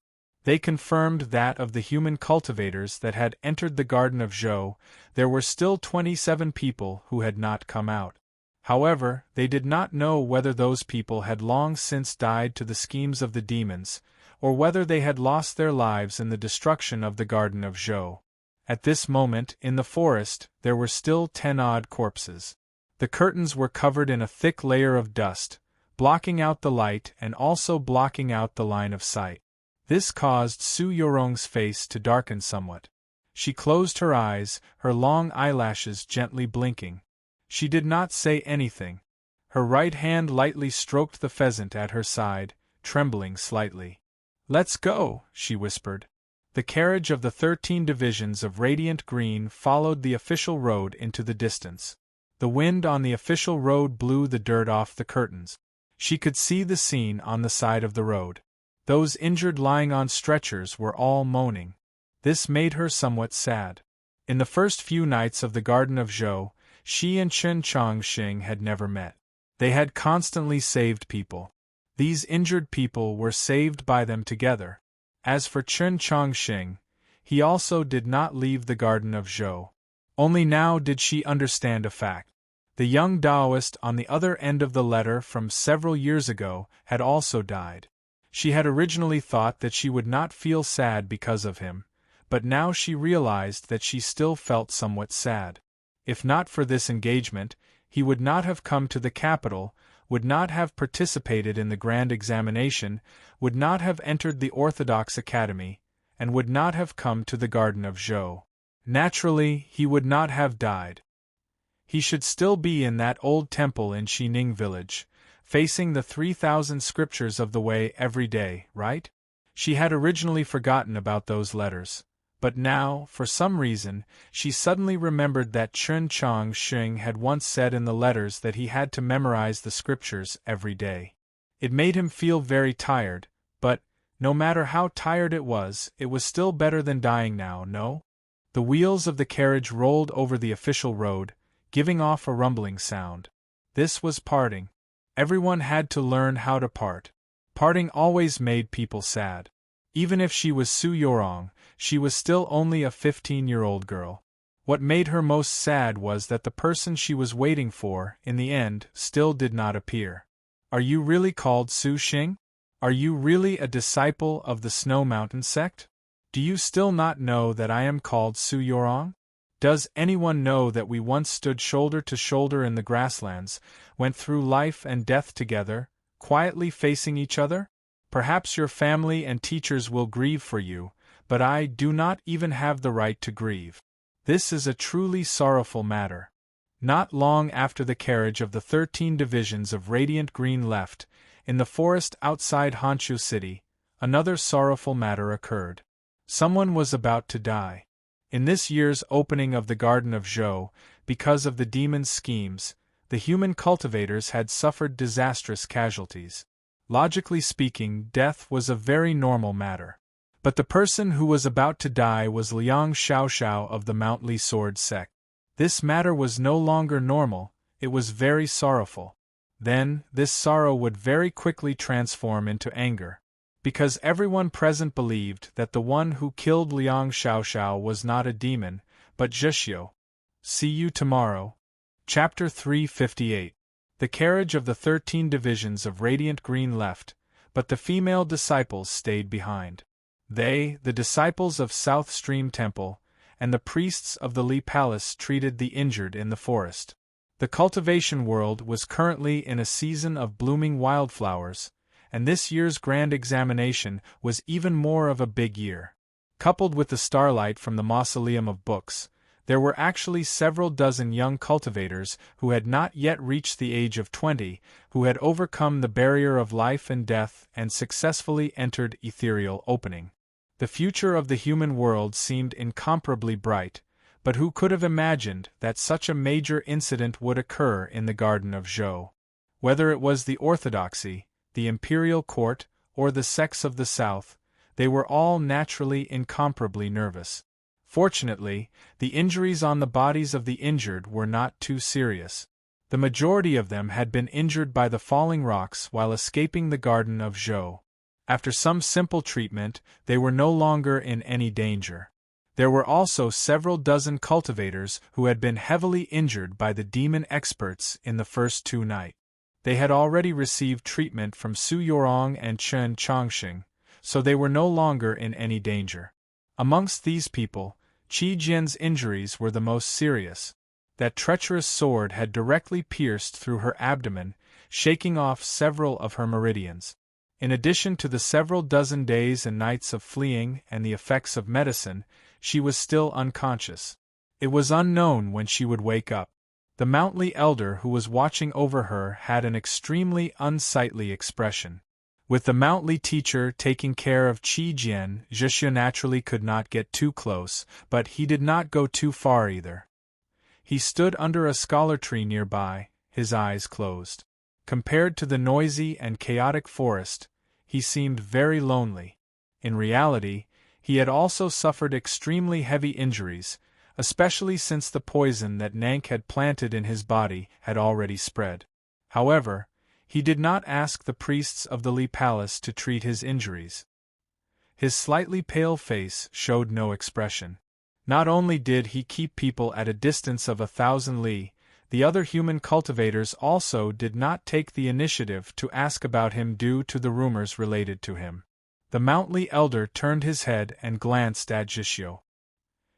They confirmed that of the human cultivators that had entered the garden of Zhou, there were still 27 people who had not come out. However, they did not know whether those people had long since died to the schemes of the demons, or whether they had lost their lives in the destruction of the garden of Zhou. At this moment, in the forest, there were still 10-odd corpses. The curtains were covered in a thick layer of dust, blocking out the light and also blocking out the line of sight. This caused Su Yorong's face to darken somewhat. She closed her eyes, her long eyelashes gently blinking. She did not say anything. Her right hand lightly stroked the pheasant at her side, trembling slightly. "Let's go," she whispered. The carriage of the 13 divisions of radiant green followed the official road into the distance. The wind on the official road blew the dirt off the curtains. She could see the scene on the side of the road. Those injured lying on stretchers were all moaning. This made her somewhat sad. In the first few nights of the Garden of Zhou, she and Chen Chongqing had never met. They had constantly saved people. These injured people were saved by them together. As for Chen Chongqing, he also did not leave the Garden of Zhou. Only now did she understand a fact. The young Taoist on the other end of the letter from several years ago had also died. She had originally thought that she would not feel sad because of him, but now she realized that she still felt somewhat sad. If not for this engagement, he would not have come to the capital, would not have participated in the grand examination, would not have entered the Orthodox Academy, and would not have come to the Garden of Zhou. Naturally, he would not have died. He should still be in that old temple in Xining village, facing the 3,000 scriptures of the way every day, right? She had originally forgotten about those letters, but now, for some reason, she suddenly remembered that Chen Chongqing had once said in the letters that he had to memorize the scriptures every day. It made him feel very tired, but, no matter how tired it was still better than dying now, no? The wheels of the carriage rolled over the official road, giving off a rumbling sound. This was parting. Everyone had to learn how to part. Parting always made people sad. Even if she was Su Yorong, she was still only a 15-year-old girl. What made her most sad was that the person she was waiting for, in the end, still did not appear. Are you really called Su Xing? Are you really a disciple of the Snow Mountain sect? Do you still not know that I am called Su Yorong? Does anyone know that we once stood shoulder to shoulder in the grasslands, went through life and death together, quietly facing each other? Perhaps your family and teachers will grieve for you, but I do not even have the right to grieve. This is a truly sorrowful matter. Not long after the carriage of the 13 divisions of radiant green left, in the forest outside Honshu City, another sorrowful matter occurred. Someone was about to die. In this year's opening of the Garden of Zhou, because of the demon's schemes, the human cultivators had suffered disastrous casualties. Logically speaking, death was a very normal matter. But the person who was about to die was Liang Xiaoxiao of the Mount Li Sword sect. This matter was no longer normal, it was very sorrowful. Then, this sorrow would very quickly transform into anger. Because everyone present believed that the one who killed Liang Xiaoxiao was not a demon, but Zhixio. See you tomorrow. Chapter 358. The carriage of the 13 divisions of radiant green left, but the female disciples stayed behind. They, the disciples of South Stream Temple, and the priests of the Li Palace treated the injured in the forest. The cultivation world was currently in a season of blooming wildflowers, and this year's grand examination was even more of a big year. Coupled with the starlight from the mausoleum of books, there were actually several dozen young cultivators who had not yet reached the age of 20, who had overcome the barrier of life and death and successfully entered ethereal opening. The future of the human world seemed incomparably bright, but who could have imagined that such a major incident would occur in the Garden of Zhou? Whether it was the orthodoxy, the imperial court, or the sects of the south, they were all naturally incomparably nervous. Fortunately, the injuries on the bodies of the injured were not too serious. The majority of them had been injured by the falling rocks while escaping the Garden of Zhou. After some simple treatment, they were no longer in any danger. There were also several dozen cultivators who had been heavily injured by the demon experts in the first 2 nights. They had already received treatment from Su Yorong and Chen Chongqing, so they were no longer in any danger. Amongst these people, Qi Jian's injuries were the most serious. That treacherous sword had directly pierced through her abdomen, shaking off several of her meridians. In addition to the several dozen days and nights of fleeing and the effects of medicine, she was still unconscious. It was unknown when she would wake up. The Mountly elder who was watching over her had an extremely unsightly expression. With the Mountly teacher taking care of Qi Jian, Zhixue naturally could not get too close, but he did not go too far either. He stood under a scholar tree nearby, his eyes closed. Compared to the noisy and chaotic forest, he seemed very lonely. In reality, he had also suffered extremely heavy injuries, especially since the poison that Nank had planted in his body had already spread. However, he did not ask the priests of the Li Palace to treat his injuries. His slightly pale face showed no expression. Not only did he keep people at a distance of 1,000 li, the other human cultivators also did not take the initiative to ask about him due to the rumors related to him. The Mountly elder turned his head and glanced at Zhixue.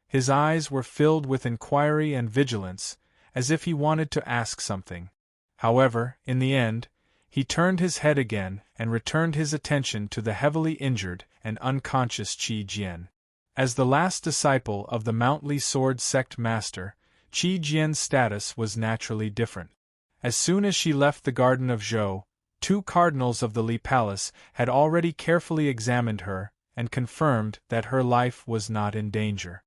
His eyes were filled with inquiry and vigilance, as if he wanted to ask something. However, in the end, he turned his head again and returned his attention to the heavily injured and unconscious Qi Jian. As the last disciple of the Mountly sword sect master, Qi Jian's status was naturally different. As soon as she left the garden of Zhou, 2 cardinals of the Li Palace had already carefully examined her and confirmed that her life was not in danger.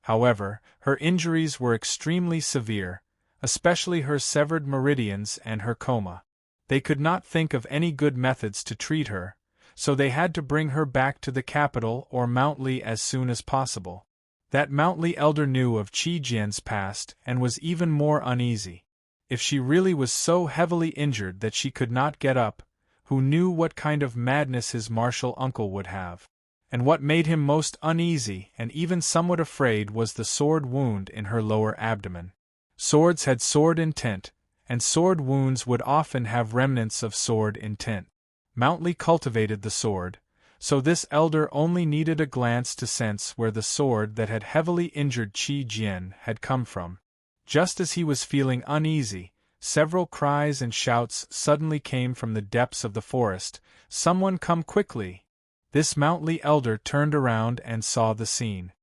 However, her injuries were extremely severe, especially her severed meridians and her coma. They could not think of any good methods to treat her, so they had to bring her back to the capital or Mountly as soon as possible. That Mountly elder knew of Qi Jian's past and was even more uneasy. If she really was so heavily injured that she could not get up, who knew what kind of madness his martial uncle would have? And what made him most uneasy and even somewhat afraid was the sword wound in her lower abdomen. Swords had sword intent, and sword wounds would often have remnants of sword intent. Mountly cultivated the sword, so this elder only needed a glance to sense where the sword that had heavily injured Qi Jian had come from. Just as he was feeling uneasy, several cries and shouts suddenly came from the depths of the forest. "Someone come quickly!" This Mountly elder turned around and saw the scene.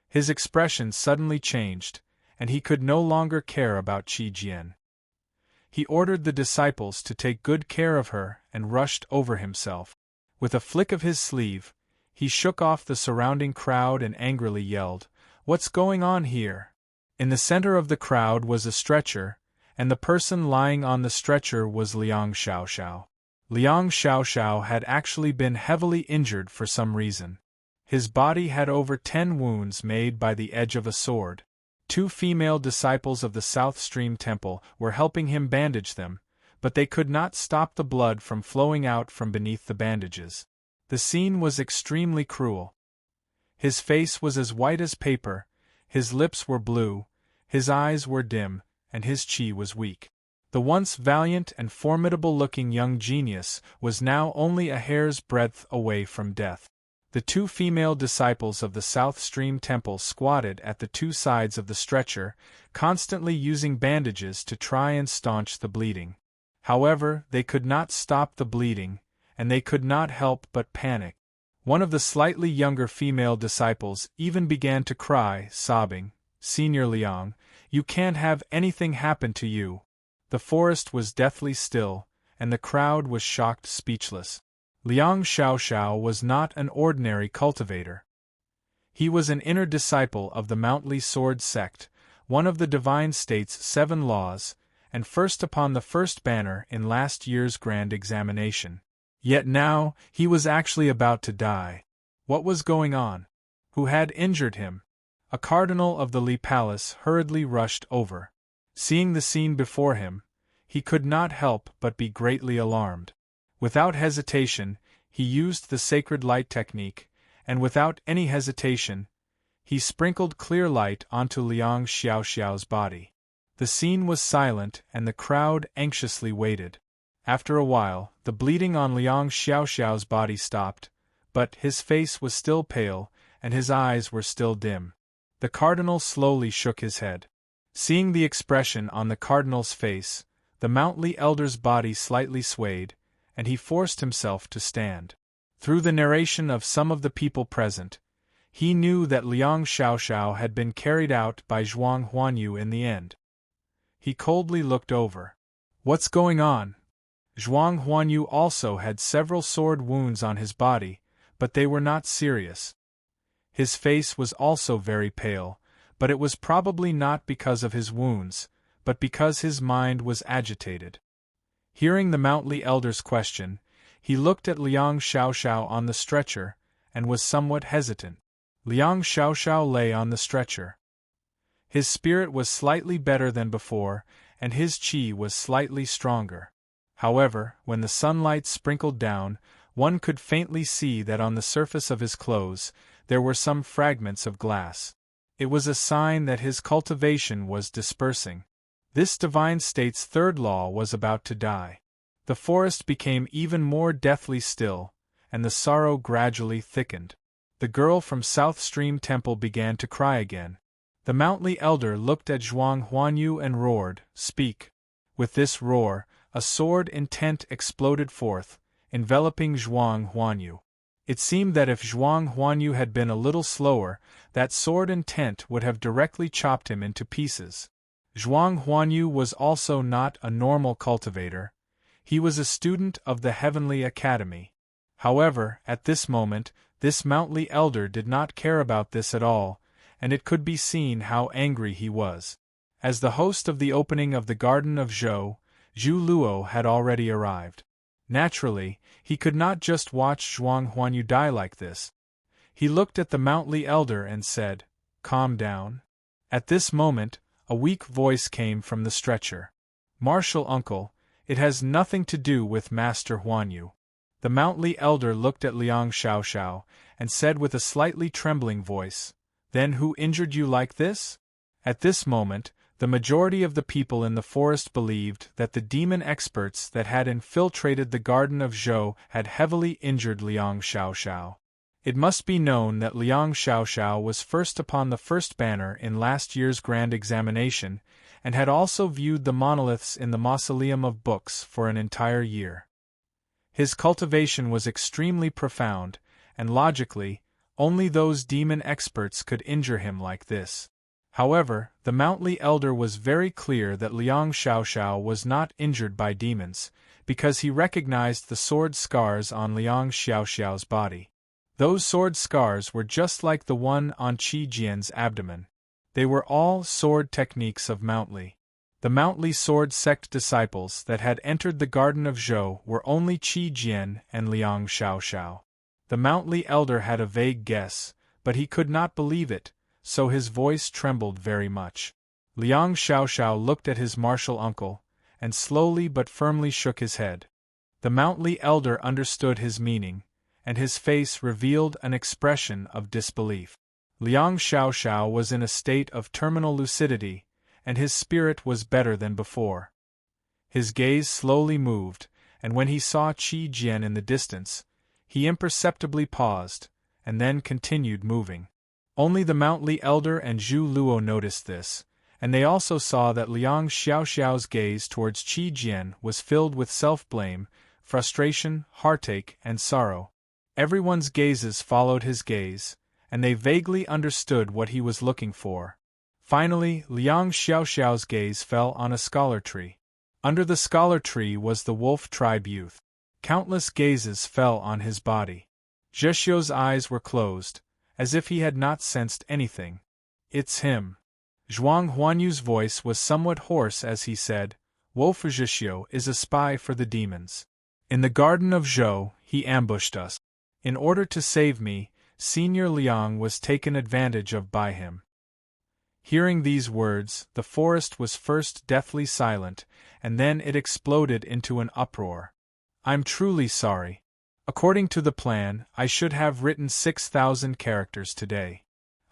His expression suddenly changed, and he could no longer care about Qi Jian. He ordered the disciples to take good care of her and rushed over himself. With a flick of his sleeve, he shook off the surrounding crowd and angrily yelled, "What's going on here?" In the center of the crowd was a stretcher, and the person lying on the stretcher was Liang Xiaoxiao. Liang Xiaoxiao had actually been heavily injured for some reason. His body had over 10 wounds made by the edge of a sword. 2 female disciples of the South Stream Temple were helping him bandage them, but they could not stop the blood from flowing out from beneath the bandages. The scene was extremely cruel. His face was as white as paper, his lips were blue, his eyes were dim, and his qi was weak. The once valiant and formidable-looking young genius was now only a hair's breadth away from death. The 2 female disciples of the South Stream Temple squatted at the 2 sides of the stretcher, constantly using bandages to try and staunch the bleeding. However, they could not stop the bleeding, and they could not help but panic. One of the slightly younger female disciples even began to cry, sobbing, "Senior Liang, you can't have anything happen to you." The forest was deathly still, and the crowd was shocked speechless. Liang Xiaoxiao was not an ordinary cultivator. He was an inner disciple of the Mountly sword sect, one of the Divine State's 7 laws, and first upon the first banner in last year's grand examination. Yet now, he was actually about to die. What was going on? Who had injured him? A cardinal of the Li Palace hurriedly rushed over. Seeing the scene before him, he could not help but be greatly alarmed. Without hesitation, he used the sacred light technique, and without any hesitation, he sprinkled clear light onto Liang Xiaoxiao's body. The scene was silent and the crowd anxiously waited. After a while, the bleeding on Liang Xiaoxiao's body stopped, but his face was still pale and his eyes were still dim. The cardinal slowly shook his head. Seeing the expression on the cardinal's face, the Mountly elder's body slightly swayed, and he forced himself to stand. Through the narration of some of the people present, he knew that Liang Xiaoxiao had been carried out by Zhuang Huanyu in the end. He coldly looked over. "What's going on?" Zhuang Huanyu also had several sword wounds on his body, but they were not serious. His face was also very pale, but it was probably not because of his wounds, but because his mind was agitated. Hearing the Mountly Elder's question, he looked at Liang Xiaoxiao on the stretcher, and was somewhat hesitant. Liang Xiaoxiao lay on the stretcher. His spirit was slightly better than before, and his qi was slightly stronger. However, when the sunlight sprinkled down, one could faintly see that on the surface of his clothes there were some fragments of glass. It was a sign that his cultivation was dispersing. This divine state's third law was about to die. The forest became even more deathly still, and the sorrow gradually thickened. The girl from South Stream Temple began to cry again. The Mountly Elder looked at Zhuang Huanyu and roared, "Speak!" With this roar, a sword intent exploded forth, enveloping Zhuang Huanyu. It seemed that if Zhuang Huanyu had been a little slower, that sword intent would have directly chopped him into pieces. Zhuang Huanyu was also not a normal cultivator. He was a student of the Heavenly Academy. However, at this moment, this Mountly Elder did not care about this at all, and it could be seen how angry he was. As the host of the opening of the Garden of Zhou, Zhu Luo had already arrived. Naturally, he could not just watch Zhuang Huanyu die like this. He looked at the Mountly Elder and said, "Calm down." At this moment, a weak voice came from the stretcher. "Martial uncle, it has nothing to do with Master Huanyu." The Mountly Elder looked at Liang Xiaoxiao and said with a slightly trembling voice, "Then who injured you like this?" At this moment, the majority of the people in the forest believed that the demon experts that had infiltrated the Garden of Zhou had heavily injured Liang Xiaoxiao. It must be known that Liang Xiaoxiao was first upon the first banner in last year's grand examination, and had also viewed the monoliths in the Mausoleum of Books for an entire year. His cultivation was extremely profound, and logically, only those demon experts could injure him like this. However, the Mountly Elder was very clear that Liang Xiaoxiao was not injured by demons, because he recognized the sword scars on Liang Xiaoxiao's body. Those sword scars were just like the one on Qi Jian's abdomen. They were all sword techniques of Mountly. The Mountly sword sect disciples that had entered the Garden of Zhou were only Qi Jian and Liang Xiaoxiao. The Mountly Elder had a vague guess, but he could not believe it, so his voice trembled very much. Liang Xiaoxiao looked at his martial uncle, and slowly but firmly shook his head. The Mountly Elder understood his meaning, and his face revealed an expression of disbelief. Liang Xiaoxiao was in a state of terminal lucidity, and his spirit was better than before. His gaze slowly moved, and when he saw Qi Jian in the distance, he imperceptibly paused, and then continued moving. Only the Mountly Elder and Zhu Luo noticed this, and they also saw that Liang Xiaoxiao's gaze towards Qi Jian was filled with self-blame, frustration, heartache, and sorrow. Everyone's gazes followed his gaze, and they vaguely understood what he was looking for. Finally, Liang Xiaoxiao's gaze fell on a scholar tree. Under the scholar tree was the wolf tribe youth. Countless gazes fell on his body. Zheshio's eyes were closed, as if he had not sensed anything. "It's him." Zhuang Huanyu's voice was somewhat hoarse as he said, "Wolf Zheshio is a spy for the demons. In the Garden of Zhou, he ambushed us. In order to save me, Senior Liang was taken advantage of by him." Hearing these words, the forest was first deathly silent, and then it exploded into an uproar. "I'm truly sorry. According to the plan, I should have written 6,000 characters today.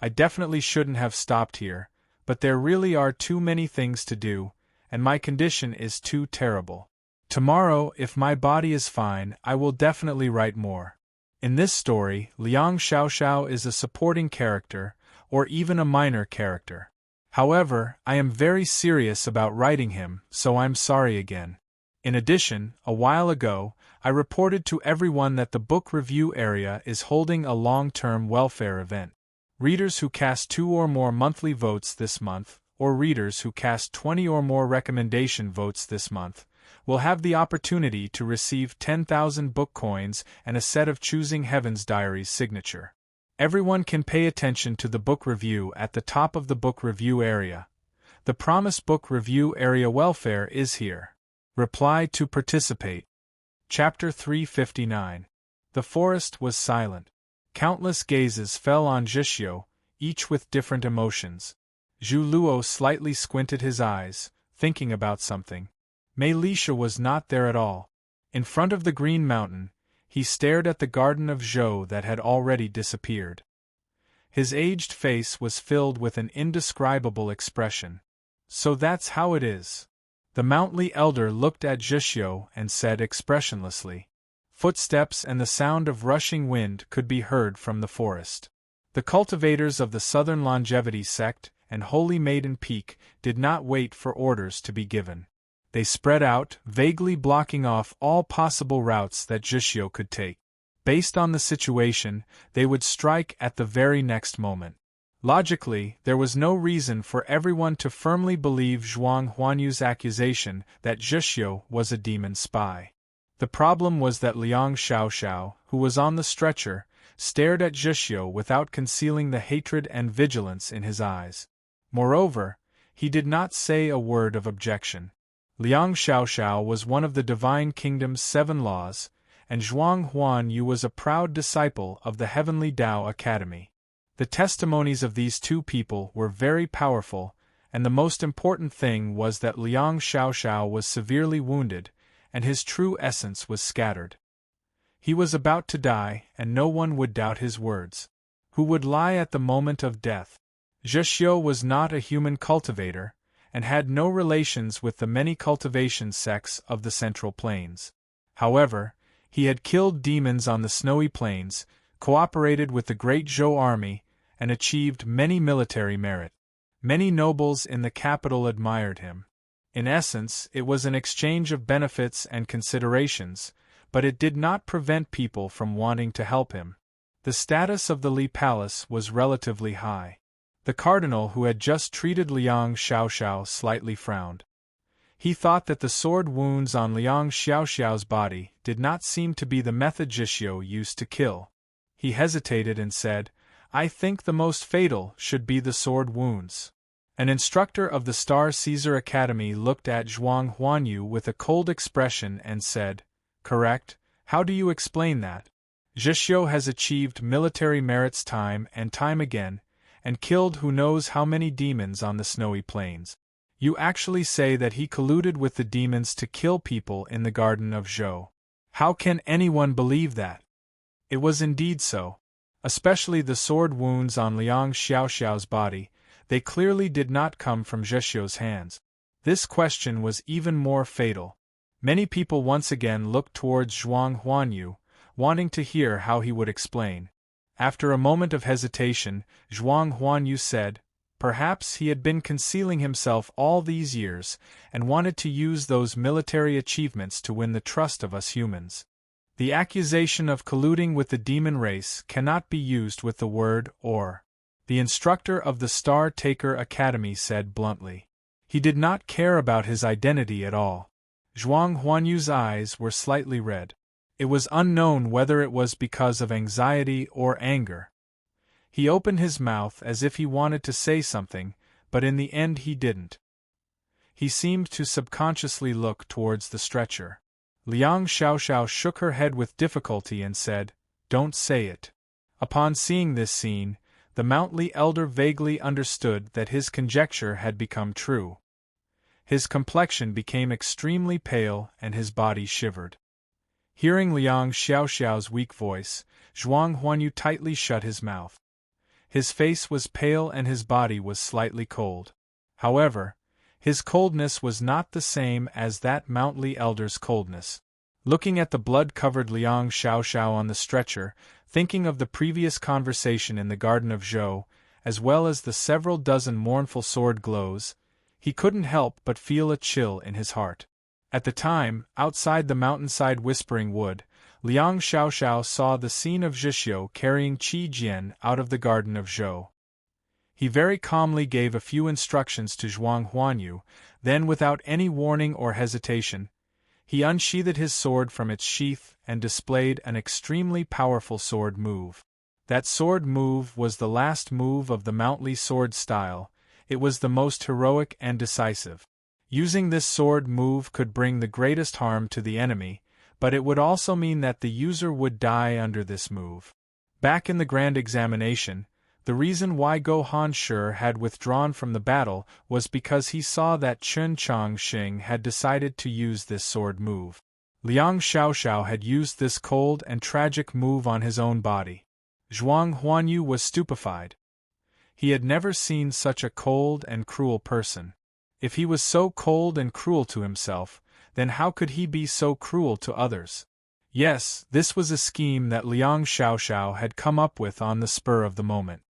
I definitely shouldn't have stopped here, but there really are too many things to do, and my condition is too terrible. Tomorrow, if my body is fine, I will definitely write more." In this story, Liang Xiaoxiao is a supporting character, or even a minor character. However, I am very serious about writing him, so I'm sorry again. In addition, a while ago, I reported to everyone that the book review area is holding a long-term welfare event. Readers who cast 2 or more monthly votes this month, or readers who cast 20 or more recommendation votes this month, will have the opportunity to receive 10,000 book coins and a set of Choosing Heaven's Diary's signature. Everyone can pay attention to the book review at the top of the book review area. The promised book review area welfare is here. Reply to participate. Chapter 359. The forest was silent. Countless gazes fell on Zhixio, each with different emotions. Zhu Luo slightly squinted his eyes, thinking about something. Mei Lisha was not there at all. In front of the Green Mountain, he stared at the garden of Zhou that had already disappeared. His aged face was filled with an indescribable expression. So that's how it is. The Mountly elder looked at Zhixio and said expressionlessly. Footsteps and the sound of rushing wind could be heard from the forest. The cultivators of the Southern Longevity sect and Holy Maiden Peak did not wait for orders to be given. They spread out, vaguely blocking off all possible routes that Zhixio could take. Based on the situation, they would strike at the very next moment. Logically, there was no reason for everyone to firmly believe Zhuang Huanyu's accusation that Zhixio was a demon spy. The problem was that Liang Xiaoxiao, who was on the stretcher, stared at Zhixio without concealing the hatred and vigilance in his eyes. Moreover, he did not say a word of objection. Liang Xiaoxiao was one of the Divine Kingdom's 7 laws, and Zhuang Huanyu was a proud disciple of the Heavenly Tao Academy. The testimonies of these two people were very powerful, and the most important thing was that Liang Xiaoxiao was severely wounded, and his true essence was scattered. He was about to die, and no one would doubt his words. Who would lie at the moment of death? Zhixio was not a human cultivator, and had no relations with the many cultivation sects of the Central Plains. However, he had killed demons on the snowy plains, cooperated with the great Zhou army, and achieved many military merit. Many nobles in the capital admired him. In essence, it was an exchange of benefits and considerations, but it did not prevent people from wanting to help him. The status of the Li Palace was relatively high. The cardinal who had just treated Liang Xiaoxiao slightly frowned. He thought that the sword wounds on Liang Xiaoxiao's body did not seem to be the method Zhixio used to kill. He hesitated and said, "I think the most fatal should be the sword wounds." An instructor of the Star Caesar Academy looked at Zhuang Huanyu with a cold expression and said, "Correct, how do you explain that? Zhixio has achieved military merits time and time again, and killed who knows how many demons on the snowy plains. You actually say that he colluded with the demons to kill people in the Garden of Zhou. How can anyone believe that?" It was indeed so. Especially the sword wounds on Liang Xiaoxiao's body, they clearly did not come from Zhixio's hands. This question was even more fatal. Many people once again looked towards Zhuang Huanyu, wanting to hear how he would explain. After a moment of hesitation, Zhuang Huanyu said, "Perhaps he had been concealing himself all these years, and wanted to use those military achievements to win the trust of us humans. The accusation of colluding with the demon race cannot be used with the word or," the instructor of the Star Taker Academy said bluntly. He did not care about his identity at all. Zhuang Huanyu's eyes were slightly red. It was unknown whether it was because of anxiety or anger. He opened his mouth as if he wanted to say something, but in the end he didn't. He seemed to subconsciously look towards the stretcher. Liang Xiaoxiao shook her head with difficulty and said, "Don't say it." Upon seeing this scene, the Mountly elder vaguely understood that his conjecture had become true. His complexion became extremely pale and his body shivered. Hearing Liang Xiaoxiao's weak voice, Zhuang Huanyu tightly shut his mouth. His face was pale and his body was slightly cold. However, his coldness was not the same as that Mountly elder's coldness. Looking at the blood-covered Liang Xiaoxiao on the stretcher, thinking of the previous conversation in the Garden of Zhou, as well as the several dozen mournful sword glows, he couldn't help but feel a chill in his heart. At the time, outside the mountainside Whispering Wood, Liang Xiaoxiao saw the scene of Zhixio carrying Qi Jian out of the Garden of Zhou. He very calmly gave a few instructions to Zhuang Huanyu, then without any warning or hesitation, He unsheathed his sword from its sheath and displayed an extremely powerful sword move. That sword move was the last move of the Mountly sword style. It was the most heroic and decisive. Using this sword move could bring the greatest harm to the enemy, but it would also mean that the user would die under this move. Back in the Grand Examination, the reason why Gohan Shi had withdrawn from the battle was because he saw that Chen Chongqing had decided to use this sword move. Liang Xiaoxiao had used this cold and tragic move on his own body. Zhuang Huanyu was stupefied. He had never seen such a cold and cruel person. If he was so cold and cruel to himself, then how could he be so cruel to others? Yes, this was a scheme that Liang Xiaoxiao had come up with on the spur of the moment.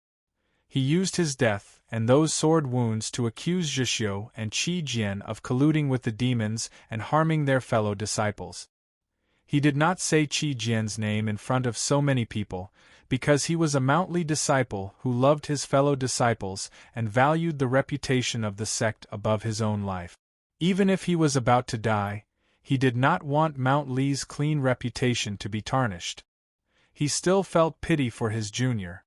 He used his death and those sword wounds to accuse Zhixiu and Qi Jian of colluding with the demons and harming their fellow disciples. He did not say Qi Jian's name in front of so many people, because he was a Mountly disciple who loved his fellow disciples and valued the reputation of the sect above his own life. Even if he was about to die, he did not want Mount Li's clean reputation to be tarnished. He still felt pity for his junior,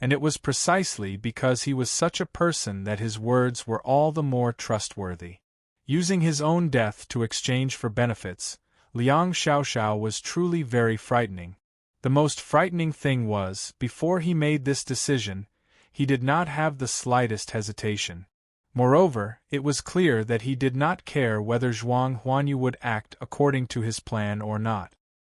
and it was precisely because he was such a person that his words were all the more trustworthy. Using his own death to exchange for benefits, Liang Xiaoxiao was truly very frightening. The most frightening thing was, before he made this decision, he did not have the slightest hesitation. Moreover, it was clear that he did not care whether Zhuang Huanyu would act according to his plan or not.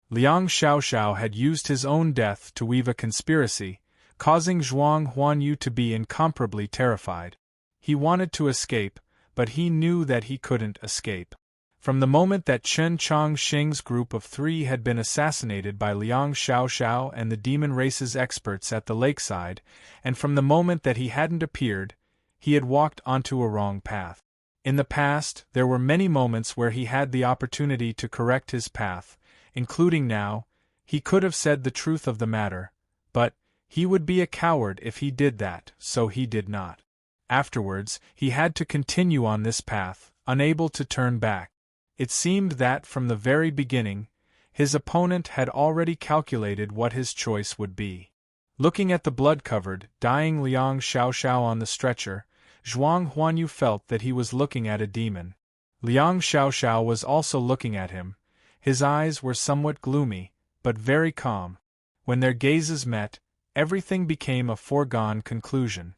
Liang Xiaoxiao had used his own death to weave a conspiracy, causing Zhuang Huanyu to be incomparably terrified. He wanted to escape, but he knew that he couldn't escape. From the moment that Chen Chongqing's group of 3 had been assassinated by Liang Xiaoxiao and the demon race's experts at the lakeside, and from the moment that he hadn't appeared, he had walked onto a wrong path. In the past, there were many moments where he had the opportunity to correct his path, including now. He could have said the truth of the matter, but he would be a coward if he did that, so he did not. Afterwards, he had to continue on this path, unable to turn back. It seemed that from the very beginning, his opponent had already calculated what his choice would be. Looking at the blood-covered, dying Liang Xiaoxiao on the stretcher, Zhuang Huanyu felt that he was looking at a demon. Liang Xiaoxiao was also looking at him. His eyes were somewhat gloomy, but very calm. When their gazes met, everything became a foregone conclusion.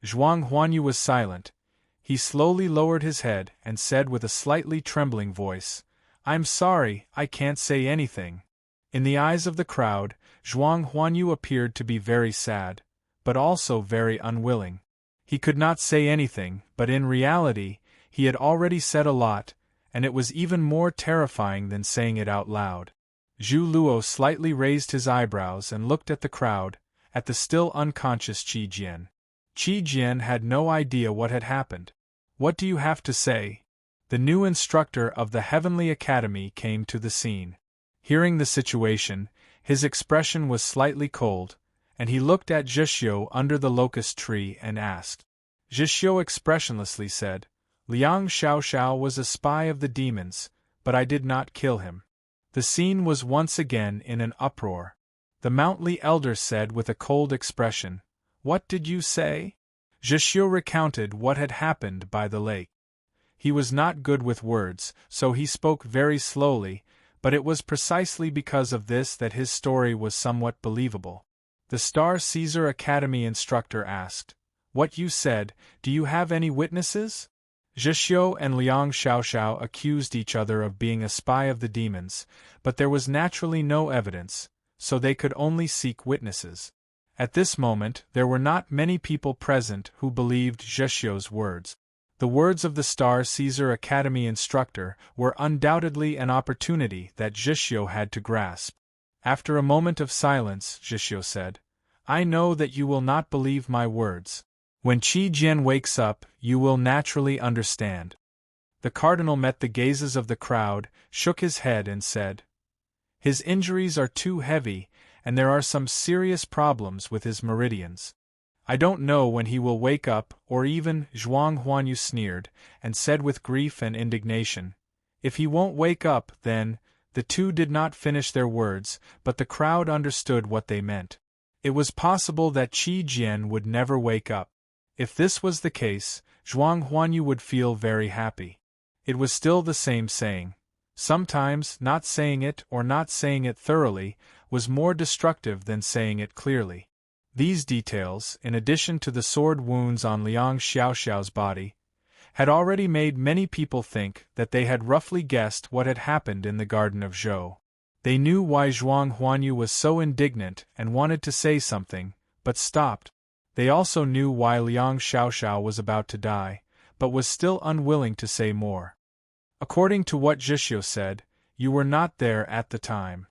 Zhuang Huanyu was silent. He slowly lowered his head and said with a slightly trembling voice, "I'm sorry, I can't say anything." In the eyes of the crowd, Zhuang Huanyu appeared to be very sad, but also very unwilling. He could not say anything, but in reality, he had already said a lot, and it was even more terrifying than saying it out loud. Zhu Luo slightly raised his eyebrows and looked at the crowd, at the still unconscious Qi Jian. Qi Jian had no idea what had happened. "What do you have to say?" The new instructor of the Heavenly Academy came to the scene. Hearing the situation, his expression was slightly cold, and he looked at Zhixiu under the locust tree and asked. Zhixiu expressionlessly said, "Liang Xiaoxiao was a spy of the demons, but I did not kill him." The scene was once again in an uproar. The Mountly elder said with a cold expression, "What did you say?" Zhixiu recounted what had happened by the lake. He was not good with words, so he spoke very slowly, but it was precisely because of this that his story was somewhat believable. The Star Caesar Academy instructor asked, "What you said, do you have any witnesses?" Zhixiu and Liang Xiaoxiao accused each other of being a spy of the demons, but there was naturally no evidence, so they could only seek witnesses. At this moment, there were not many people present who believed Zhixiu's words. The words of the Star Caesar Academy instructor were undoubtedly an opportunity that Zhixiu had to grasp. After a moment of silence, Zhixiu said, "I know that you will not believe my words. When Qi Jian wakes up, you will naturally understand." The cardinal met the gazes of the crowd, shook his head and said, "His injuries are too heavy, and there are some serious problems with his meridians. I don't know when he will wake up," or even Zhuang Huanyu sneered, and said with grief and indignation, If he won't wake up, then. The two did not finish their words, but the crowd understood what they meant. It was possible that Qi Jian would never wake up. If this was the case, Zhuang Huanyu would feel very happy. It was still the same saying. Sometimes, not saying it or not saying it thoroughly, was more destructive than saying it clearly. These details, in addition to the sword wounds on Liang Xiaoxiao's body, had already made many people think that they had roughly guessed what had happened in the Garden of Zhou. They knew why Zhuang Huanyu was so indignant and wanted to say something, but stopped. They also knew why Liang Xiaoxiao was about to die, but was still unwilling to say more. According to what Zhixiu said, you were not there at the time.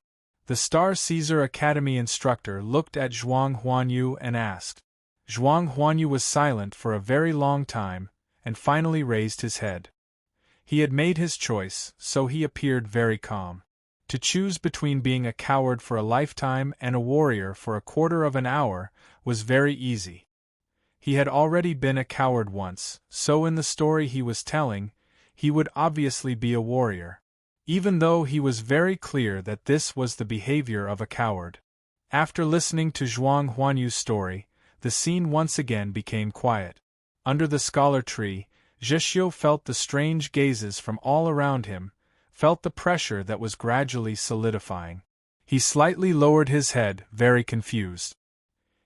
The Star Caesar Academy instructor looked at Zhuang Huanyu and asked. Zhuang Huanyu was silent for a very long time, and finally raised his head. He had made his choice, so he appeared very calm. To choose between being a coward for a lifetime and a warrior for a quarter of an hour was very easy. He had already been a coward once, so in the story he was telling, he would obviously be a warrior, even though he was very clear that this was the behavior of a coward. After listening to Zhuang Huanyu's story, the scene once again became quiet. Under the scholar tree, Zhixiu felt the strange gazes from all around him, felt the pressure that was gradually solidifying. He slightly lowered his head, very confused.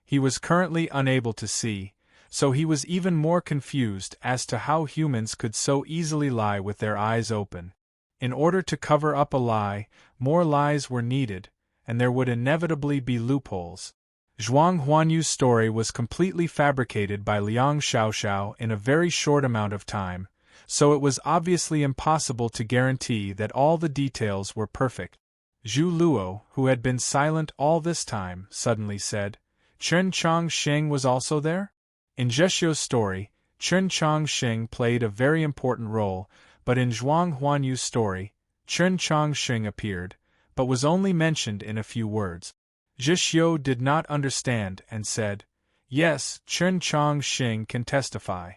He was currently unable to see, so he was even more confused as to how humans could so easily lie with their eyes open. In order to cover up a lie, more lies were needed, and there would inevitably be loopholes. Zhuang Huanyu's story was completely fabricated by Liang Xiaoxiao in a very short amount of time, so it was obviously impossible to guarantee that all the details were perfect. Zhu Luo, who had been silent all this time, suddenly said, Chen Changxing was also there? In Zhixiu's story, Chen Changxing played a very important role, but in Zhuang Huanyu's story, Chen Changxing appeared, but was only mentioned in a few words. Zhixiu did not understand and said, Yes, Chen Changxing can testify.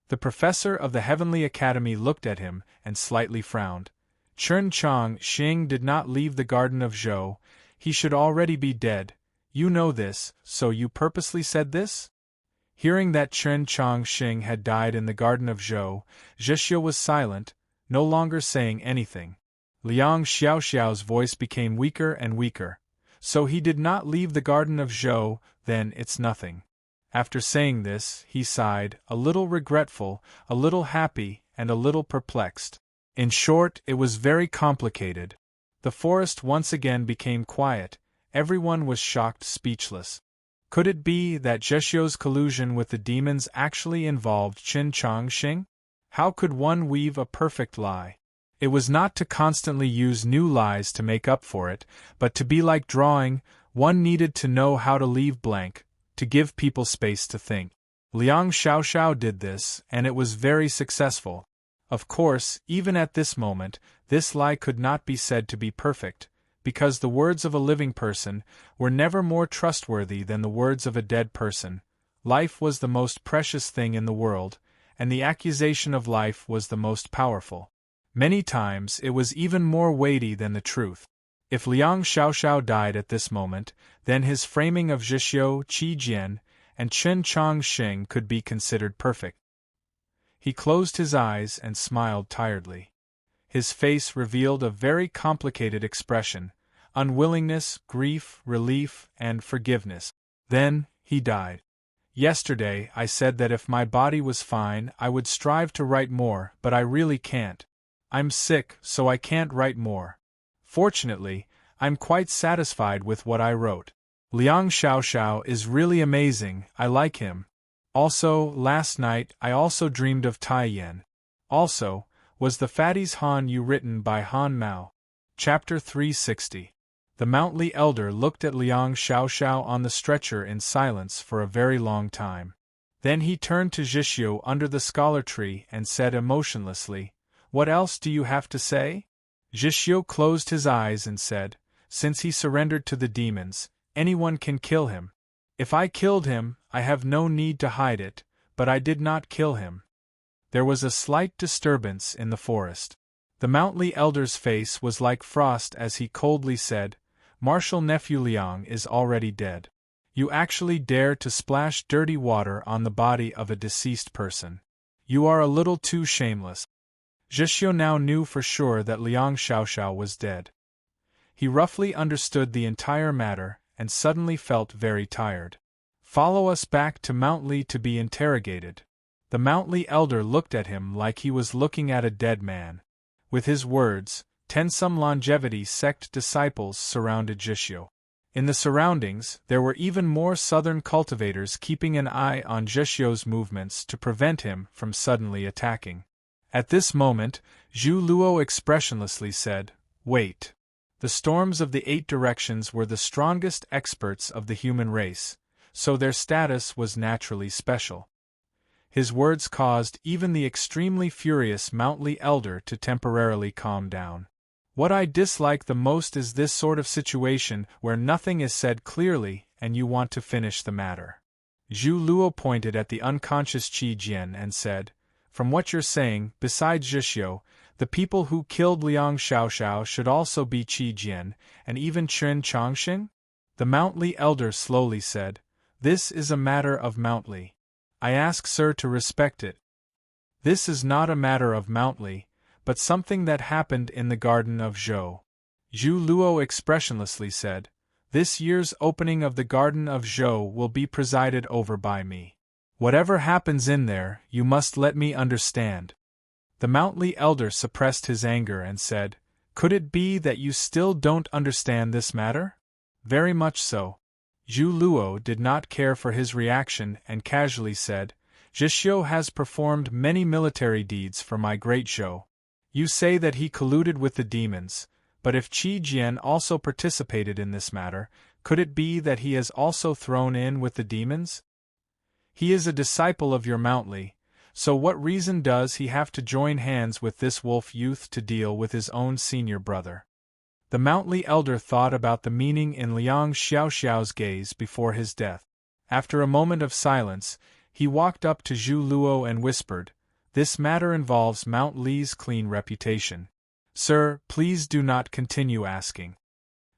The professor of the Heavenly Academy looked at him and slightly frowned. Chen Changxing did not leave the Garden of Zhou, he should already be dead. You know this, so you purposely said this? Hearing that Chen Changxing had died in the Garden of Zhou, Zhixiu was silent, no longer saying anything. Liang Xiaoxiao's voice became weaker and weaker. So he did not leave the Garden of Zhou, then it's nothing. After saying this, he sighed, a little regretful, a little happy, and a little perplexed. In short, it was very complicated. The forest once again became quiet, everyone was shocked, speechless. Could it be that Zhixiu's collusion with the demons actually involved Chen Changxing? How could one weave a perfect lie? It was not to constantly use new lies to make up for it, but to be like drawing, one needed to know how to leave blank, to give people space to think. Liang Xiaoxiao did this, and it was very successful. Of course, even at this moment, this lie could not be said to be perfect, because the words of a living person were never more trustworthy than the words of a dead person. Life was the most precious thing in the world, and the accusation of life was the most powerful. Many times it was even more weighty than the truth. If Liang Xiaoxiao died at this moment, then his framing of Zhixiu, Qi Jian, and Chen Changxing could be considered perfect. He closed his eyes and smiled tiredly. His face revealed a very complicated expression: unwillingness, grief, relief, and forgiveness. Then, he died. Yesterday I said that if my body was fine I would strive to write more, but I really can't. I'm sick, so I can't write more. Fortunately, I'm quite satisfied with what I wrote. Liang Xiaoxiao is really amazing, I like him. Also, last night I also dreamed of Tai Yan. Also, was the Fatties Han Yu written by Han Mao. Chapter 360. The Mountly Elder looked at Liang Xiaoxiao on the stretcher in silence for a very long time. Then he turned to Zhixiu under the scholar tree and said emotionlessly, What else do you have to say? Zhixiu closed his eyes and said, Since he surrendered to the demons, anyone can kill him. If I killed him, I have no need to hide it, but I did not kill him. There was a slight disturbance in the forest. The Mountly elder's face was like frost as he coldly said, "Martial nephew Liang is already dead. You actually dare to splash dirty water on the body of a deceased person. You are a little too shameless." Zhixiu now knew for sure that Liang Xiaoxiao was dead. He roughly understood the entire matter and suddenly felt very tired. "Follow us back to Mountly to be interrogated." The Mountly elder looked at him like he was looking at a dead man. With his words, 10 some longevity sect disciples surrounded Zhixiu. In the surroundings, there were even more southern cultivators keeping an eye on Zhixiu's movements to prevent him from suddenly attacking. At this moment, Zhu Luo expressionlessly said, "Wait." The storms of the 8 directions were the strongest experts of the human race, so their status was naturally special. His words caused even the extremely furious Mountly elder to temporarily calm down. "What I dislike the most is this sort of situation where nothing is said clearly and you want to finish the matter." Zhu Luo pointed at the unconscious Qi Jian and said, "From what you're saying, besides Zhixiu, the people who killed Liang Xiaoxiao should also be Qi Jian, and even Chen Chongxing?" The Mountly elder slowly said, "This is a matter of Mountly. I ask Sir to respect it. This is not a matter of Mountly, but something that happened in the garden of Zhou." Zhu Luo expressionlessly said, "This year's opening of the garden of Zhou will be presided over by me. Whatever happens in there, you must let me understand." The Mountly elder suppressed his anger and said, "Could it be that you still don't understand this matter?" "Very much so." Zhu Luo did not care for his reaction and casually said, "Zhixiu has performed many military deeds for my great Zhou. You say that he colluded with the demons, but if Qi Jian also participated in this matter, could it be that he has also thrown in with the demons? He is a disciple of your Mountly, so what reason does he have to join hands with this wolf youth to deal with his own senior brother?" The Mountly elder thought about the meaning in Liang Xiaoxiao's gaze before his death. After a moment of silence, he walked up to Zhu Luo and whispered, "This matter involves Mount Li's clean reputation. Sir, please do not continue asking."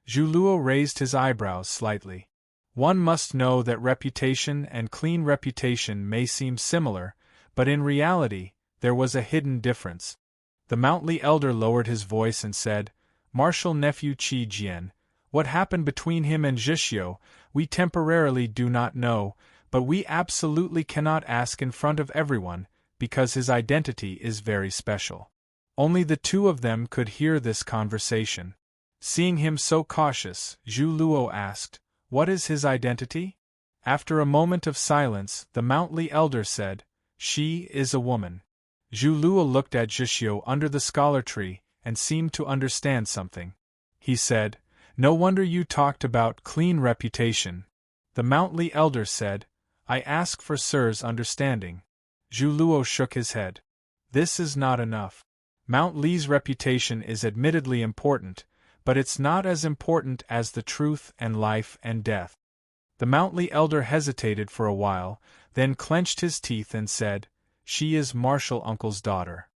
Zhu Luo raised his eyebrows slightly. One must know that reputation and clean reputation may seem similar, but in reality, there was a hidden difference. The Mountly elder lowered his voice and said, "Martial nephew Qi Jian, what happened between him and Zhixiu, we temporarily do not know, but we absolutely cannot ask in front of everyone, because his identity is very special. Only the 2 of them could hear this conversation." Seeing him so cautious, Zhu Luo asked, "What is his identity?" After a moment of silence, the Mountly elder said, "She is a woman." Zhu Luo looked at Zhixiu under the scholar tree and seemed to understand something. He said, "No wonder you talked about clean reputation." The Mountly elder said, "I ask for Sir's understanding." Zhu Luo shook his head. "This is not enough. Mount Li's reputation is admittedly important, but it's not as important as the truth and life and death." The Mountly elder hesitated for a while, then clenched his teeth and said, "She is Martial Uncle's daughter."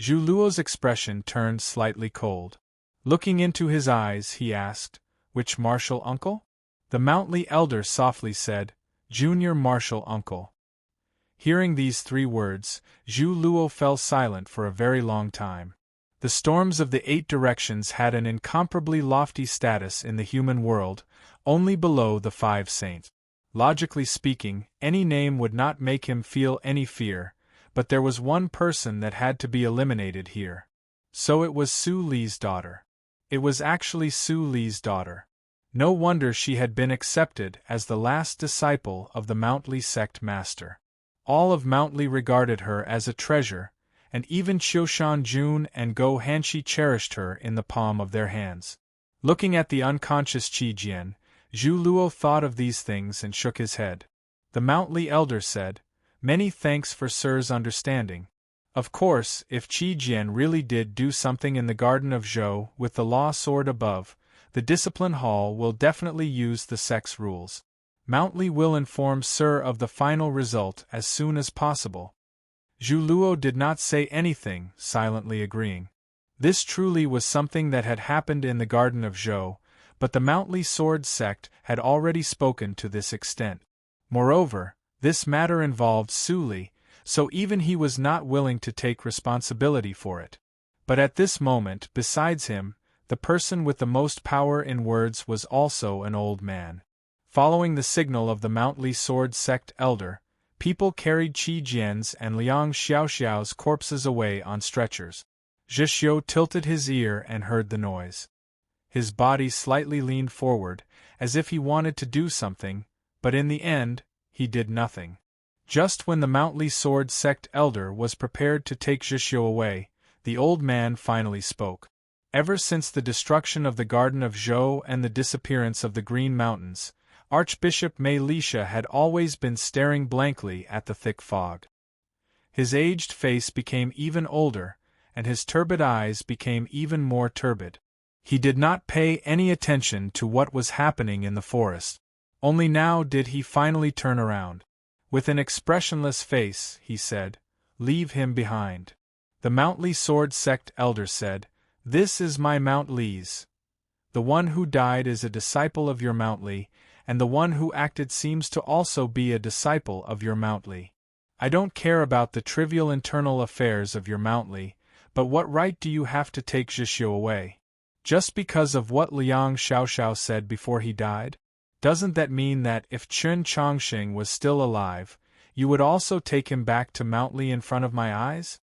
Zhu Luo's expression turned slightly cold. Looking into his eyes, he asked, "Which Martial Uncle?" The Mountly elder softly said, "Junior Martial Uncle." Hearing these 3 words, Zhu Luo fell silent for a very long time. The storms of the 8 directions had an incomparably lofty status in the human world, only below the 5 saints. Logically speaking, any name would not make him feel any fear, but there was one person that had to be eliminated here. So it was Su Li's daughter. It was actually Su Li's daughter. No wonder she had been accepted as the last disciple of the Mountly sect master. All of Mountly regarded her as a treasure, and even Qiushan Jun and Go Hanshi cherished her in the palm of their hands. Looking at the unconscious Qi Jian, Zhu Luo thought of these things and shook his head. The Mountly elder said, "Many thanks for Sir's understanding. Of course, if Qi Jian really did do something in the garden of Zhou with the law sword above, the discipline hall will definitely use the sect's rules. Mountly will inform Sir of the final result as soon as possible." Zhu Luo did not say anything, silently agreeing. This truly was something that had happened in the Garden of Zhou, but the Mountly Sword sect had already spoken to this extent. Moreover, this matter involved Su Li, so even he was not willing to take responsibility for it. But at this moment, besides him, the person with the most power in words was also an old man. Following the signal of the Mountly Sword sect elder, people carried Qi Jian's and Liang Xiaoxiao's corpses away on stretchers. Zhixiu tilted his ear and heard the noise. His body slightly leaned forward, as if he wanted to do something, but in the end, he did nothing. Just when the Mountly Sword sect elder was prepared to take Zhixiu away, the old man finally spoke. Ever since the destruction of the Garden of Zhou and the disappearance of the Green Mountains, Archbishop Mei Lisha had always been staring blankly at the thick fog. His aged face became even older, and his turbid eyes became even more turbid. He did not pay any attention to what was happening in the forest. Only now did he finally turn around. With an expressionless face, he said, "Leave him behind." The Mountly Sword sect elder said, "This is my Mountleys. The one who died is a disciple of your Mountly, and the one who acted seems to also be a disciple of your Mountly. I don't care about the trivial internal affairs of your Mountly, but what right do you have to take Zhixiu away? Just because of what Liang Xiaoxiao said before he died? Doesn't that mean that if Chen Chongqing was still alive, you would also take him back to Mountly in front of my eyes?"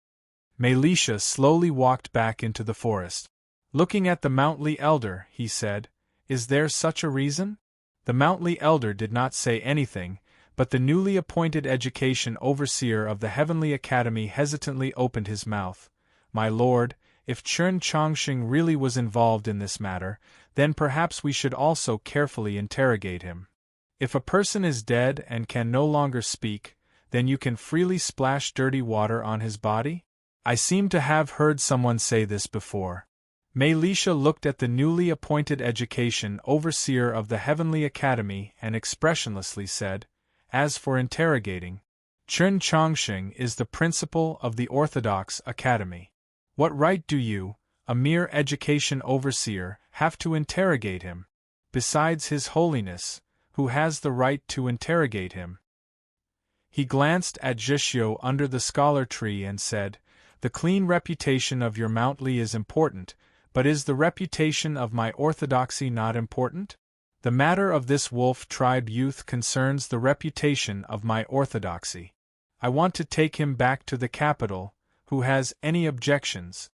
Mei Lisha slowly walked back into the forest. Looking at the Mountly elder, he said, "Is there such a reason?" The Mountly elder did not say anything, but the newly appointed education overseer of the Heavenly Academy hesitantly opened his mouth. "My lord, if Chen Chongqing really was involved in this matter, then perhaps we should also carefully interrogate him. If a person is dead and can no longer speak, then you can freely splash dirty water on his body? I seem to have heard someone say this before." Mei Lisha looked at the newly appointed education overseer of the Heavenly Academy and expressionlessly said, "As for interrogating, Chen Chongqing is the principal of the Orthodox Academy. What right do you, a mere education overseer, have to interrogate him? Besides His Holiness, who has the right to interrogate him?" He glanced at Zhixiu under the scholar tree and said, "The clean reputation of your Mountly is important, but is the reputation of my orthodoxy not important? The matter of this wolf tribe youth concerns the reputation of my orthodoxy. I want to take him back to the capital. Who has any objections?"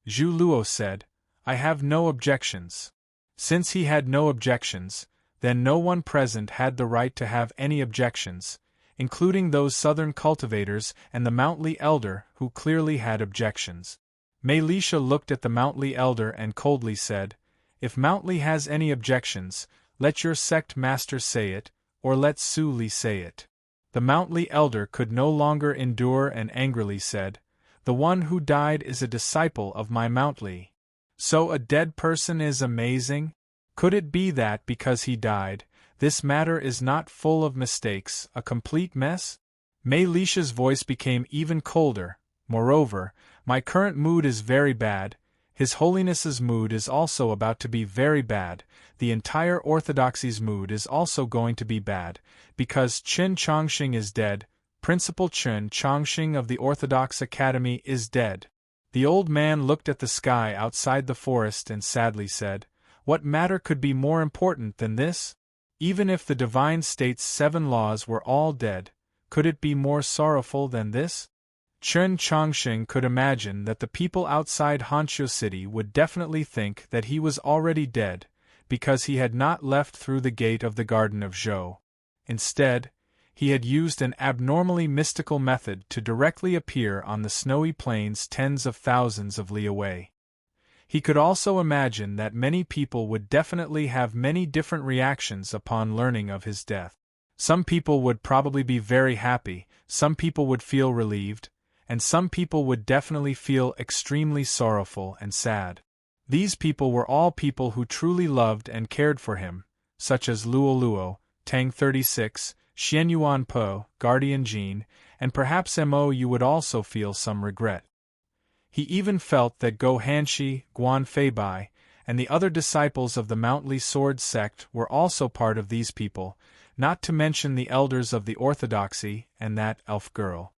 Zhu Luo said, "I have no objections." Since he had no objections, then no one present had the right to have any objections, including those southern cultivators and the Mountly elder who clearly had objections. Mei Lisha looked at the Mountly elder and coldly said, "If Mountly has any objections, let your sect master say it, or let Su Li say it." The Mountly elder could no longer endure and angrily said, "The one who died is a disciple of my Mountly. So a dead person is amazing? Could it be that because he died, this matter is not full of mistakes, a complete mess?" Mei Lisha's voice became even colder. "Moreover, my current mood is very bad. His Holiness's mood is also about to be very bad. The entire Orthodoxy's mood is also going to be bad, because Chen Chongqing is dead. Principal Chen Chongqing of the Orthodox Academy is dead." The old man looked at the sky outside the forest and sadly said, "What matter could be more important than this? Even if the divine state's 7 laws were all dead, could it be more sorrowful than this?" Chen Chongqing could imagine that the people outside Hanqiu City would definitely think that he was already dead, because he had not left through the gate of the Garden of Zhou. Instead, he had used an abnormally mystical method to directly appear on the snowy plains tens of thousands of li away. He could also imagine that many people would definitely have many different reactions upon learning of his death. Some people would probably be very happy, some people would feel relieved, and some people would definitely feel extremely sorrowful and sad. These people were all people who truly loved and cared for him, such as Luo Luo, Tang 36, Xianyuan Po, Guardian Jin, and perhaps Mo. You would also feel some regret. He even felt that Go Hanshi, Guan Feibai, and the other disciples of the Mountly Sword sect were also part of these people, not to mention the elders of the Orthodoxy and that elf girl.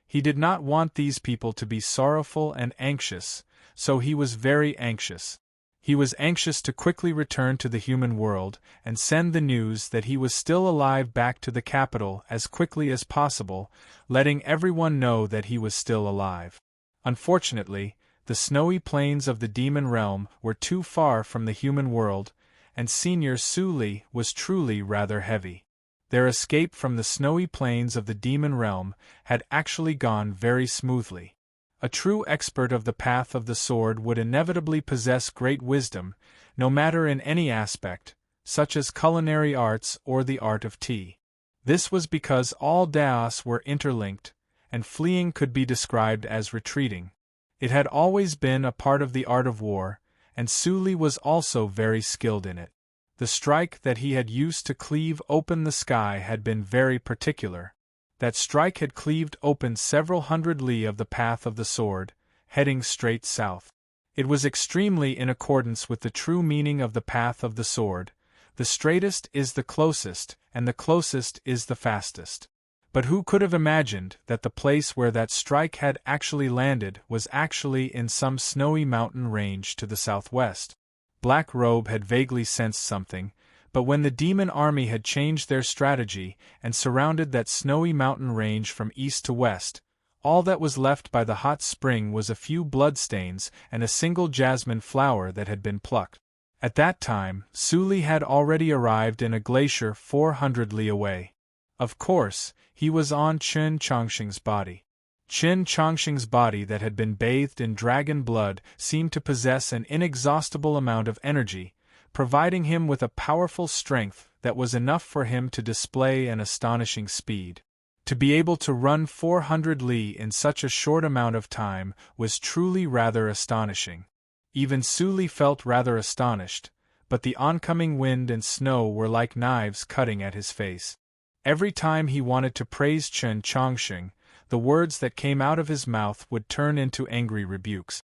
He did not want these people to be sorrowful and anxious, so he was very anxious. He was anxious to quickly return to the human world and send the news that he was still alive back to the capital as quickly as possible, letting everyone know that he was still alive. Unfortunately, the snowy plains of the demon realm were too far from the human world, and Senior Su Li was truly rather heavy. Their escape from the snowy plains of the demon realm had actually gone very smoothly. A true expert of the path of the sword would inevitably possess great wisdom, no matter in any aspect, such as culinary arts or the art of tea. This was because all Daos were interlinked, and fleeing could be described as retreating. It had always been a part of the art of war, and Su Li was also very skilled in it. The strike that he had used to cleave open the sky had been very particular. That strike had cleaved open several hundred li of the path of the sword, heading straight south. It was extremely in accordance with the true meaning of the path of the sword. The straightest is the closest, and the closest is the fastest. But who could have imagined that the place where that strike had actually landed was actually in some snowy mountain range to the southwest? Black Robe had vaguely sensed something, but when the demon army had changed their strategy and surrounded that snowy mountain range from east to west, all that was left by the hot spring was a few bloodstains and a single jasmine flower that had been plucked. At that time, Su Li had already arrived in a glacier 400 li away. Of course, he was on Chen Chongqing's body. Chen Chongqing's body that had been bathed in dragon blood seemed to possess an inexhaustible amount of energy, providing him with a powerful strength that was enough for him to display an astonishing speed. To be able to run 400 li in such a short amount of time was truly rather astonishing. Even Su Li felt rather astonished, but the oncoming wind and snow were like knives cutting at his face. Every time he wanted to praise Chen Chongqing, the words that came out of his mouth would turn into angry rebukes.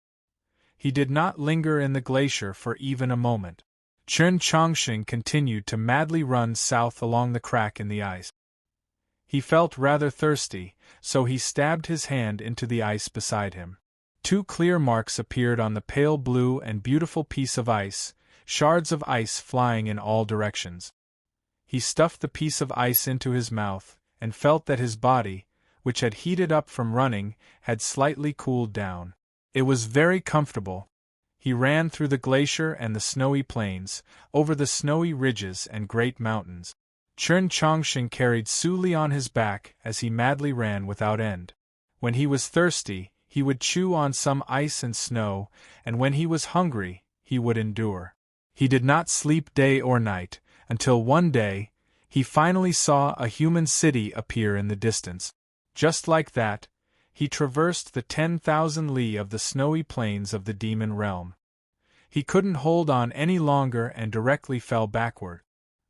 He did not linger in the glacier for even a moment. Chen Chongqing continued to madly run south along the crack in the ice. He felt rather thirsty, so he stabbed his hand into the ice beside him. 2 clear marks appeared on the pale blue and beautiful piece of ice, shards of ice flying in all directions. He stuffed the piece of ice into his mouth, and felt that his body, which had heated up from running, had slightly cooled down. It was very comfortable. He ran through the glacier and the snowy plains, over the snowy ridges and great mountains. Chen Chongqing carried Su Li on his back as he madly ran without end. When he was thirsty, he would chew on some ice and snow, and when he was hungry, he would endure. He did not sleep day or night, until one day, he finally saw a human city appear in the distance. Just like that, he traversed the 10,000 li of the snowy plains of the demon realm. He couldn't hold on any longer and directly fell backward.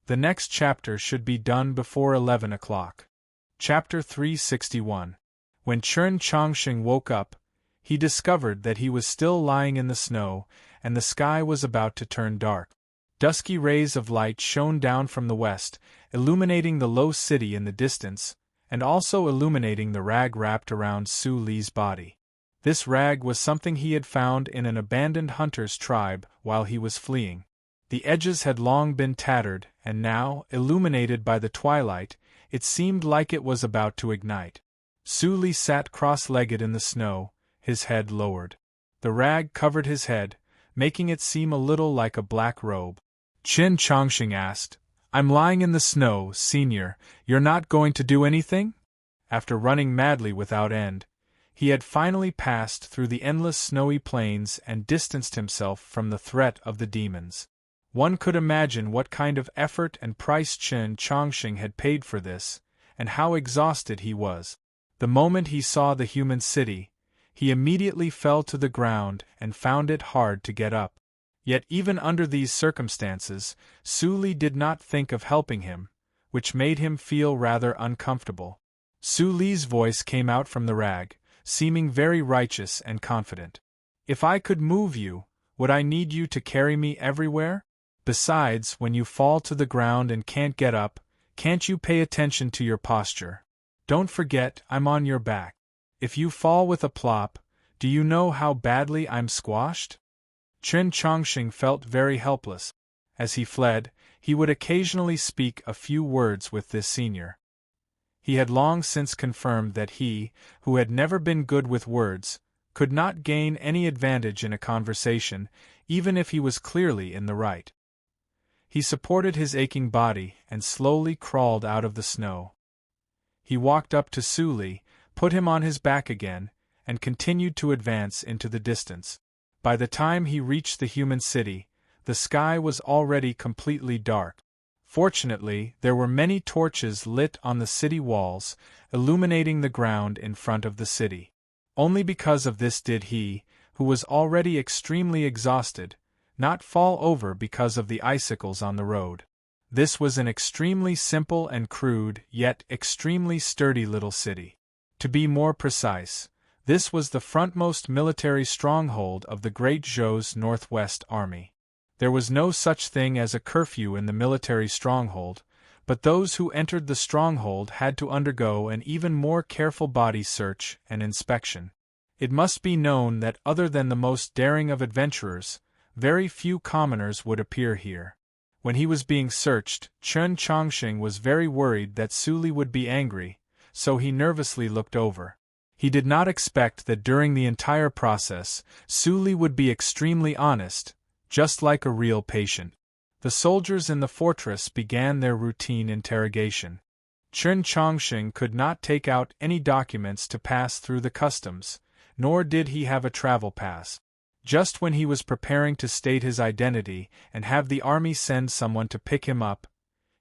The next chapter should be done before 11 o'clock. Chapter 361. When Chen Chongqing woke up, he discovered that he was still lying in the snow, and the sky was about to turn dark. Dusky rays of light shone down from the west, illuminating the low city in the distance, and also illuminating the rag wrapped around Su Li's body. This rag was something he had found in an abandoned hunter's tribe while he was fleeing. The edges had long been tattered, and now, illuminated by the twilight, it seemed like it was about to ignite. Su Li sat cross-legged in the snow, his head lowered. The rag covered his head, making it seem a little like a black robe. Chen Chongqing asked, "I'm lying in the snow, Senior, you're not going to do anything?" After running madly without end, he had finally passed through the endless snowy plains and distanced himself from the threat of the demons. One could imagine what kind of effort and price Chen Chongqing had paid for this, and how exhausted he was. The moment he saw the human city, he immediately fell to the ground and found it hard to get up. Yet even under these circumstances, Su Li did not think of helping him, which made him feel rather uncomfortable. Su Li's voice came out from the rag, seeming very righteous and confident. If I could move you, would I need you to carry me everywhere? Besides, when you fall to the ground and can't get up, can't you pay attention to your posture? Don't forget, I'm on your back. If you fall with a plop, do you know how badly I'm squashed? Chen Chongqing felt very helpless. As he fled, he would occasionally speak a few words with this senior. He had long since confirmed that he, who had never been good with words, could not gain any advantage in a conversation, even if he was clearly in the right. He supported his aching body and slowly crawled out of the snow. He walked up to Su Li, put him on his back again, and continued to advance into the distance. By the time he reached the human city, the sky was already completely dark. Fortunately, there were many torches lit on the city walls, illuminating the ground in front of the city. Only because of this did he, who was already extremely exhausted, not fall over because of the icicles on the road. This was an extremely simple and crude, yet extremely sturdy little city. To be more precise, this was the frontmost military stronghold of the Great Zhou's Northwest Army. There was no such thing as a curfew in the military stronghold, but those who entered the stronghold had to undergo an even more careful body search and inspection. It must be known that other than the most daring of adventurers, very few commoners would appear here. When he was being searched, Chen Chongqing was very worried that Su Li would be angry, so he nervously looked over. He did not expect that during the entire process, Su Li would be extremely honest, just like a real patient. The soldiers in the fortress began their routine interrogation. Chen Chongqing could not take out any documents to pass through the customs, nor did he have a travel pass. Just when he was preparing to state his identity and have the army send someone to pick him up,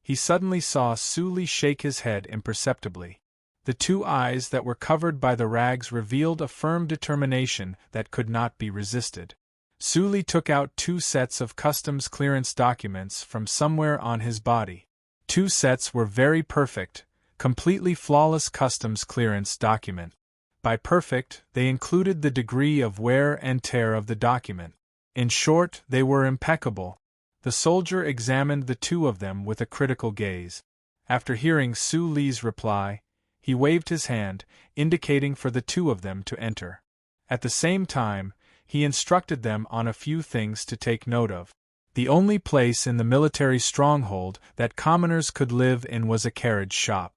he suddenly saw Su Li shake his head imperceptibly. The two eyes that were covered by the rags revealed a firm determination that could not be resisted. Su Li took out 2 sets of customs clearance documents from somewhere on his body. 2 sets were very perfect, completely flawless customs clearance document. By perfect, they included the degree of wear and tear of the document. In short, they were impeccable. The soldier examined the 2 of them with a critical gaze. After hearing Su Li's reply, he waved his hand, indicating for the 2 of them to enter. At the same time, he instructed them on a few things to take note of. The only place in the military stronghold that commoners could live in was a carriage shop.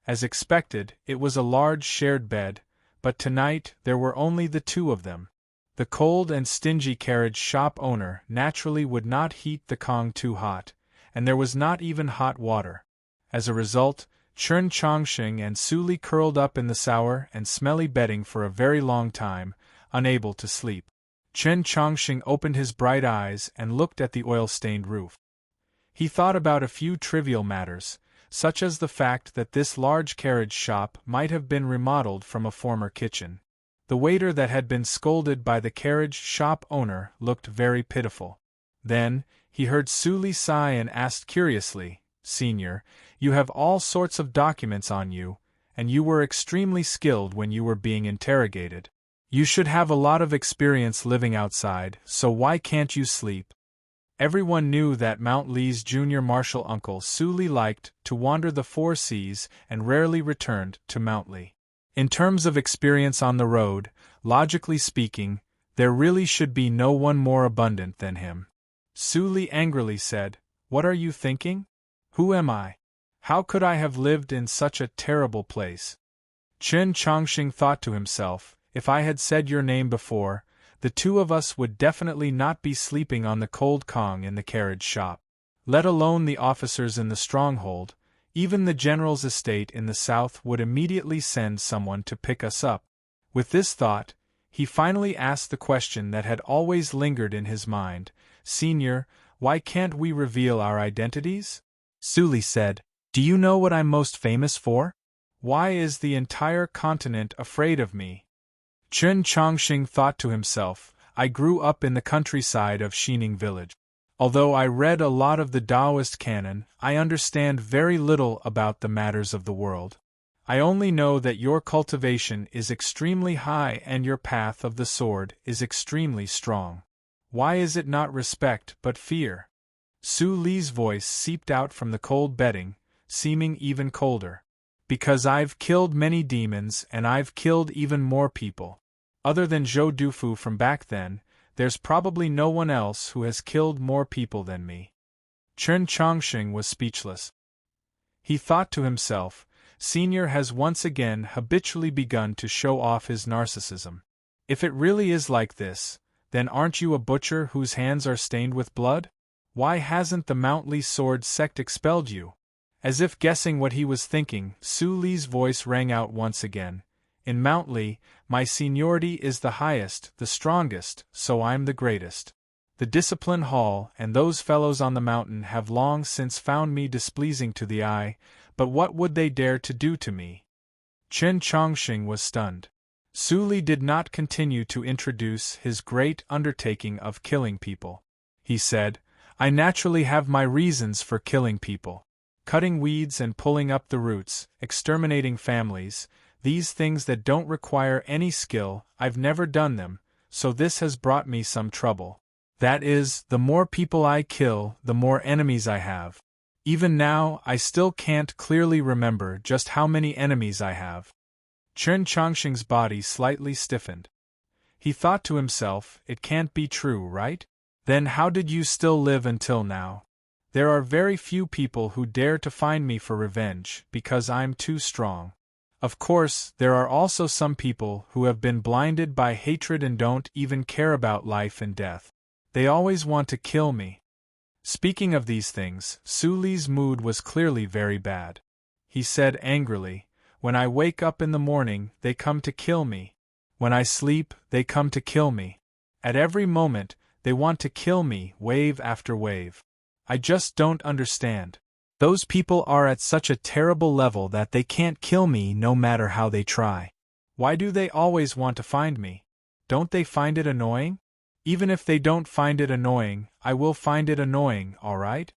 As expected, it was a large shared bed, but tonight there were only the 2 of them. The cold and stingy carriage shop owner naturally would not heat the Kong too hot, and there was not even hot water. As a result, Chen Chongqing and Su Li curled up in the sour and smelly bedding for a very long time, unable to sleep. Chen Chongqing opened his bright eyes and looked at the oil-stained roof. He thought about a few trivial matters, such as the fact that this large carriage shop might have been remodeled from a former kitchen. The waiter that had been scolded by the carriage shop owner looked very pitiful. Then, he heard Su Li sigh and asked curiously, "Senior, you have all sorts of documents on you, and you were extremely skilled when you were being interrogated. You should have a lot of experience living outside, so why can't you sleep?" Everyone knew that Mount Li's junior martial uncle Su Li liked to wander the 4 seas and rarely returned to Mount Li. In terms of experience on the road, logically speaking, there really should be no one more abundant than him. Su Li angrily said, "What are you thinking? Who am I? How could I have lived in such a terrible place?" Chen Chongqing thought to himself, "If I had said your name before, the 2 of us would definitely not be sleeping on the cold Kong in the carriage shop. Let alone the officers in the stronghold, even the general's estate in the south would immediately send someone to pick us up." With this thought, he finally asked the question that had always lingered in his mind, "Senior, why can't we reveal our identities?" Su Li said, "Do you know what I'm most famous for? Why is the entire continent afraid of me?" Chen Chongqing thought to himself, "I grew up in the countryside of Xining village. Although I read a lot of the Taoist canon, I understand very little about the matters of the world. I only know that your cultivation is extremely high and your path of the sword is extremely strong. Why is it not respect but fear? Su Li's voice seeped out from the cold bedding, seeming even colder. Because I've killed many demons and I've killed even more people. Other than Zhou Dufu from back then, there's probably no one else who has killed more people than me. Chen Chongqing was speechless. He thought to himself, Senior has once again habitually begun to show off his narcissism. If it really is like this, then aren't you a butcher whose hands are stained with blood? Why hasn't the Mount Li sword sect expelled you? As if guessing what he was thinking, Su Li's voice rang out once again. In Mount Li, my seniority is the highest, the strongest, so I'm the greatest. The Discipline Hall and those fellows on the mountain have long since found me displeasing to the eye, but what would they dare to do to me? Chen Chongqing was stunned. Su Li did not continue to introduce his great undertaking of killing people. He said, I naturally have my reasons for killing people. Cutting weeds and pulling up the roots, exterminating families, these things that don't require any skill, I've never done them, so this has brought me some trouble. That is, the more people I kill, the more enemies I have. Even now, I still can't clearly remember just how many enemies I have. Chen Chongqing's body slightly stiffened. He thought to himself, it can't be true, right? Then how did you still live until now? There are very few people who dare to find me for revenge, because I'm too strong. Of course, there are also some people who have been blinded by hatred and don't even care about life and death. They always want to kill me. Speaking of these things, Su Li's mood was clearly very bad. He said angrily, when I wake up in the morning, they come to kill me. When I sleep, they come to kill me. At every moment, they want to kill me, wave after wave. I just don't understand. Those people are at such a terrible level that they can't kill me no matter how they try. Why do they always want to find me? Don't they find it annoying? Even if they don't find it annoying, I will find it annoying, all right?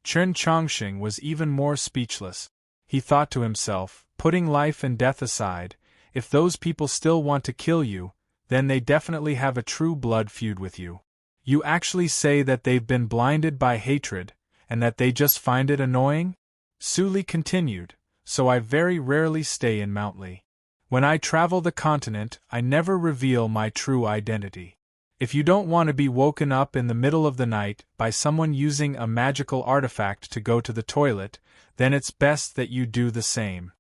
Chen Chongqing was even more speechless. He thought to himself, putting life and death aside, if those people still want to kill you, then they definitely have a true blood feud with you. You actually say that they've been blinded by hatred, and that they just find it annoying? Su Li continued, so I very rarely stay in Mount Li. When I travel the continent, I never reveal my true identity. If you don't want to be woken up in the middle of the night by someone using a magical artifact to go to the toilet, then it's best that you do the same.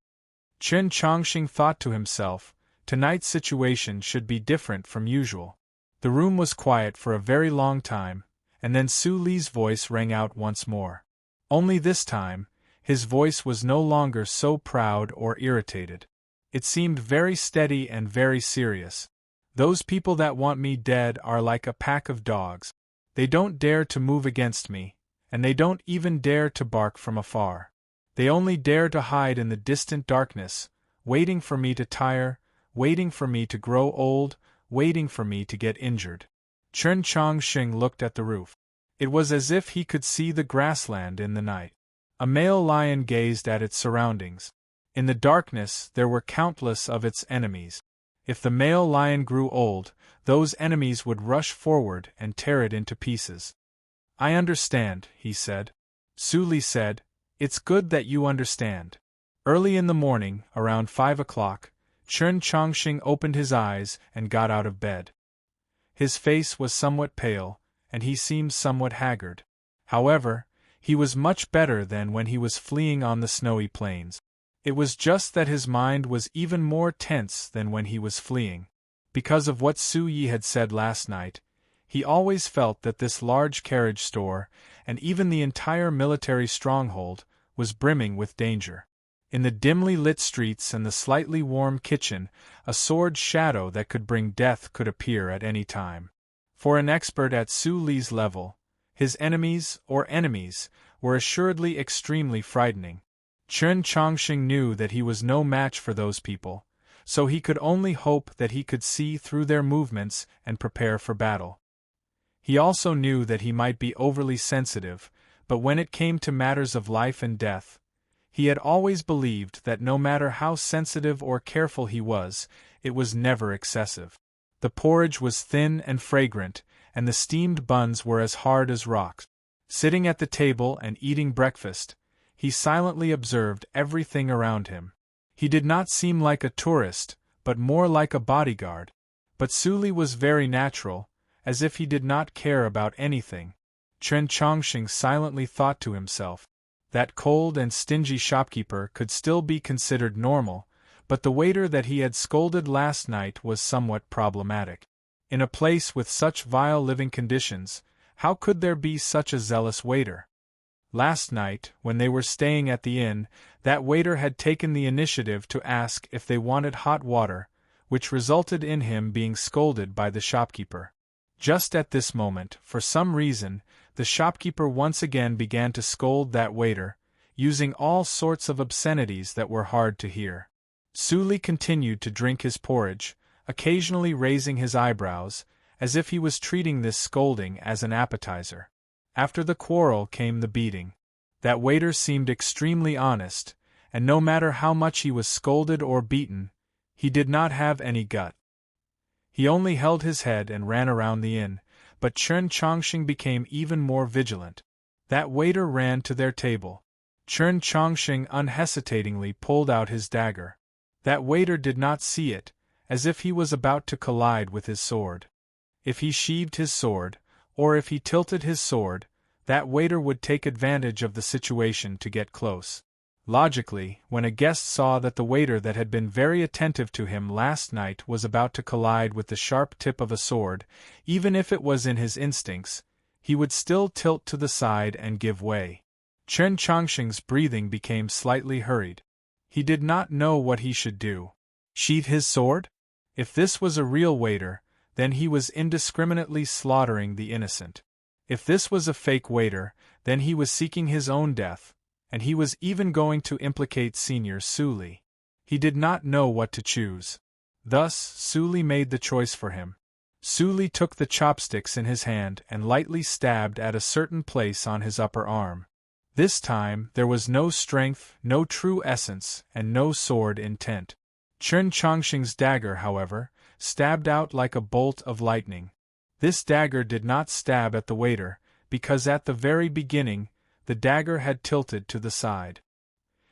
Chen Chongqing thought to himself, tonight's situation should be different from usual. The room was quiet for a very long time, and then Su Li's voice rang out once more. Only this time, his voice was no longer so proud or irritated. It seemed very steady and very serious. Those people that want me dead are like a pack of dogs. They don't dare to move against me, and they don't even dare to bark from afar. They only dare to hide in the distant darkness, waiting for me to tire, waiting for me to grow old, waiting for me to get injured. Chen Chongqing looked at the roof. It was as if he could see the grassland in the night. A male lion gazed at its surroundings. In the darkness there were countless of its enemies. If the male lion grew old, those enemies would rush forward and tear it into pieces. I understand, he said. Su Li said, it's good that you understand. Early in the morning, around 5 o'clock, Chen Chongqing opened his eyes and got out of bed. His face was somewhat pale, and he seemed somewhat haggard. However, he was much better than when he was fleeing on the snowy plains. It was just that his mind was even more tense than when he was fleeing. Because of what Su Yi had said last night, he always felt that this large carriage store, and even the entire military stronghold, was brimming with danger. In the dimly lit streets and the slightly warm kitchen, a sword's shadow that could bring death could appear at any time. For an expert at Su Li's level, his enemies, were assuredly extremely frightening. Chen Chongqing knew that he was no match for those people, so he could only hope that he could see through their movements and prepare for battle. He also knew that he might be overly sensitive, but when it came to matters of life and death, He had always believed that no matter how sensitive or careful he was, it was never excessive. The porridge was thin and fragrant, and the steamed buns were as hard as rocks. Sitting at the table and eating breakfast, he silently observed everything around him. He did not seem like a tourist, but more like a bodyguard. But Suli was very natural, as if he did not care about anything. Chen Chongqing silently thought to himself. That cold and stingy shopkeeper could still be considered normal, but the waiter that he had scolded last night was somewhat problematic. In a place with such vile living conditions, how could there be such a zealous waiter? Last night, when they were staying at the inn, that waiter had taken the initiative to ask if they wanted hot water, which resulted in him being scolded by the shopkeeper. Just at this moment, for some reason, the shopkeeper once again began to scold that waiter, using all sorts of obscenities that were hard to hear. Suli continued to drink his porridge, occasionally raising his eyebrows, as if he was treating this scolding as an appetizer. After the quarrel came the beating. That waiter seemed extremely honest, and no matter how much he was scolded or beaten, he did not have any gut. He only held his head and ran around the inn, but Chen Chongqing became even more vigilant. That waiter ran to their table. Chen Chongqing unhesitatingly pulled out his dagger. That waiter did not see it, as if he was about to collide with his sword. If he sheathed his sword, or if he tilted his sword, that waiter would take advantage of the situation to get close. Logically, when a guest saw that the waiter that had been very attentive to him last night was about to collide with the sharp tip of a sword, even if it was in his instincts, he would still tilt to the side and give way. Chen Chongqing's breathing became slightly hurried. He did not know what he should do. Sheath his sword? If this was a real waiter, then he was indiscriminately slaughtering the innocent. If this was a fake waiter, then he was seeking his own death, and he was even going to implicate Senior Suli. He did not know what to choose. Thus, Suli made the choice for him. Suli took the chopsticks in his hand and lightly stabbed at a certain place on his upper arm. This time, there was no strength, no true essence, and no sword intent. Chen Chongqing's dagger, however, stabbed out like a bolt of lightning. This dagger did not stab at the waiter, because at the very beginning, the dagger had tilted to the side.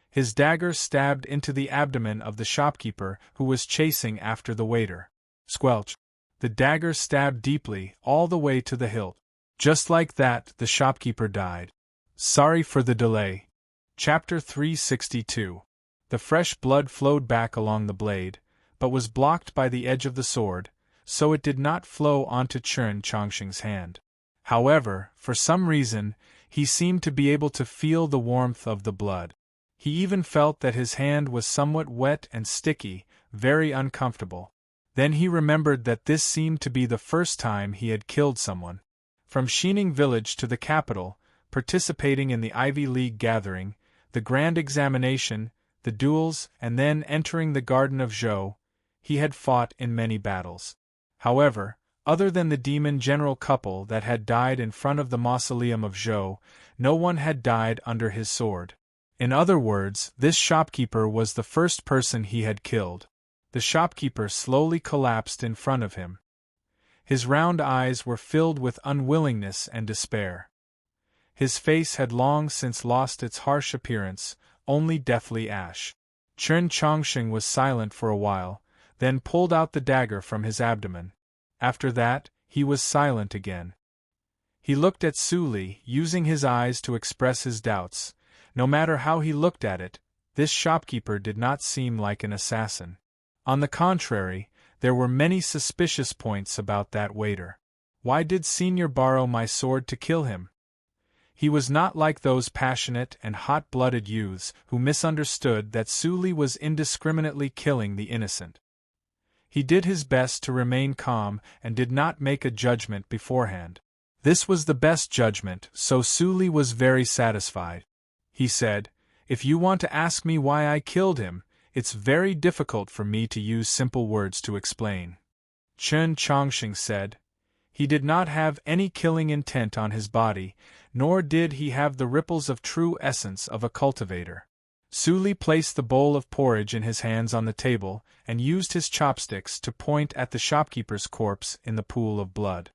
His dagger stabbed into the abdomen of the shopkeeper who was chasing after the waiter. Squelch! The dagger stabbed deeply, all the way to the hilt. Just like that, the shopkeeper died. Sorry for the delay. Chapter 362. The fresh blood flowed back along the blade, but was blocked by the edge of the sword, so it did not flow onto Chen Chongqing's hand. However, for some reason, he seemed to be able to feel the warmth of the blood. He even felt that his hand was somewhat wet and sticky, very uncomfortable. Then he remembered that this seemed to be the first time he had killed someone. From Xining village to the capital, participating in the Ivy League gathering, the grand examination, the duels, and then entering the Garden of Zhou, he had fought in many battles. However, other than the demon general couple that had died in front of the mausoleum of Zhou, no one had died under his sword. In other words, this shopkeeper was the first person he had killed. The shopkeeper slowly collapsed in front of him. His round eyes were filled with unwillingness and despair. His face had long since lost its harsh appearance, only deathly ash. Chen Chongqing was silent for a while, then pulled out the dagger from his abdomen. After that, he was silent again. He looked at Suli, using his eyes to express his doubts. No matter how he looked at it, this shopkeeper did not seem like an assassin. On the contrary, there were many suspicious points about that waiter. Why did Senior borrow my sword to kill him? He was not like those passionate and hot-blooded youths who misunderstood that Suli was indiscriminately killing the innocent. He did his best to remain calm and did not make a judgment beforehand. This was the best judgment, so Suli was very satisfied. He said, "If you want to ask me why I killed him, it's very difficult for me to use simple words to explain." Chen Chongqing said, "He did not have any killing intent on his body, nor did he have the ripples of true essence of a cultivator." Su Li placed the bowl of porridge in his hands on the table and used his chopsticks to point at the shopkeeper's corpse in the pool of blood.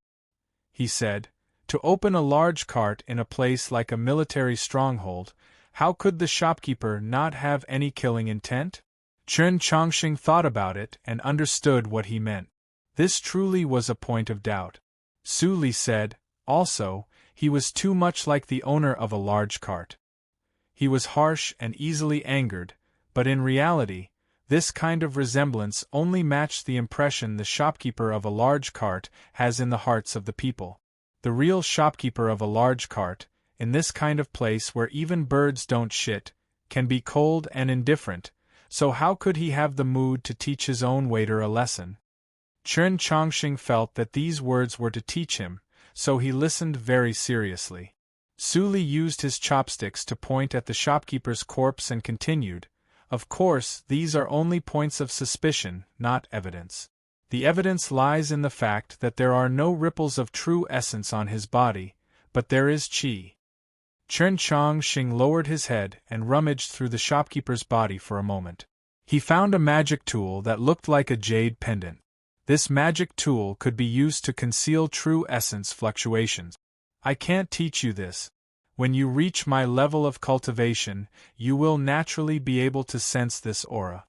He said, "To open a large cart in a place like a military stronghold, how could the shopkeeper not have any killing intent?" Chen Chongqing thought about it and understood what he meant. This truly was a point of doubt. Su Li said, also, he was too much like the owner of a large cart. He was harsh and easily angered, but in reality, this kind of resemblance only matched the impression the shopkeeper of a large cart has in the hearts of the people. The real shopkeeper of a large cart, in this kind of place where even birds don't shit, can be cold and indifferent, so how could he have the mood to teach his own waiter a lesson? Chen Chongqing felt that these words were to teach him, so he listened very seriously. Su Li used his chopsticks to point at the shopkeeper's corpse and continued, "Of course, these are only points of suspicion, not evidence. The evidence lies in the fact that there are no ripples of true essence on his body, but there is qi." Chen Chongqing lowered his head and rummaged through the shopkeeper's body for a moment. He found a magic tool that looked like a jade pendant. This magic tool could be used to conceal true essence fluctuations. "I can't teach you this. When you reach my level of cultivation, you will naturally be able to sense this aura."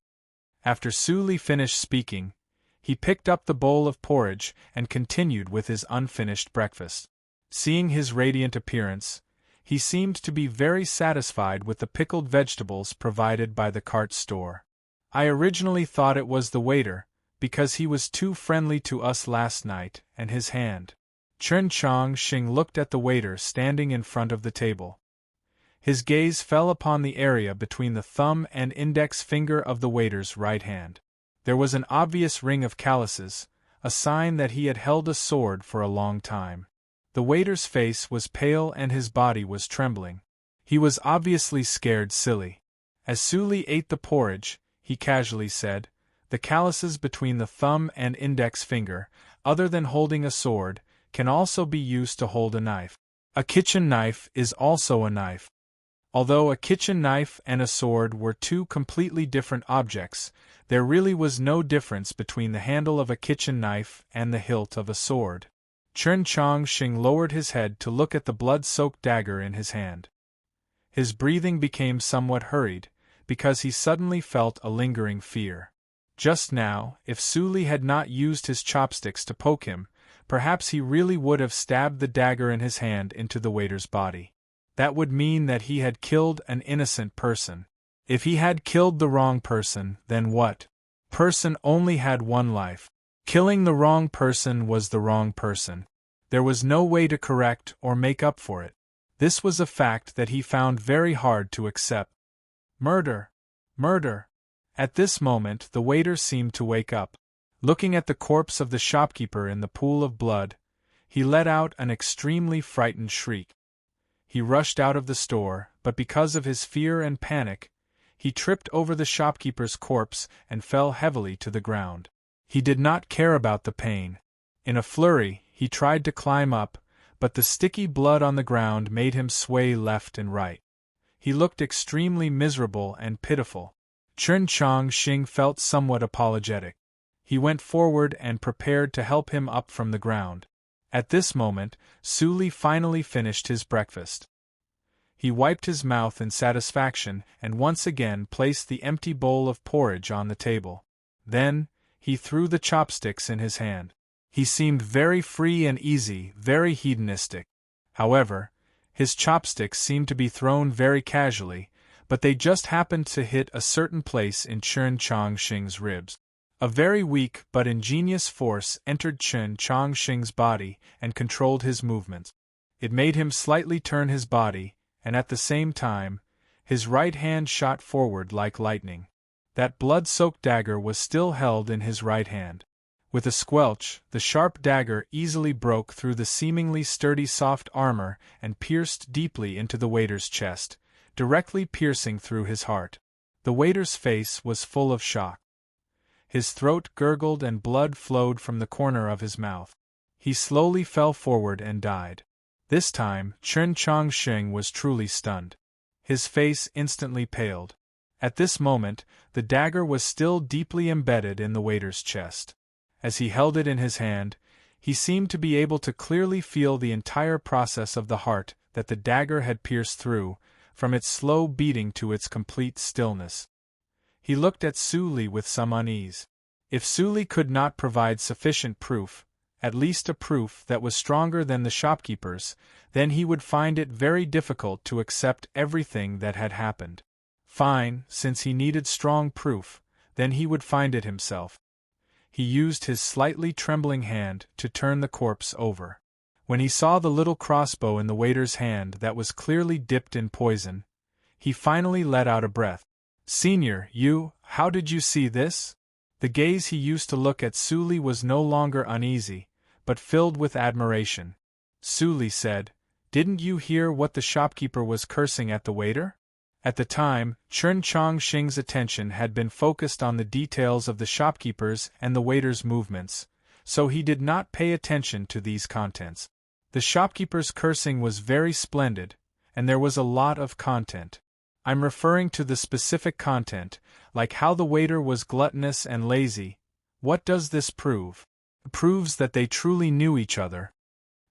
After Su Li finished speaking, he picked up the bowl of porridge and continued with his unfinished breakfast. Seeing his radiant appearance, he seemed to be very satisfied with the pickled vegetables provided by the cart store. "I originally thought it was the waiter, because he was too friendly to us last night, and his hand." Chen Chongqing looked at the waiter standing in front of the table. His gaze fell upon the area between the thumb and index finger of the waiter's right hand. There was an obvious ring of calluses, a sign that he had held a sword for a long time. The waiter's face was pale and his body was trembling. He was obviously scared silly. As Su Li ate the porridge, he casually said, "The calluses between the thumb and index finger, other than holding a sword, can also be used to hold a knife. A kitchen knife is also a knife." Although a kitchen knife and a sword were two completely different objects, there really was no difference between the handle of a kitchen knife and the hilt of a sword. Chen Chongqing lowered his head to look at the blood-soaked dagger in his hand. His breathing became somewhat hurried, because he suddenly felt a lingering fear. Just now, if Su Li had not used his chopsticks to poke him, perhaps he really would have stabbed the dagger in his hand into the waiter's body. That would mean that he had killed an innocent person. If he had killed the wrong person, then what? Person only had one life. Killing the wrong person was the wrong person. There was no way to correct or make up for it. This was a fact that he found very hard to accept. Murder! Murder! At this moment the waiter seemed to wake up. Looking at the corpse of the shopkeeper in the pool of blood, he let out an extremely frightened shriek. He rushed out of the store, but because of his fear and panic, he tripped over the shopkeeper's corpse and fell heavily to the ground. He did not care about the pain. In a flurry, he tried to climb up, but the sticky blood on the ground made him sway left and right. He looked extremely miserable and pitiful. Chen Chongqing felt somewhat apologetic. He went forward and prepared to help him up from the ground. At this moment, Su Li finally finished his breakfast. He wiped his mouth in satisfaction and once again placed the empty bowl of porridge on the table. Then, he threw the chopsticks in his hand. He seemed very free and easy, very hedonistic. However, his chopsticks seemed to be thrown very casually, but they just happened to hit a certain place in Chen Chongqing's ribs. A very weak but ingenious force entered Chen Chongqing's body and controlled his movements. It made him slightly turn his body, and at the same time, his right hand shot forward like lightning. That blood-soaked dagger was still held in his right hand. With a squelch, the sharp dagger easily broke through the seemingly sturdy soft armor and pierced deeply into the waiter's chest, directly piercing through his heart. The waiter's face was full of shock. His throat gurgled and blood flowed from the corner of his mouth. He slowly fell forward and died. This time, Chen Chongqing was truly stunned. His face instantly paled. At this moment, the dagger was still deeply embedded in the waiter's chest. As he held it in his hand, he seemed to be able to clearly feel the entire process of the heart that the dagger had pierced through, from its slow beating to its complete stillness. He looked at Su Li with some unease. If Su Li could not provide sufficient proof, at least a proof that was stronger than the shopkeeper's, then he would find it very difficult to accept everything that had happened. Fine, since he needed strong proof, then he would find it himself. He used his slightly trembling hand to turn the corpse over. When he saw the little crossbow in the waiter's hand that was clearly dipped in poison, he finally let out a breath. "Senior, how did you see this?" The gaze he used to look at Su Li was no longer uneasy, but filled with admiration. Su Li said, "Didn't you hear what the shopkeeper was cursing at the waiter?" At the time, Chen Chongqing's attention had been focused on the details of the shopkeeper's and the waiter's movements, so he did not pay attention to these contents. The shopkeeper's cursing was very splendid, and there was a lot of content. I'm referring to the specific content, like how the waiter was gluttonous and lazy. What does this prove? It proves that they truly knew each other.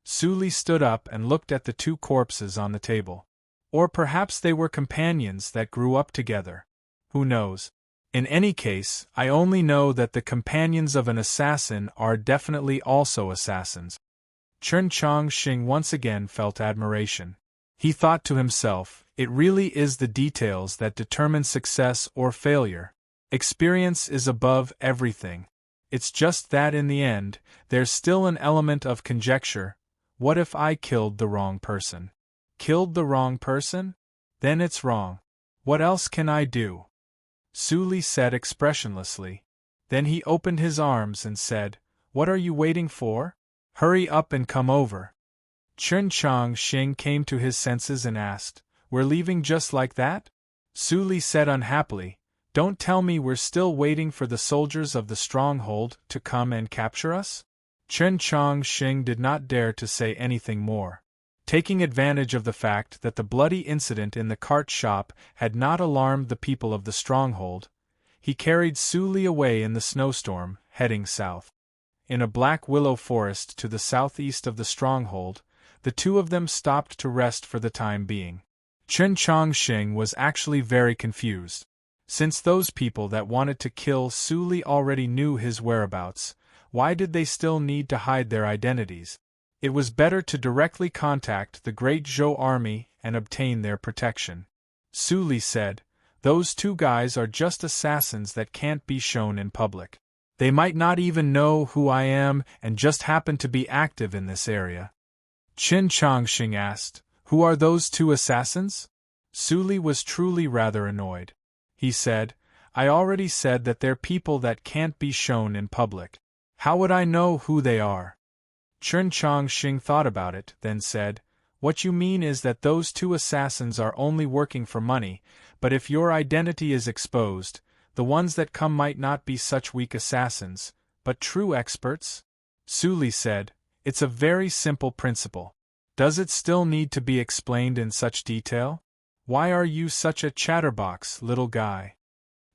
Su Li stood up and looked at the two corpses on the table. Or perhaps they were companions that grew up together. Who knows? In any case, I only know that the companions of an assassin are definitely also assassins. Chen Chongqing once again felt admiration. He thought to himself, it really is the details that determine success or failure. Experience is above everything. It's just that in the end, there's still an element of conjecture. What if I killed the wrong person? Killed the wrong person? Then it's wrong. What else can I do? Su Li said expressionlessly. Then he opened his arms and said, "What are you waiting for? Hurry up and come over." Chen Chongqing came to his senses and asked, "We're leaving just like that?" Su Li said unhappily, "Don't tell me we're still waiting for the soldiers of the stronghold to come and capture us?" Chen Chongqing did not dare to say anything more. Taking advantage of the fact that the bloody incident in the cart shop had not alarmed the people of the stronghold, he carried Su Li away in the snowstorm, heading south. In a black willow forest to the southeast of the stronghold, the two of them stopped to rest for the time being. Chen Chongqing was actually very confused. Since those people that wanted to kill Su Li already knew his whereabouts, why did they still need to hide their identities? It was better to directly contact the Great Zhou army and obtain their protection. Su Li said, "Those two guys are just assassins that can't be shown in public. They might not even know who I am and just happen to be active in this area." Chen Chongqing asked, "Who are those two assassins?" Su Li was truly rather annoyed. He said, "I already said that they're people that can't be shown in public. How would I know who they are?" Chen Chongqing thought about it, then said, "What you mean is that those two assassins are only working for money, but if your identity is exposed, the ones that come might not be such weak assassins, but true experts?" Su Li said, "It's a very simple principle. Does it still need to be explained in such detail? Why are you such a chatterbox, little guy?"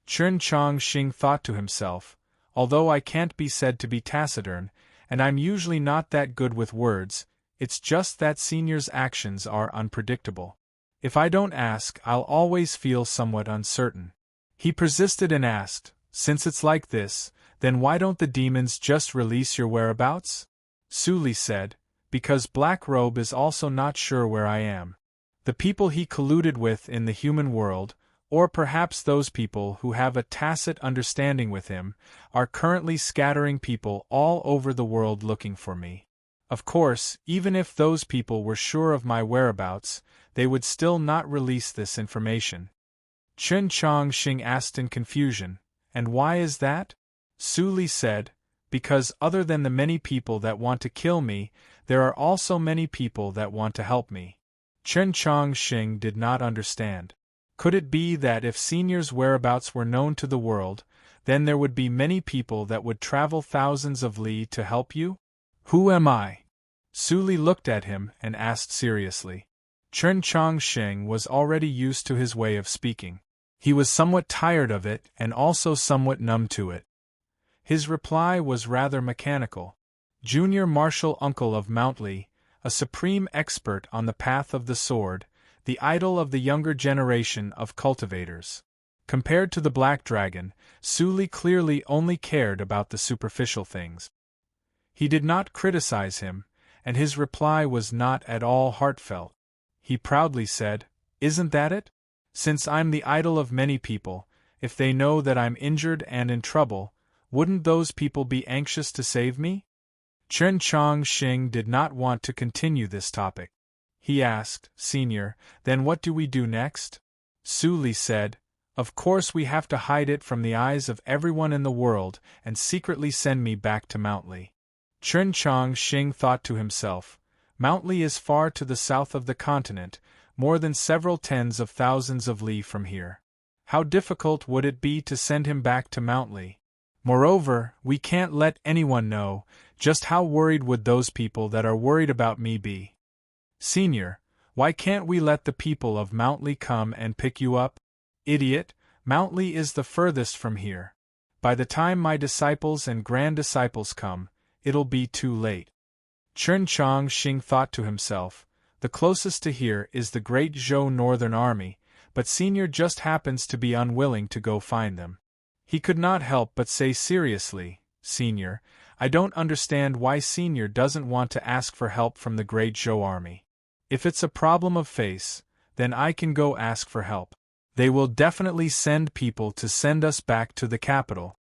Chen Chongqing thought to himself, "Although I can't be said to be taciturn, and I'm usually not that good with words, it's just that Senior's actions are unpredictable. If I don't ask, I'll always feel somewhat uncertain." He persisted and asked, "Since it's like this, then why don't the demons just release your whereabouts?" Su Li said, "Because Black Robe is also not sure where I am. The people he colluded with in the human world, or perhaps those people who have a tacit understanding with him, are currently scattering people all over the world looking for me. Of course, even if those people were sure of my whereabouts, they would still not release this information." Chen Chongqing asked in confusion, "And why is that?" Su Li said, "Because other than the many people that want to kill me, there are also many people that want to help me." Chen Chongqing did not understand. Could it be that if Senior's whereabouts were known to the world, then there would be many people that would travel thousands of li to help you? "Who am I?" Su Li looked at him and asked seriously. Chen Chongqing was already used to his way of speaking. He was somewhat tired of it and also somewhat numb to it. His reply was rather mechanical. Junior Marshal Uncle of Mountley, a supreme expert on the path of the sword, the idol of the younger generation of cultivators. Compared to the Black Dragon, Sully clearly only cared about the superficial things. He did not criticize him, and his reply was not at all heartfelt. He proudly said, "Isn't that it? Since I'm the idol of many people, if they know that I'm injured and in trouble, wouldn't those people be anxious to save me?" Chen Chongqing did not want to continue this topic. He asked, "Senior, then what do we do next?" Sully said, "Of course we have to hide it from the eyes of everyone in the world and secretly send me back to Mountley." Chen Chongqing thought to himself, Mountley is far to the south of the continent, more than several tens of thousands of li from here. How difficult would it be to send him back to Mountley? Moreover, we can't let anyone know. Just how worried would those people that are worried about me be? Senior, why can't we let the people of Mountley come and pick you up? Idiot, Mountley is the furthest from here. By the time my disciples and grand-disciples come, it'll be too late. Chen Chongqing thought to himself, the closest to here is the Great Zhou Northern Army, but Senior just happens to be unwilling to go find them. He could not help but say seriously, Senior, I don't understand why Senior doesn't want to ask for help from the Great Zhou Army. If it's a problem of face, then I can go ask for help. They will definitely send people to send us back to the capital.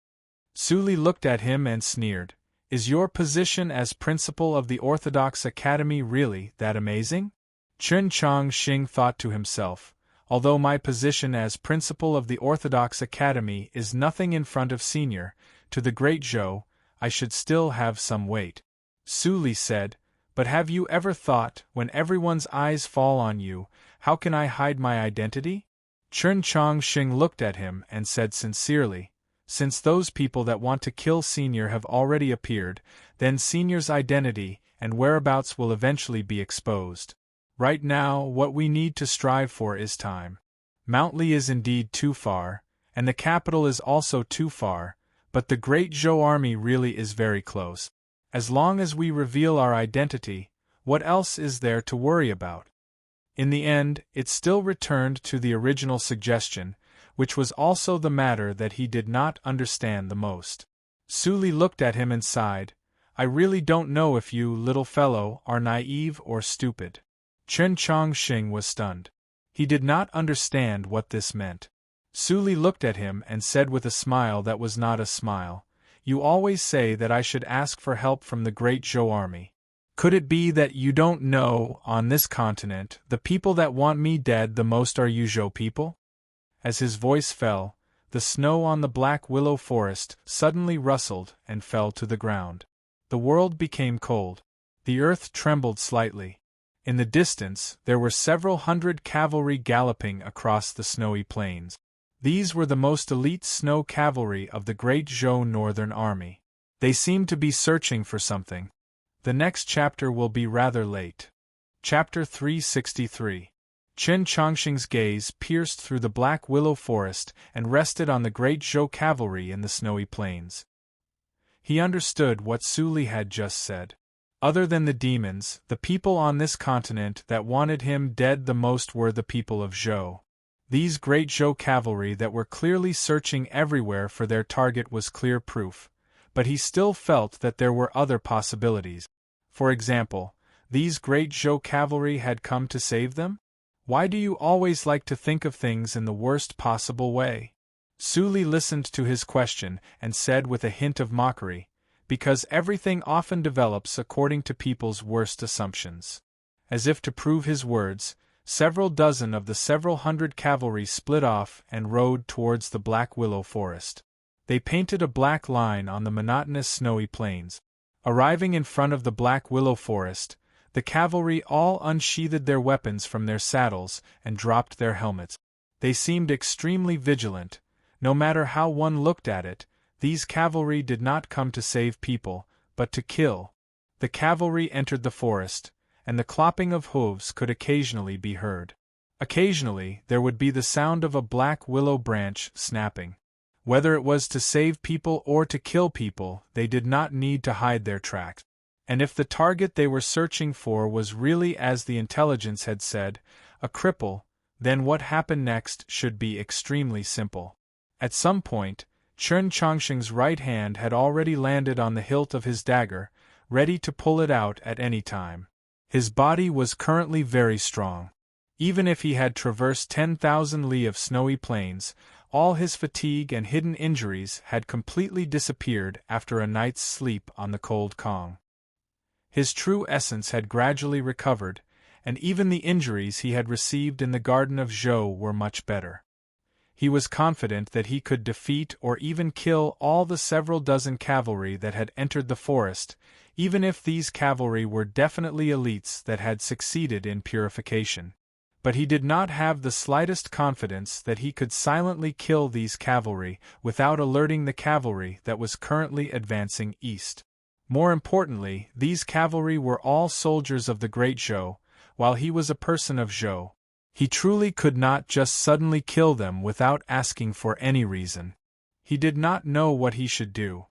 Sully looked at him and sneered. Is your position as principal of the Orthodox Academy really that amazing? Chen Chongqing thought to himself, although my position as principal of the Orthodox Academy is nothing in front of Senior, to the Great Zhou, I should still have some weight. Sully said, but have you ever thought, when everyone's eyes fall on you, how can I hide my identity? Chen Chongqing looked at him and said sincerely, since those people that want to kill Senior have already appeared, then Senior's identity and whereabouts will eventually be exposed. Right now, what we need to strive for is time. Mountley is indeed too far, and the capital is also too far, but the Great Zhou Army really is very close. As long as we reveal our identity, what else is there to worry about? In the end, it still returned to the original suggestion, which was also the matter that he did not understand the most. Sully looked at him and sighed, I really don't know if you, little fellow, are naive or stupid. Chen Chongqing was stunned. He did not understand what this meant. Sully looked at him and said with a smile that was not a smile, You always say that I should ask for help from the Great Zhou Army. Could it be that you don't know, on this continent, the people that want me dead the most are you Zhou people? As his voice fell, the snow on the black willow forest suddenly rustled and fell to the ground. The world became cold. The earth trembled slightly. In the distance, there were several hundred cavalry galloping across the snowy plains. These were the most elite snow cavalry of the Great Zhou Northern Army. They seemed to be searching for something. The next chapter will be rather late. Chapter 363. Chen Chongqing's gaze pierced through the black willow forest and rested on the Great Zhou cavalry in the snowy plains. He understood what Sully had just said. Other than the demons, the people on this continent that wanted him dead the most were the people of Zhou. These Great Zhou cavalry that were clearly searching everywhere for their target was clear proof, but he still felt that there were other possibilities. For example, these Great Zhou cavalry had come to save them? Why do you always like to think of things in the worst possible way? Sully listened to his question and said with a hint of mockery, because everything often develops according to people's worst assumptions. As if to prove his words, several dozen of the several hundred cavalry split off and rode towards the black willow forest. They painted a black line on the monotonous snowy plains. Arriving in front of the black willow forest, the cavalry all unsheathed their weapons from their saddles and dropped their helmets. They seemed extremely vigilant. No matter how one looked at it, these cavalry did not come to save people, but to kill. The cavalry entered the forest, and the clopping of hooves could occasionally be heard. Occasionally, there would be the sound of a black willow branch snapping. Whether it was to save people or to kill people, they did not need to hide their tracks. And if the target they were searching for was really, as the intelligence had said, a cripple, then what happened next should be extremely simple. At some point, Chen Chongqing's right hand had already landed on the hilt of his dagger, ready to pull it out at any time. His body was currently very strong. Even if he had traversed 10,000 li of snowy plains, all his fatigue and hidden injuries had completely disappeared after a night's sleep on the cold Kong. His true essence had gradually recovered, and even the injuries he had received in the Garden of Zhou were much better. He was confident that he could defeat or even kill all the several dozen cavalry that had entered the forest, even if these cavalry were definitely elites that had succeeded in purification. But he did not have the slightest confidence that he could silently kill these cavalry without alerting the cavalry that was currently advancing east. More importantly, these cavalry were all soldiers of the Great Zhou, while he was a person of Zhou. He truly could not just suddenly kill them without asking for any reason. He did not know what he should do.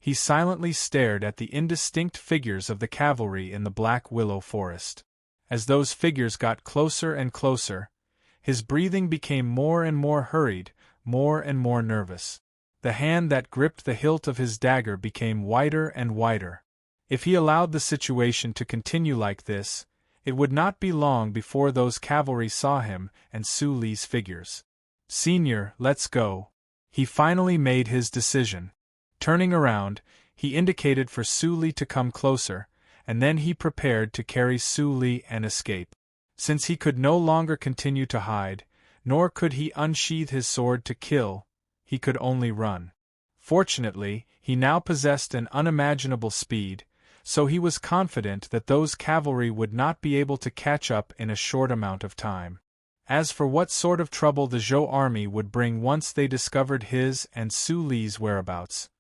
He silently stared at the indistinct figures of the cavalry in the black willow forest. As those figures got closer and closer, his breathing became more and more hurried, more and more nervous. The hand that gripped the hilt of his dagger became whiter and whiter. If he allowed the situation to continue like this, it would not be long before those cavalry saw him and Su Li's figures. "Senior, let's go." He finally made his decision. Turning around, he indicated for Su Li to come closer, and then he prepared to carry Su Li and escape. Since he could no longer continue to hide, nor could he unsheath his sword to kill, he could only run. Fortunately, he now possessed an unimaginable speed, so he was confident that those cavalry would not be able to catch up in a short amount of time. As for what sort of trouble the Zhou army would bring once they discovered his and Su Li's whereabouts,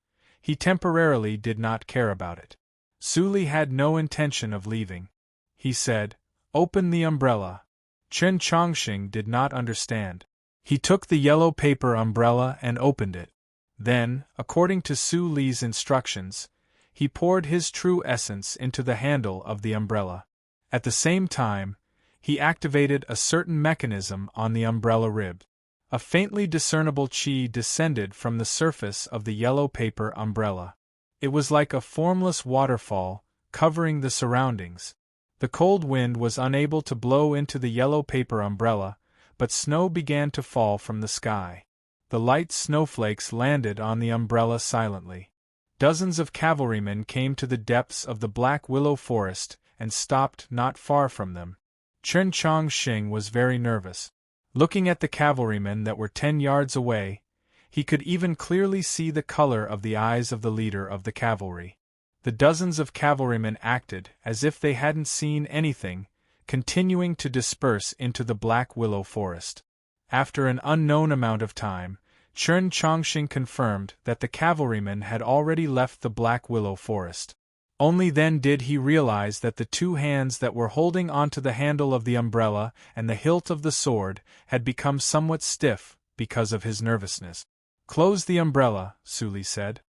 he temporarily did not care about it. Su Li had no intention of leaving. He said, "Open the umbrella." Chen Chongqing did not understand. He took the yellow paper umbrella and opened it. Then, according to Su Li's instructions, he poured his true essence into the handle of the umbrella. At the same time, he activated a certain mechanism on the umbrella rib. A faintly discernible qi descended from the surface of the yellow paper umbrella. It was like a formless waterfall, covering the surroundings. The cold wind was unable to blow into the yellow paper umbrella, but snow began to fall from the sky. The light snowflakes landed on the umbrella silently. Dozens of cavalrymen came to the depths of the black willow forest and stopped not far from them. Chen Chongqing was very nervous. Looking at the cavalrymen that were 10 yards away, he could even clearly see the color of the eyes of the leader of the cavalry. The dozens of cavalrymen acted as if they hadn't seen anything, continuing to disperse into the black willow forest. After an unknown amount of time, Chen Chongqing confirmed that the cavalrymen had already left the black willow forest. Only then did he realize that the two hands that were holding onto the handle of the umbrella and the hilt of the sword had become somewhat stiff because of his nervousness. "Close the umbrella," Su Li said.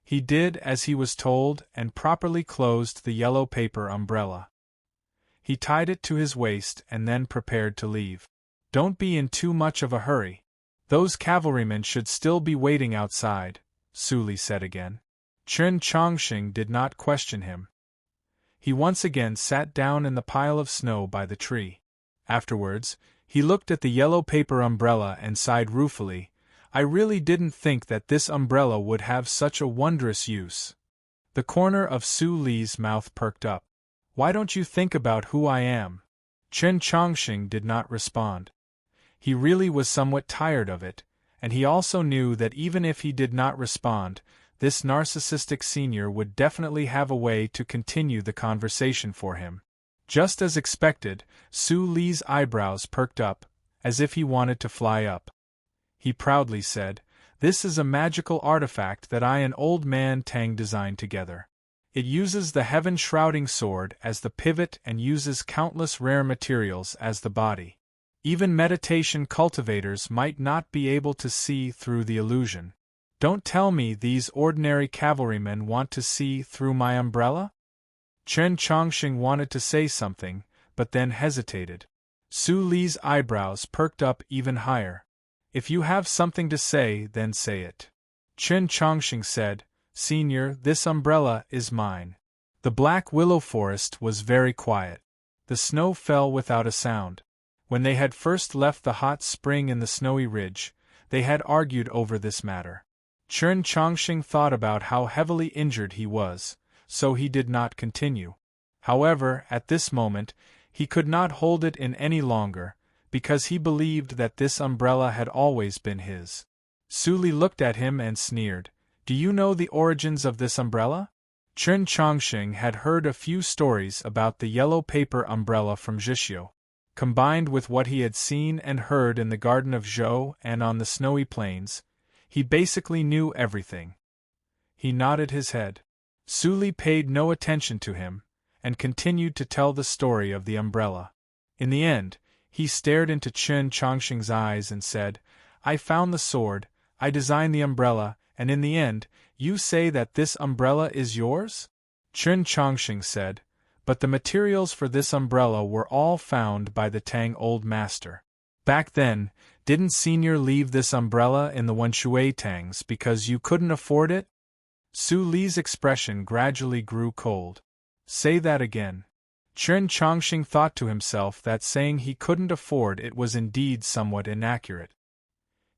He did as he was told and properly closed the yellow paper umbrella. He tied it to his waist and then prepared to leave. "Don't be in too much of a hurry. Those cavalrymen should still be waiting outside," Su Li said again. Chen Chongqing did not question him. He once again sat down in the pile of snow by the tree. Afterwards, he looked at the yellow paper umbrella and sighed ruefully. "I really didn't think that this umbrella would have such a wondrous use." The corner of Su Li's mouth perked up. "Why don't you think about who I am?" Chen Chongqing did not respond. He really was somewhat tired of it, and he also knew that even if he did not respond, this narcissistic senior would definitely have a way to continue the conversation for him. Just as expected, Su Li's eyebrows perked up, as if he wanted to fly up. He proudly said, "This is a magical artifact that I and Old Man Tang designed together. It uses the heaven-shrouding sword as the pivot and uses countless rare materials as the body. Even meditation cultivators might not be able to see through the illusion. Don't tell me these ordinary cavalrymen want to see through my umbrella? Chen Chongqing wanted to say something, but then hesitated. Su Li's eyebrows perked up even higher. If you have something to say, then say it. Chen Chongqing said, Senior, this umbrella is mine. The Black Willow Forest was very quiet. The snow fell without a sound. When they had first left the hot spring in the snowy ridge, they had argued over this matter. Chen Chongqing thought about how heavily injured he was, so he did not continue. However, at this moment, he could not hold it in any longer, because he believed that this umbrella had always been his. Su Li looked at him and sneered, Do you know the origins of this umbrella? Chen Chongqing had heard a few stories about the yellow paper umbrella from Zhixiu. Combined with what he had seen and heard in the garden of Zhou and on the snowy plains, he basically knew everything. He nodded his head. Su Li paid no attention to him, and continued to tell the story of the umbrella. In the end, he stared into Chen Chongqing's eyes and said, I found the sword, I designed the umbrella, and in the end, you say that this umbrella is yours? Chen Chongqing said, But the materials for this umbrella were all found by the Tang Old Master. Back then, didn't Senior leave this umbrella in the Wenshui Tangs because you couldn't afford it? Su Li's expression gradually grew cold. Say that again. Chen Chongqing thought to himself that saying he couldn't afford it was indeed somewhat inaccurate.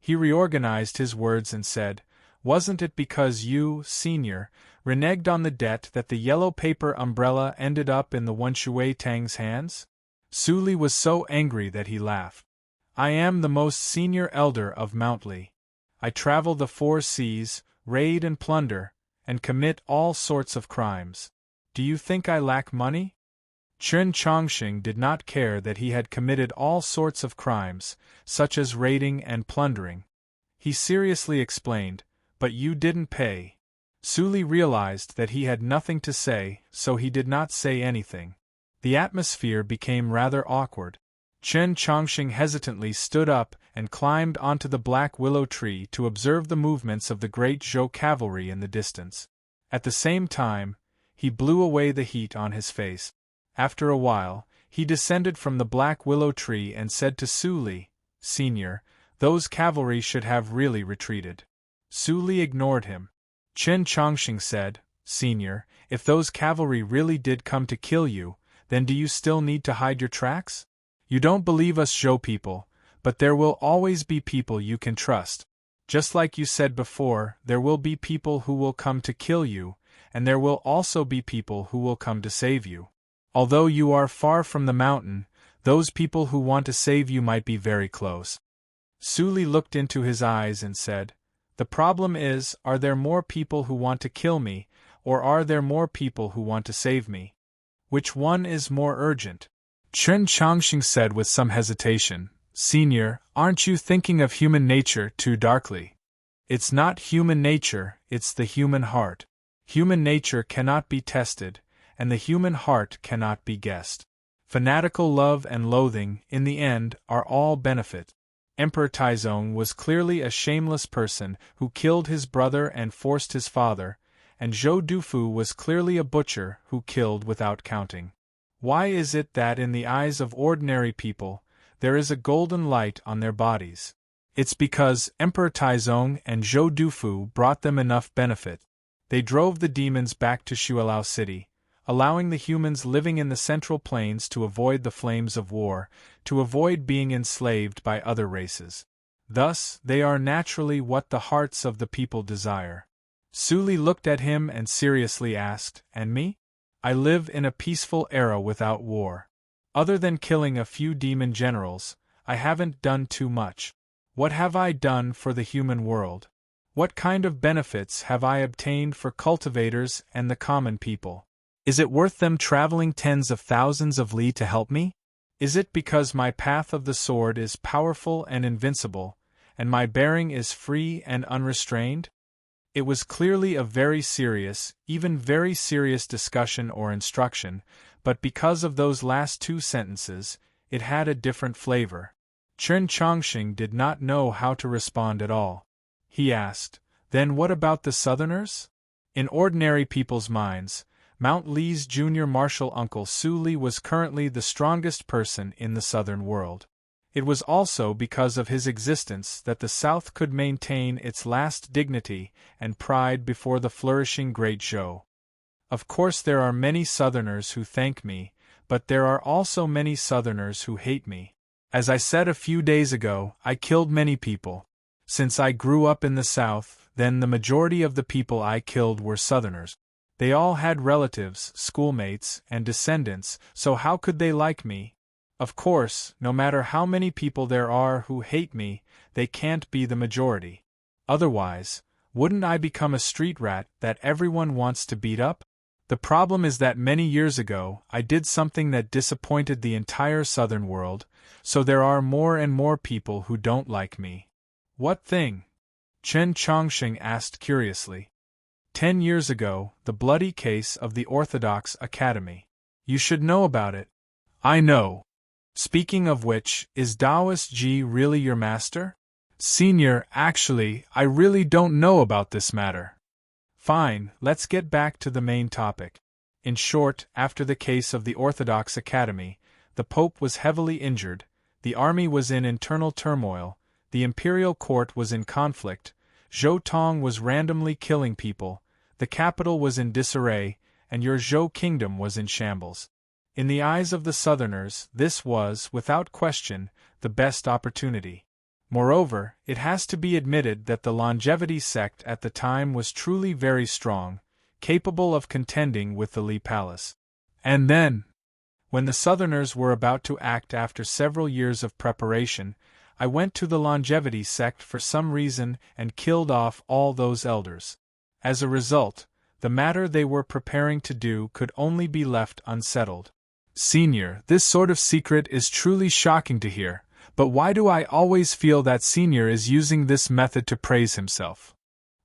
He reorganized his words and said, Wasn't it because you, Senior, reneged on the debt that the yellow paper umbrella ended up in the Wenshui Tang's hands? Su Li was so angry that he laughed. I am the most senior elder of Mount Li. I travel the 4 seas, raid and plunder, and commit all sorts of crimes. Do you think I lack money? Chen Chongqing did not care that he had committed all sorts of crimes, such as raiding and plundering. He seriously explained, But you didn't pay. Su Li realized that he had nothing to say, so he did not say anything. The atmosphere became rather awkward. Chen Chongqing hesitantly stood up and climbed onto the black willow tree to observe the movements of the great Zhou cavalry in the distance. At the same time, he blew away the heat on his face. After a while, he descended from the black willow tree and said to Su Li, Senior, those cavalry should have really retreated. Su Li ignored him. Chen Chongqing said, Senior, if those cavalry really did come to kill you, then do you still need to hide your tracks? You don't believe us Zhou people, but there will always be people you can trust. Just like you said before, there will be people who will come to kill you, and there will also be people who will come to save you. Although you are far from the mountain, those people who want to save you might be very close. Su Li looked into his eyes and said, The problem is, are there more people who want to kill me, or are there more people who want to save me? Which one is more urgent? Chen Chongqing said with some hesitation, Senior, aren't you thinking of human nature too darkly? It's not human nature, it's the human heart. Human nature cannot be tested, and the human heart cannot be guessed. Fanatical love and loathing, in the end, are all benefit. Emperor Taizong was clearly a shameless person who killed his brother and forced his father, and Zhou Dufu was clearly a butcher who killed without counting. Why is it that in the eyes of ordinary people, there is a golden light on their bodies? It's because Emperor Taizong and Zhou Dufu brought them enough benefit. They drove the demons back to Xuelao City, allowing the humans living in the Central Plains to avoid the flames of war, to avoid being enslaved by other races. Thus, they are naturally what the hearts of the people desire. Su Li looked at him and seriously asked, And me? I live in a peaceful era without war. Other than killing a few demon generals, I haven't done too much. What have I done for the human world? What kind of benefits have I obtained for cultivators and the common people? Is it worth them traveling tens of thousands of li to help me? Is it because my path of the sword is powerful and invincible, and my bearing is free and unrestrained? It was clearly a very serious, even very serious discussion or instruction, but because of those last 2 sentences, it had a different flavor. Chen Chongqing did not know how to respond at all. He asked, "Then what about the Southerners?" In ordinary people's minds, Mount Li's junior martial uncle Su Li was currently the strongest person in the Southern world. It was also because of his existence that the South could maintain its last dignity and pride before the flourishing Great Zhou. Of course there are many Southerners who thank me, but there are also many Southerners who hate me. As I said a few days ago, I killed many people. Since I grew up in the South, then the majority of the people I killed were Southerners. They all had relatives, schoolmates, and descendants, so how could they like me? Of course, no matter how many people there are who hate me, they can't be the majority. Otherwise, wouldn't I become a street rat that everyone wants to beat up? The problem is that many years ago, I did something that disappointed the entire Southern world, so there are more and more people who don't like me. What thing? Chen Chongqing asked curiously. 10 years ago, the bloody case of the Orthodox Academy. You should know about it. I know. Speaking of which, is Taoist Ji really your master? Senior, actually, I really don't know about this matter. Fine, let's get back to the main topic. In short, after the case of the Orthodox Academy, the Pope was heavily injured, the army was in internal turmoil, the imperial court was in conflict, Zhou Tong was randomly killing people, the capital was in disarray, and your Zhou kingdom was in shambles. In the eyes of the Southerners, this was, without question, the best opportunity. Moreover, it has to be admitted that the longevity sect at the time was truly very strong, capable of contending with the Li Palace. And then, when the Southerners were about to act after several years of preparation, I went to the longevity sect for some reason and killed off all those elders. As a result, the matter they were preparing to do could only be left unsettled. Senior, this sort of secret is truly shocking to hear, but why do I always feel that Senior is using this method to praise himself?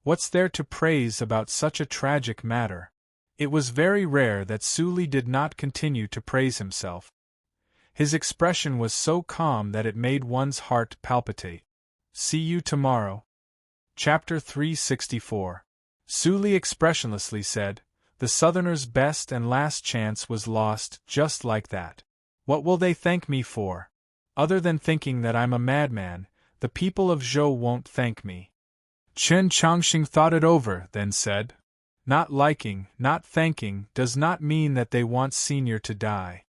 What's there to praise about such a tragic matter? It was very rare that Su Li did not continue to praise himself. His expression was so calm that it made one's heart palpitate. See you tomorrow. Chapter 364. Su Li expressionlessly said, "The Southerners' best and last chance was lost just like that. What will they thank me for? Other than thinking that I'm a madman, the people of Zhou won't thank me." Chen Chongqing thought it over, then said, "Not liking, not thanking, does not mean that they want Senior to die."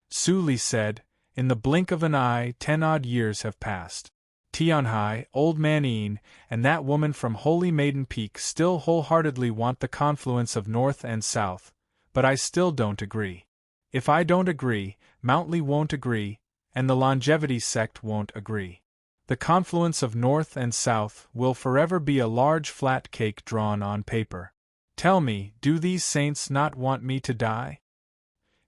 Su Li said, "In the blink of an eye 10-odd years have passed. Tianhai, Old Man Yin, and that woman from Holy Maiden Peak still wholeheartedly want the confluence of North and South, but I still don't agree. If I don't agree, Mount Li won't agree, and the longevity sect won't agree. The confluence of North and South will forever be a large flat cake drawn on paper. Tell me, do these saints not want me to die?"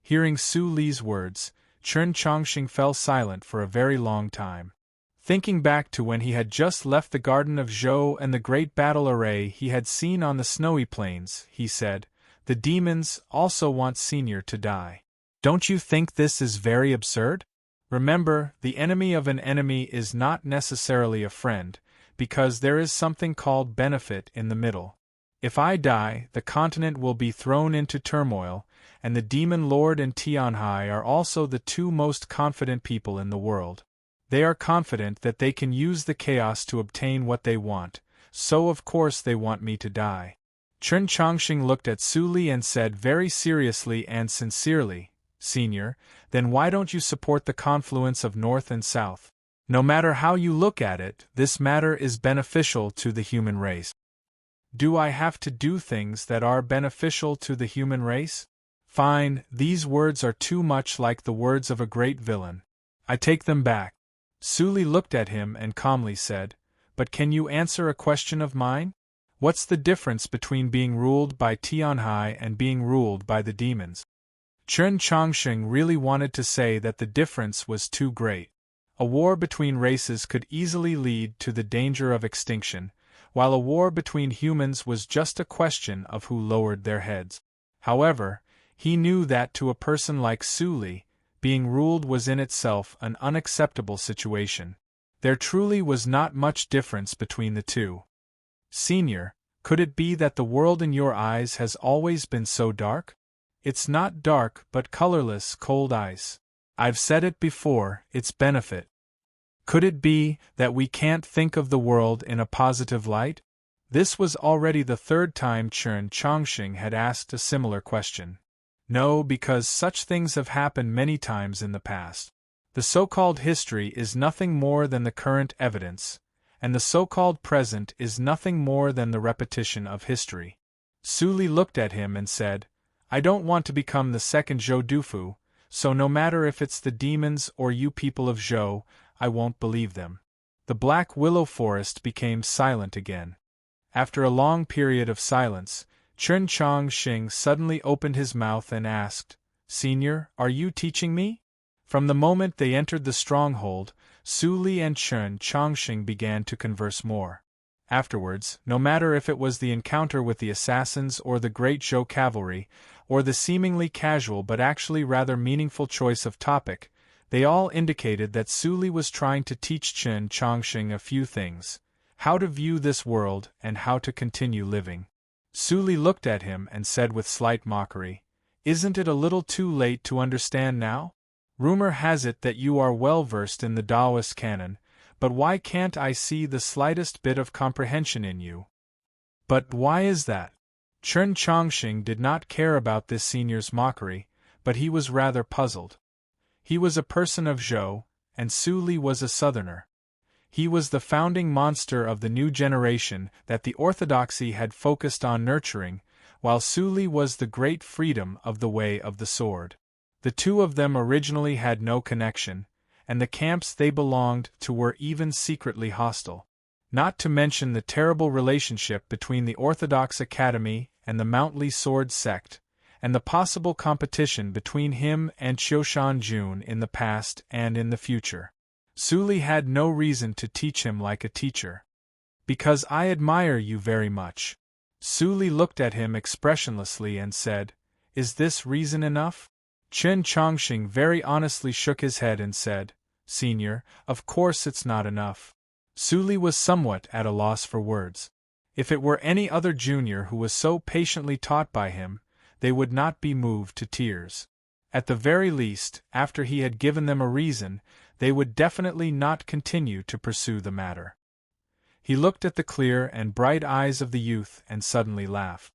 Hearing Su Li's words, Chen Chongqing fell silent for a very long time. Thinking back to when he had just left the Garden of Zhou and the great battle array he had seen on the snowy plains, he said, "The demons also want Senior to die. Don't you think this is very absurd? Remember, the enemy of an enemy is not necessarily a friend, because there is something called benefit in the middle. If I die, the continent will be thrown into turmoil, and the Demon Lord and Tianhai are also the two most confident people in the world. They are confident that they can use the chaos to obtain what they want, so of course they want me to die." Chen Chongqing looked at Su Li and said very seriously and sincerely, "Senior, then why don't you support the confluence of North and South? No matter how you look at it, this matter is beneficial to the human race." "Do I have to do things that are beneficial to the human race? Fine, these words are too much like the words of a great villain. I take them back." Su Li looked at him and calmly said, "But can you answer a question of mine? What's the difference between being ruled by Tianhai and being ruled by the demons?" Chen Chongqing really wanted to say that the difference was too great. A war between races could easily lead to the danger of extinction, while a war between humans was just a question of who lowered their heads. However, he knew that to a person like Su Li, being ruled was in itself an unacceptable situation. There truly was not much difference between the two. Senior, could it be that the world in your eyes has always been so dark? It's not dark but colorless, cold ice. I've said it before, it's benefit. Could it be that we can't think of the world in a positive light? This was already the third time Chen Chongqing had asked a similar question. No, because such things have happened many times in the past. The so-called history is nothing more than the current evidence, and the so-called present is nothing more than the repetition of history. Su Li looked at him and said, I don't want to become the second Zhou Dufu, so no matter if it's the demons or you people of Zhou, I won't believe them. The black willow forest became silent again. After a long period of silence, Chen Chongqing suddenly opened his mouth and asked, Senior, are you teaching me? From the moment they entered the stronghold, Su Li and Chen Chongqing began to converse more. Afterwards, no matter if it was the encounter with the assassins or the great Zhou cavalry, or the seemingly casual but actually rather meaningful choice of topic, they all indicated that Su Li was trying to teach Chen Chongqing a few things: how to view this world and how to continue living. Su Li looked at him and said with slight mockery, Isn't it a little too late to understand now? Rumor has it that you are well versed in the Taoist canon, but why can't I see the slightest bit of comprehension in you? But why is that? Chen Chongqing did not care about this senior's mockery, but he was rather puzzled. He was a person of Zhou, and Su Li was a southerner. He was the founding monster of the new generation that the orthodoxy had focused on nurturing, while Su Li was the great freedom of the way of the sword. The two of them originally had no connection, and the camps they belonged to were even secretly hostile. Not to mention the terrible relationship between the Orthodox Academy and the Mount Li sword sect, and the possible competition between him and Qiushan Jun in the past and in the future. Su Li had no reason to teach him like a teacher. Because I admire you very much. Su Li looked at him expressionlessly and said, Is this reason enough? Chen Chongqing very honestly shook his head and said, Senior, of course it's not enough. Su Li was somewhat at a loss for words. If it were any other junior who was so patiently taught by him, they would not be moved to tears. At the very least, after he had given them a reason, they would definitely not continue to pursue the matter. He looked at the clear and bright eyes of the youth and suddenly laughed.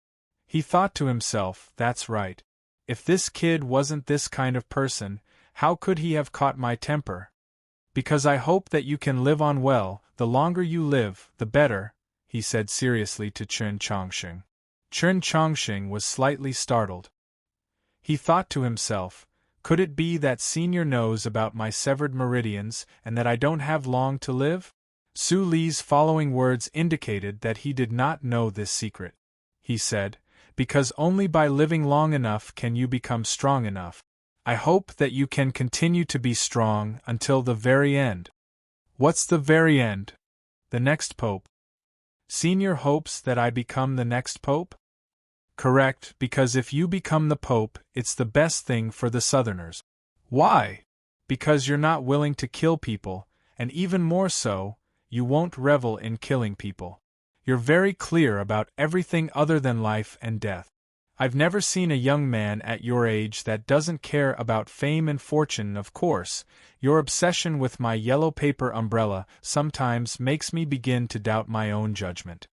He thought to himself, That's right. If this kid wasn't this kind of person, how could he have caught my temper? Because I hope that you can live on well, the longer you live, the better, he said seriously to Chen Chongqing. Chen Chongqing was slightly startled. He thought to himself, Could it be that Senior knows about my severed meridians and that I don't have long to live? Su Li's following words indicated that he did not know this secret. He said, Because only by living long enough can you become strong enough. I hope that you can continue to be strong until the very end. What's the very end? The next pope. Senior hopes that I become the next pope? Correct, because if you become the pope, it's the best thing for the Southerners. Why? Because you're not willing to kill people, and even more so, you won't revel in killing people. You're very clear about everything other than life and death. I've never seen a young man at your age that doesn't care about fame and fortune. Of course, your obsession with my yellow paper umbrella sometimes makes me begin to doubt my own judgment.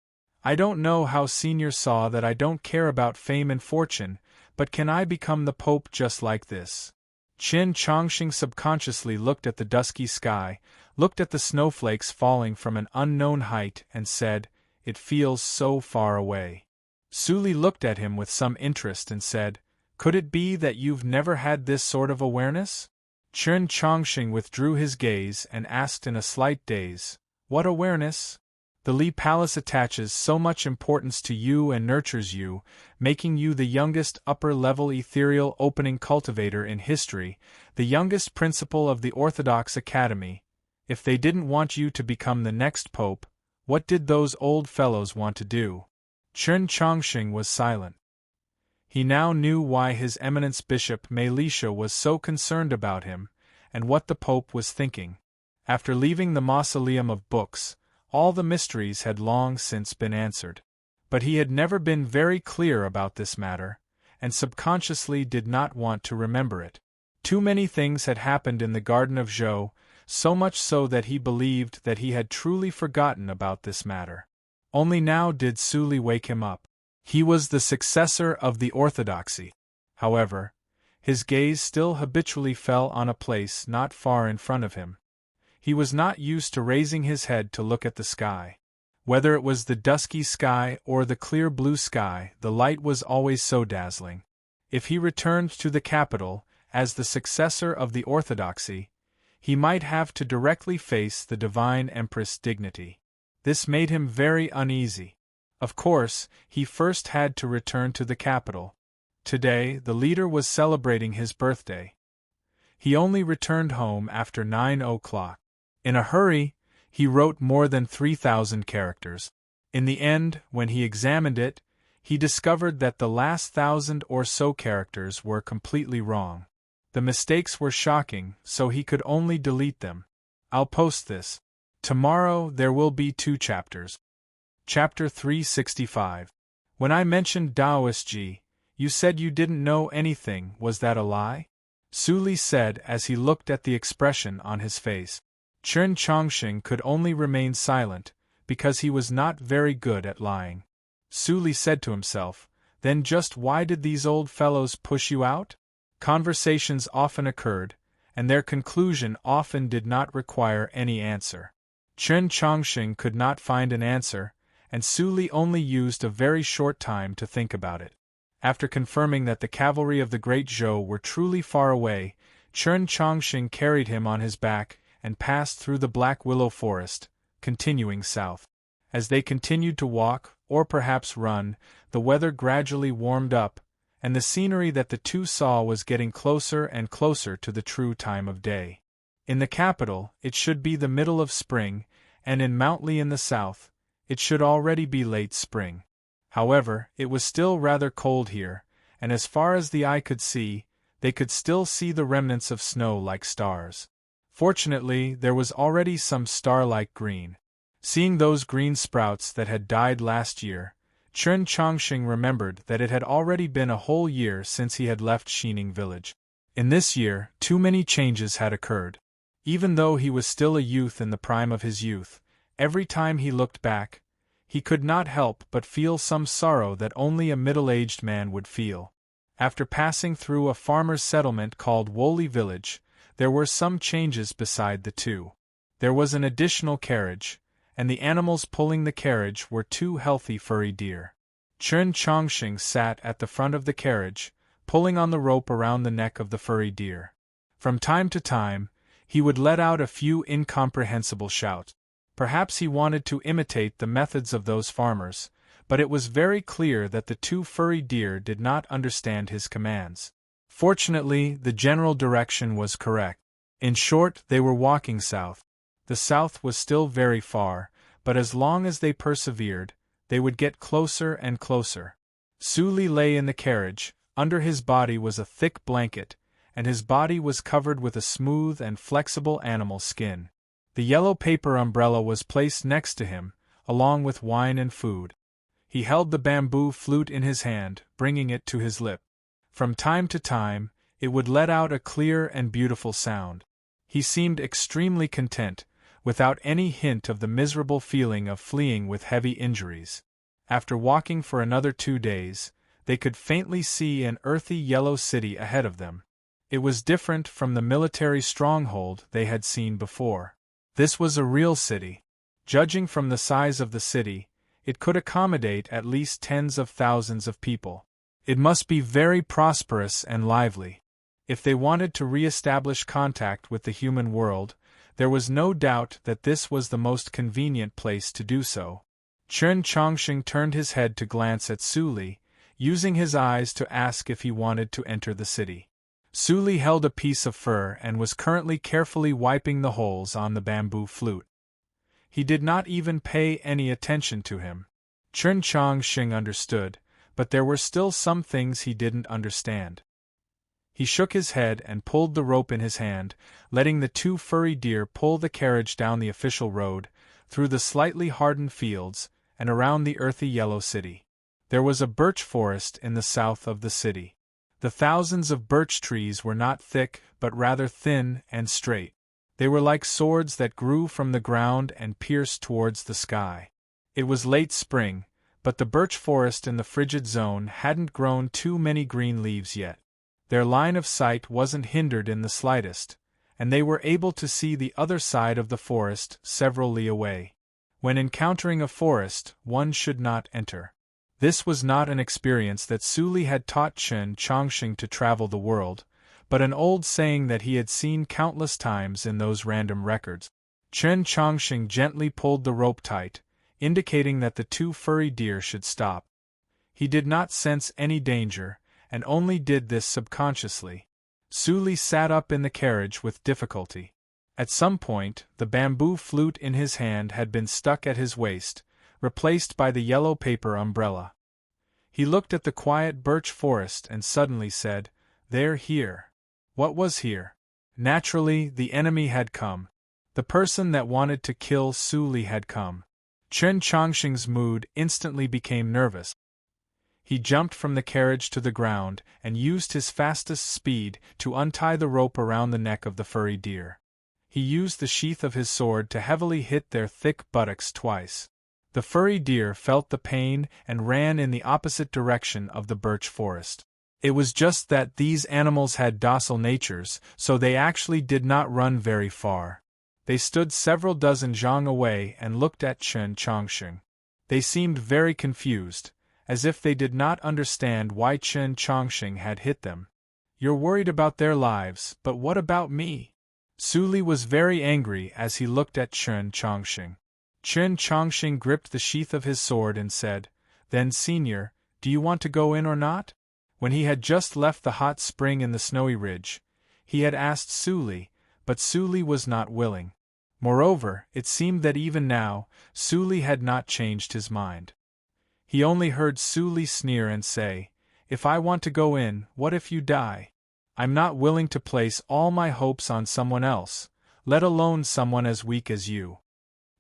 I don't know how Senior saw that I don't care about fame and fortune, but can I become the Pope just like this? Chen Chongqing subconsciously looked at the dusky sky, looked at the snowflakes falling from an unknown height and said, It feels so far away. Su Li looked at him with some interest and said, Could it be that you've never had this sort of awareness? Chen Chongqing withdrew his gaze and asked in a slight daze, What awareness? The Li Palace attaches so much importance to you and nurtures you, making you the youngest upper-level ethereal opening cultivator in history, the youngest principal of the Orthodox Academy. If they didn't want you to become the next pope, what did those old fellows want to do? Chen Chongqing was silent. He now knew why His Eminence Bishop Melisha was so concerned about him, and what the Pope was thinking. After leaving the mausoleum of books, all the mysteries had long since been answered. But he had never been very clear about this matter, and subconsciously did not want to remember it. Too many things had happened in the Garden of Joux, so much so that he believed that he had truly forgotten about this matter. Only now did Sully wake him up. He was the successor of the orthodoxy. However, his gaze still habitually fell on a place not far in front of him. He was not used to raising his head to look at the sky. Whether it was the dusky sky or the clear blue sky, the light was always so dazzling. If he returned to the capital, as the successor of the orthodoxy, he might have to directly face the divine Empress dignity. This made him very uneasy. Of course, he first had to return to the capital. Today, the leader was celebrating his birthday. He only returned home after 9 o'clock. In a hurry, he wrote more than 3,000 characters. In the end, when he examined it, he discovered that the last 1,000 or so characters were completely wrong. The mistakes were shocking, so he could only delete them. I'll post this. Tomorrow there will be 2 chapters. Chapter 365. When I mentioned Taoist Ji, you said you didn't know anything. Was that a lie? Sully said as he looked at the expression on his face. Chen Chongqing could only remain silent, because he was not very good at lying. Sully said to himself, then just why did these old fellows push you out? Conversations often occurred, and their conclusion often did not require any answer. Chen Chongqing could not find an answer, and Sully only used a very short time to think about it. After confirming that the cavalry of the Great Zhou were truly far away, Chen Chongqing carried him on his back and passed through the Black Willow Forest, continuing south. As they continued to walk, or perhaps run, the weather gradually warmed up, and the scenery that the two saw was getting closer and closer to the true time of day. In the capital, it should be the middle of spring, and in Mountley in the south, it should already be late spring. However, it was still rather cold here, and as far as the eye could see, they could still see the remnants of snow like stars. Fortunately, there was already some star-like green. Seeing those green sprouts that had died last year, Chen Chongqing remembered that it had already been a whole year since he had left Xining village. In this year, too many changes had occurred. Even though he was still a youth in the prime of his youth, every time he looked back, he could not help but feel some sorrow that only a middle-aged man would feel. After passing through a farmer's settlement called Woolly Village, there were some changes beside the two. There was an additional carriage, and the animals pulling the carriage were 2 healthy furry deer. Chen Chongqing sat at the front of the carriage, pulling on the rope around the neck of the furry deer. From time to time, he would let out a few incomprehensible shouts. Perhaps he wanted to imitate the methods of those farmers, but it was very clear that the 2 furry deer did not understand his commands. Fortunately, the general direction was correct. In short, they were walking south. The south was still very far, but as long as they persevered, they would get closer and closer. Sully lay in the carriage. Under his body was a thick blanket, and his body was covered with a smooth and flexible animal skin. The yellow paper umbrella was placed next to him, along with wine and food. He held the bamboo flute in his hand, bringing it to his lip. From time to time, it would let out a clear and beautiful sound. He seemed extremely content, without any hint of the miserable feeling of fleeing with heavy injuries. After walking for another 2 days, they could faintly see an earthy yellow city ahead of them. It was different from the military stronghold they had seen before. This was a real city. Judging from the size of the city, it could accommodate at least tens of thousands of people. It must be very prosperous and lively. If they wanted to re-establish contact with the human world, there was no doubt that this was the most convenient place to do so. Chen Chongqing turned his head to glance at Sully, using his eyes to ask if he wanted to enter the city. Sully held a piece of fur and was currently carefully wiping the holes on the bamboo flute. He did not even pay any attention to him. Chen Chongqing understood, but there were still some things he didn't understand. He shook his head and pulled the rope in his hand, letting the two furry deer pull the carriage down the official road, through the slightly hardened fields, and around the earthy yellow city. There was a birch forest in the south of the city. The thousands of birch trees were not thick, but rather thin and straight. They were like swords that grew from the ground and pierced towards the sky. It was late spring, but the birch forest in the frigid zone hadn't grown too many green leaves yet. Their line of sight wasn't hindered in the slightest, and they were able to see the other side of the forest several li away. When encountering a forest, one should not enter. This was not an experience that Suli had taught Chen Chongqing to travel the world, but an old saying that he had seen countless times in those random records. Chen Chongqing gently pulled the rope tight, indicating that the two furry deer should stop. He did not sense any danger, and only did this subconsciously. Suli sat up in the carriage with difficulty. At some point, the bamboo flute in his hand had been stuck at his waist, replaced by the yellow paper umbrella. He looked at the quiet birch forest and suddenly said, "They're here." What was here? Naturally, the enemy had come. The person that wanted to kill Suli had come. Chen Chongqing's mood instantly became nervous. He jumped from the carriage to the ground and used his fastest speed to untie the rope around the neck of the furry deer. He used the sheath of his sword to heavily hit their thick buttocks twice. The furry deer felt the pain and ran in the opposite direction of the birch forest. It was just that these animals had docile natures, so they actually did not run very far. They stood several dozen zhang away and looked at Chen Chongqing. They seemed very confused, as if they did not understand why Chen Chongqing had hit them. "You're worried about their lives, but what about me?" Suli was very angry as he looked at Chen Chongqing. Chen Chongqing gripped the sheath of his sword and said, "Then, Senior, do you want to go in or not?" When he had just left the hot spring in the snowy ridge, he had asked Suli, but Suli was not willing. Moreover, it seemed that even now, Suli had not changed his mind. He only heard Suli sneer and say, "If I want to go in, what if you die? I'm not willing to place all my hopes on someone else, let alone someone as weak as you."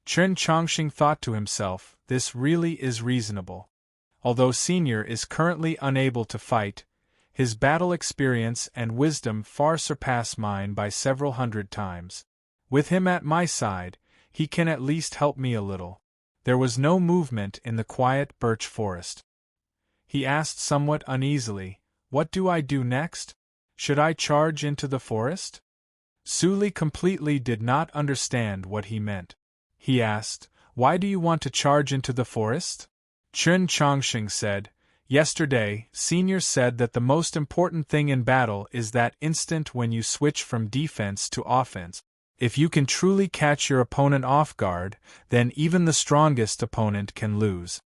Chen Chongqing thought to himself, this really is reasonable. Although Senior is currently unable to fight, his battle experience and wisdom far surpass mine by several hundred times. With him at my side, he can at least help me a little. There was no movement in the quiet birch forest. He asked somewhat uneasily, "What do I do next? Should I charge into the forest?" Suli completely did not understand what he meant. He asked, "Why do you want to charge into the forest?" Chen Chongqing said, "Yesterday, Senior said that the most important thing in battle is that instant when you switch from defense to offense. If you can truly catch your opponent off guard, then even the strongest opponent can lose."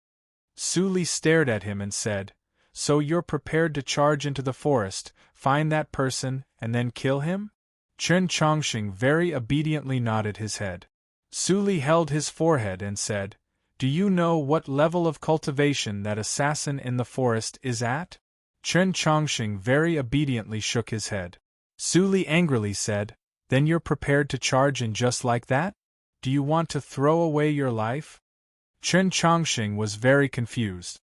Suli stared at him and said, "So you're prepared to charge into the forest, find that person, and then kill him?" Chen Chongqing very obediently nodded his head. Suli held his forehead and said, "Do you know what level of cultivation that assassin in the forest is at?" Chen Chongqing very obediently shook his head. Suli angrily said, "Then you're prepared to charge in just like that? Do you want to throw away your life?" Chen Chongqing was very confused.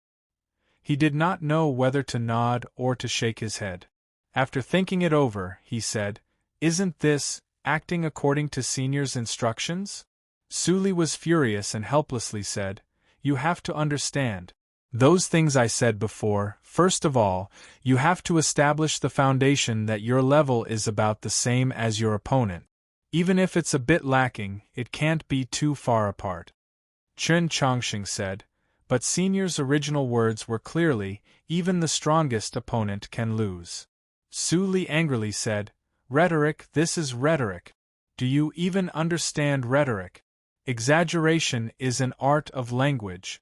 He did not know whether to nod or to shake his head. After thinking it over, he said, "Isn't this acting according to Senior's instructions?" Suli was furious and helplessly said, "You have to understand. Those things I said before. First of all, you have to establish the foundation that your level is about the same as your opponent. Even if it's a bit lacking, it can't be too far apart." Chen Chongqing said, "But Senior's original words were clearly, even the strongest opponent can lose." Suli angrily said, "Rhetoric, this is rhetoric. Do you even understand rhetoric? Exaggeration is an art of language."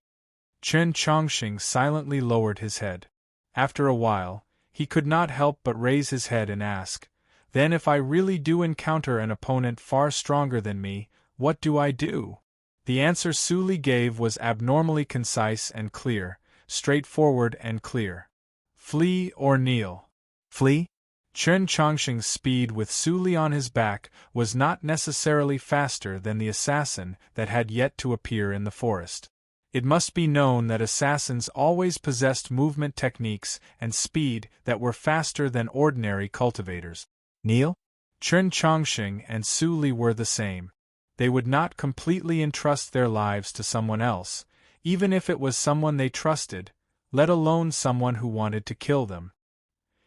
Chen Chongqing silently lowered his head. After a while, he could not help but raise his head and ask, "Then if I really do encounter an opponent far stronger than me, what do I do?" The answer Suli gave was abnormally concise and clear, straightforward and clear. Flee or kneel. Flee? Chen Chongqing's speed with Su Li on his back was not necessarily faster than the assassin that had yet to appear in the forest. It must be known that assassins always possessed movement techniques and speed that were faster than ordinary cultivators. Kneel? Chen Chongqing and Su Li were the same. They would not completely entrust their lives to someone else, even if it was someone they trusted, let alone someone who wanted to kill them.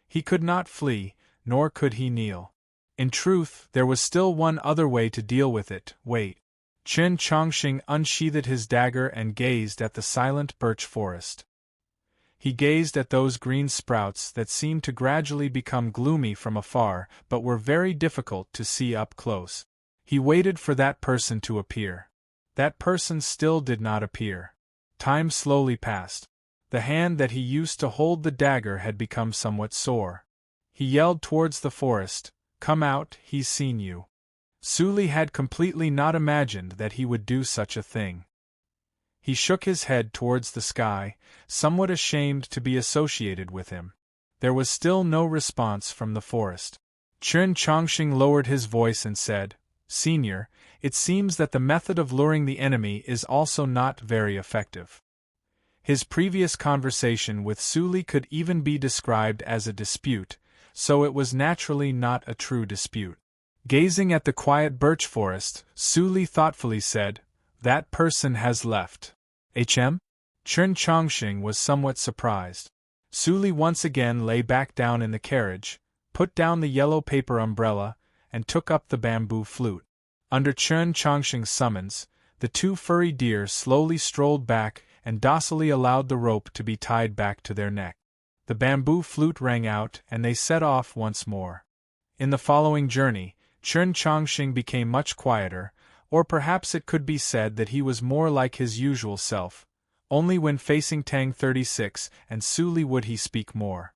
He could not flee, nor could he kneel. In truth, there was still one other way to deal with it. Wait. Chen Chongqing unsheathed his dagger and gazed at the silent birch forest. He gazed at those green sprouts that seemed to gradually become gloomy from afar, but were very difficult to see up close. He waited for that person to appear. That person still did not appear. Time slowly passed. The hand that he used to hold the dagger had become somewhat sore. He yelled towards the forest, "Come out, he's seen you." Su Li had completely not imagined that he would do such a thing. He shook his head towards the sky, somewhat ashamed to be associated with him. There was still no response from the forest. Chen Chongqing lowered his voice and said, "Senior, it seems that the method of luring the enemy is also not very effective." His previous conversation with Su Li could even be described as a dispute, so it was naturally not a true dispute. Gazing at the quiet birch forest, Su Li thoughtfully said, "That person has left." HM? Chen Chongqing was somewhat surprised. Su Li once again lay back down in the carriage, put down the yellow paper umbrella, and took up the bamboo flute. Under Chen Chongqing's summons, the two furry deer slowly strolled back and docilely allowed the rope to be tied back to their neck. The bamboo flute rang out and they set off once more. In the following journey, Chen Chongqing became much quieter, or perhaps it could be said that he was more like his usual self. Only when facing Tang 36 and Su Li would he speak more.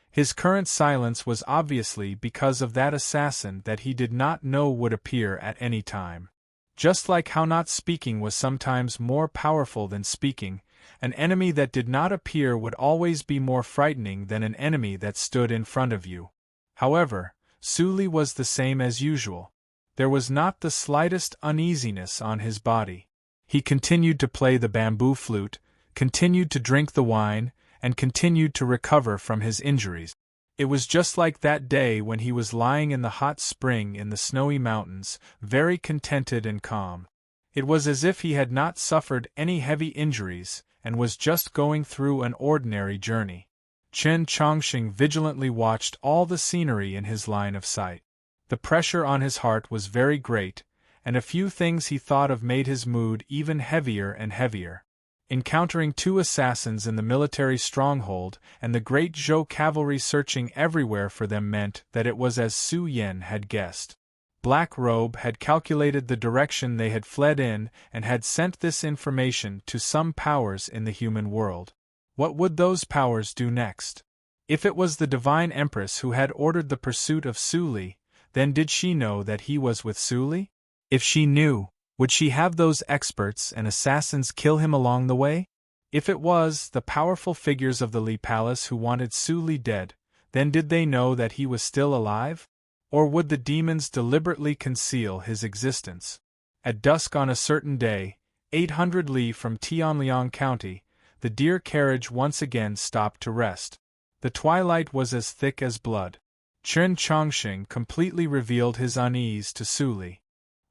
His current silence was obviously because of that assassin that he did not know would appear at any time. Just like how not speaking was sometimes more powerful than speaking, an enemy that did not appear would always be more frightening than an enemy that stood in front of you. However, Su Li was the same as usual. There was not the slightest uneasiness on his body. He continued to play the bamboo flute, continued to drink the wine, and continued to recover from his injuries. It was just like that day when he was lying in the hot spring in the snowy mountains, very contented and calm. It was as if he had not suffered any heavy injuries, and was just going through an ordinary journey. Chen Chongqing vigilantly watched all the scenery in his line of sight. The pressure on his heart was very great, and a few things he thought of made his mood even heavier and heavier. Encountering two assassins in the military stronghold and the great Zhou cavalry searching everywhere for them meant that it was as Su Yan had guessed. Black Robe had calculated the direction they had fled in and had sent this information to some powers in the human world. What would those powers do next? If it was the Divine Empress who had ordered the pursuit of Su Li, then did she know that he was with Su Li? If she knew, would she have those experts and assassins kill him along the way? If it was the powerful figures of the Li Palace who wanted Su Li dead, then did they know that he was still alive? Or would the demons deliberately conceal his existence? At dusk on a certain day, 800 li from Tianliang County, the deer carriage once again stopped to rest. The twilight was as thick as blood. Chen Chongqing completely revealed his unease to Su Li.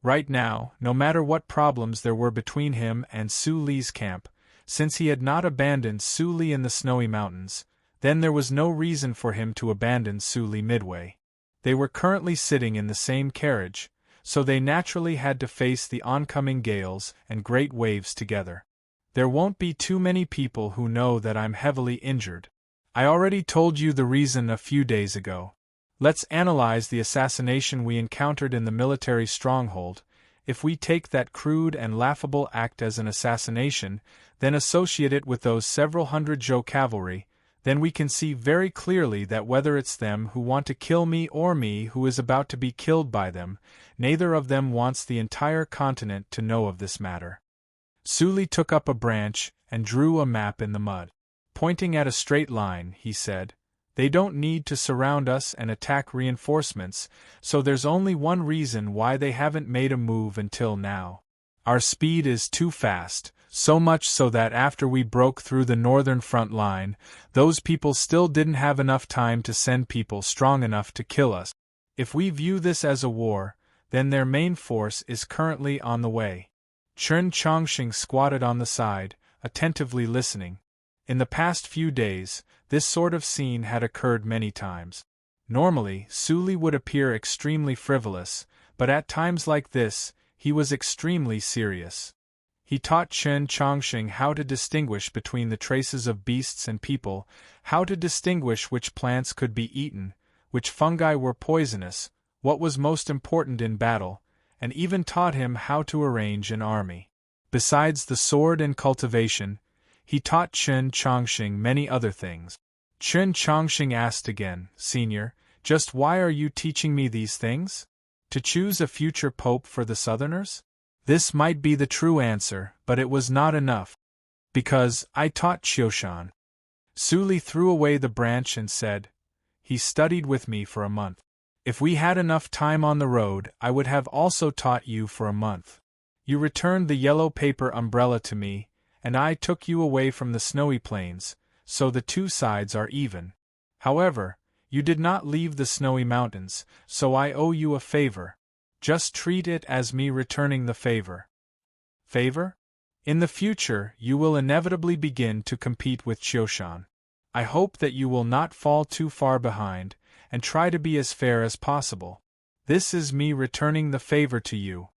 Right now, no matter what problems there were between him and Su Li's camp, since he had not abandoned Su Li in the snowy mountains, then there was no reason for him to abandon Su Li midway. They were currently sitting in the same carriage, so they naturally had to face the oncoming gales and great waves together. There won't be too many people who know that I'm heavily injured. I already told you the reason a few days ago. Let's analyze the assassination we encountered in the military stronghold. If we take that crude and laughable act as an assassination, then associate it with those several hundred Zhou cavalry, then we can see very clearly that whether it's them who want to kill me or me who is about to be killed by them, neither of them wants the entire continent to know of this matter. Su Li took up a branch and drew a map in the mud. Pointing at a straight line, he said, "They don't need to surround us and attack reinforcements, so there's only one reason why they haven't made a move until now. Our speed is too fast, so much so that after we broke through the northern front line, those people still didn't have enough time to send people strong enough to kill us. If we view this as a war, then their main force is currently on the way." Chen Chongqing squatted on the side, attentively listening. In the past few days, this sort of scene had occurred many times. Normally, Su Li would appear extremely frivolous, but at times like this, he was extremely serious. He taught Chen Chongqing how to distinguish between the traces of beasts and people, how to distinguish which plants could be eaten, which fungi were poisonous, what was most important in battle, and even taught him how to arrange an army. Besides the sword and cultivation, he taught Chen Chongqing many other things. Chen Chongqing asked again, "Senior, just why are you teaching me these things? To choose a future pope for the Southerners?" This might be the true answer, but it was not enough. "Because I taught Qiushan." Su Li threw away the branch and said, "He studied with me for a month. If we had enough time on the road, I would have also taught you for a month. You returned the yellow paper umbrella to me, and I took you away from the snowy plains, so the two sides are even. However, you did not leave the snowy mountains, so I owe you a favor. Just treat it as me returning the favor." Favor? In the future, you will inevitably begin to compete with Qiushan. I hope that you will not fall too far behind, and try to be as fair as possible. This is me returning the favor to you.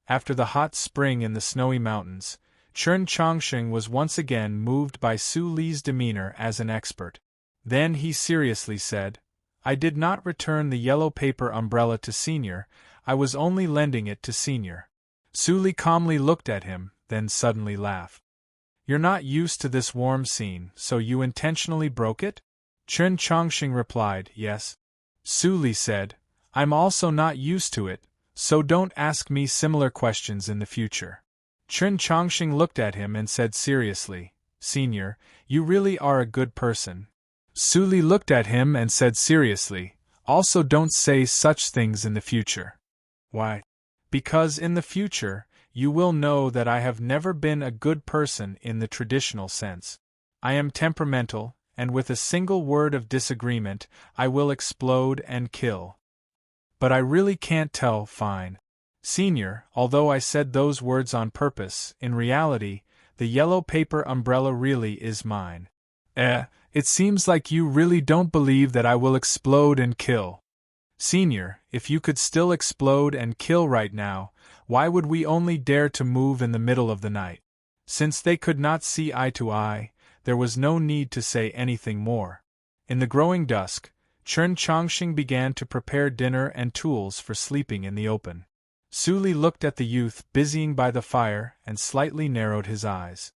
After the hot spring in the snowy mountains, Chen Chongqing was once again moved by Su Li's demeanor as an expert. Then he seriously said, "I did not return the yellow paper umbrella to Senior, I was only lending it to Senior." Su Li calmly looked at him, then suddenly laughed. "You're not used to this warm scene, so you intentionally broke it?" Chen Chongqing replied, "Yes." Su Li said, "I'm also not used to it, so don't ask me similar questions in the future." Chen Chongqing looked at him and said seriously, "Senior, you really are a good person." Su Li looked at him and said seriously, "Also don't say such things in the future." "Why?" "Because in the future, you will know that I have never been a good person in the traditional sense. I am temperamental, and with a single word of disagreement, I will explode and kill. But I really can't tell, fine. Senior, although I said those words on purpose, in reality, the yellow paper umbrella really is mine." It seems like you really don't believe that I will explode and kill." "Senior, if you could still explode and kill right now, why would we only dare to move in the middle of the night? Since they could not see eye to eye, there was no need to say anything more." In the growing dusk, Chen Chongqing began to prepare dinner and tools for sleeping in the open. Su Li looked at the youth busying by the fire and slightly narrowed his eyes.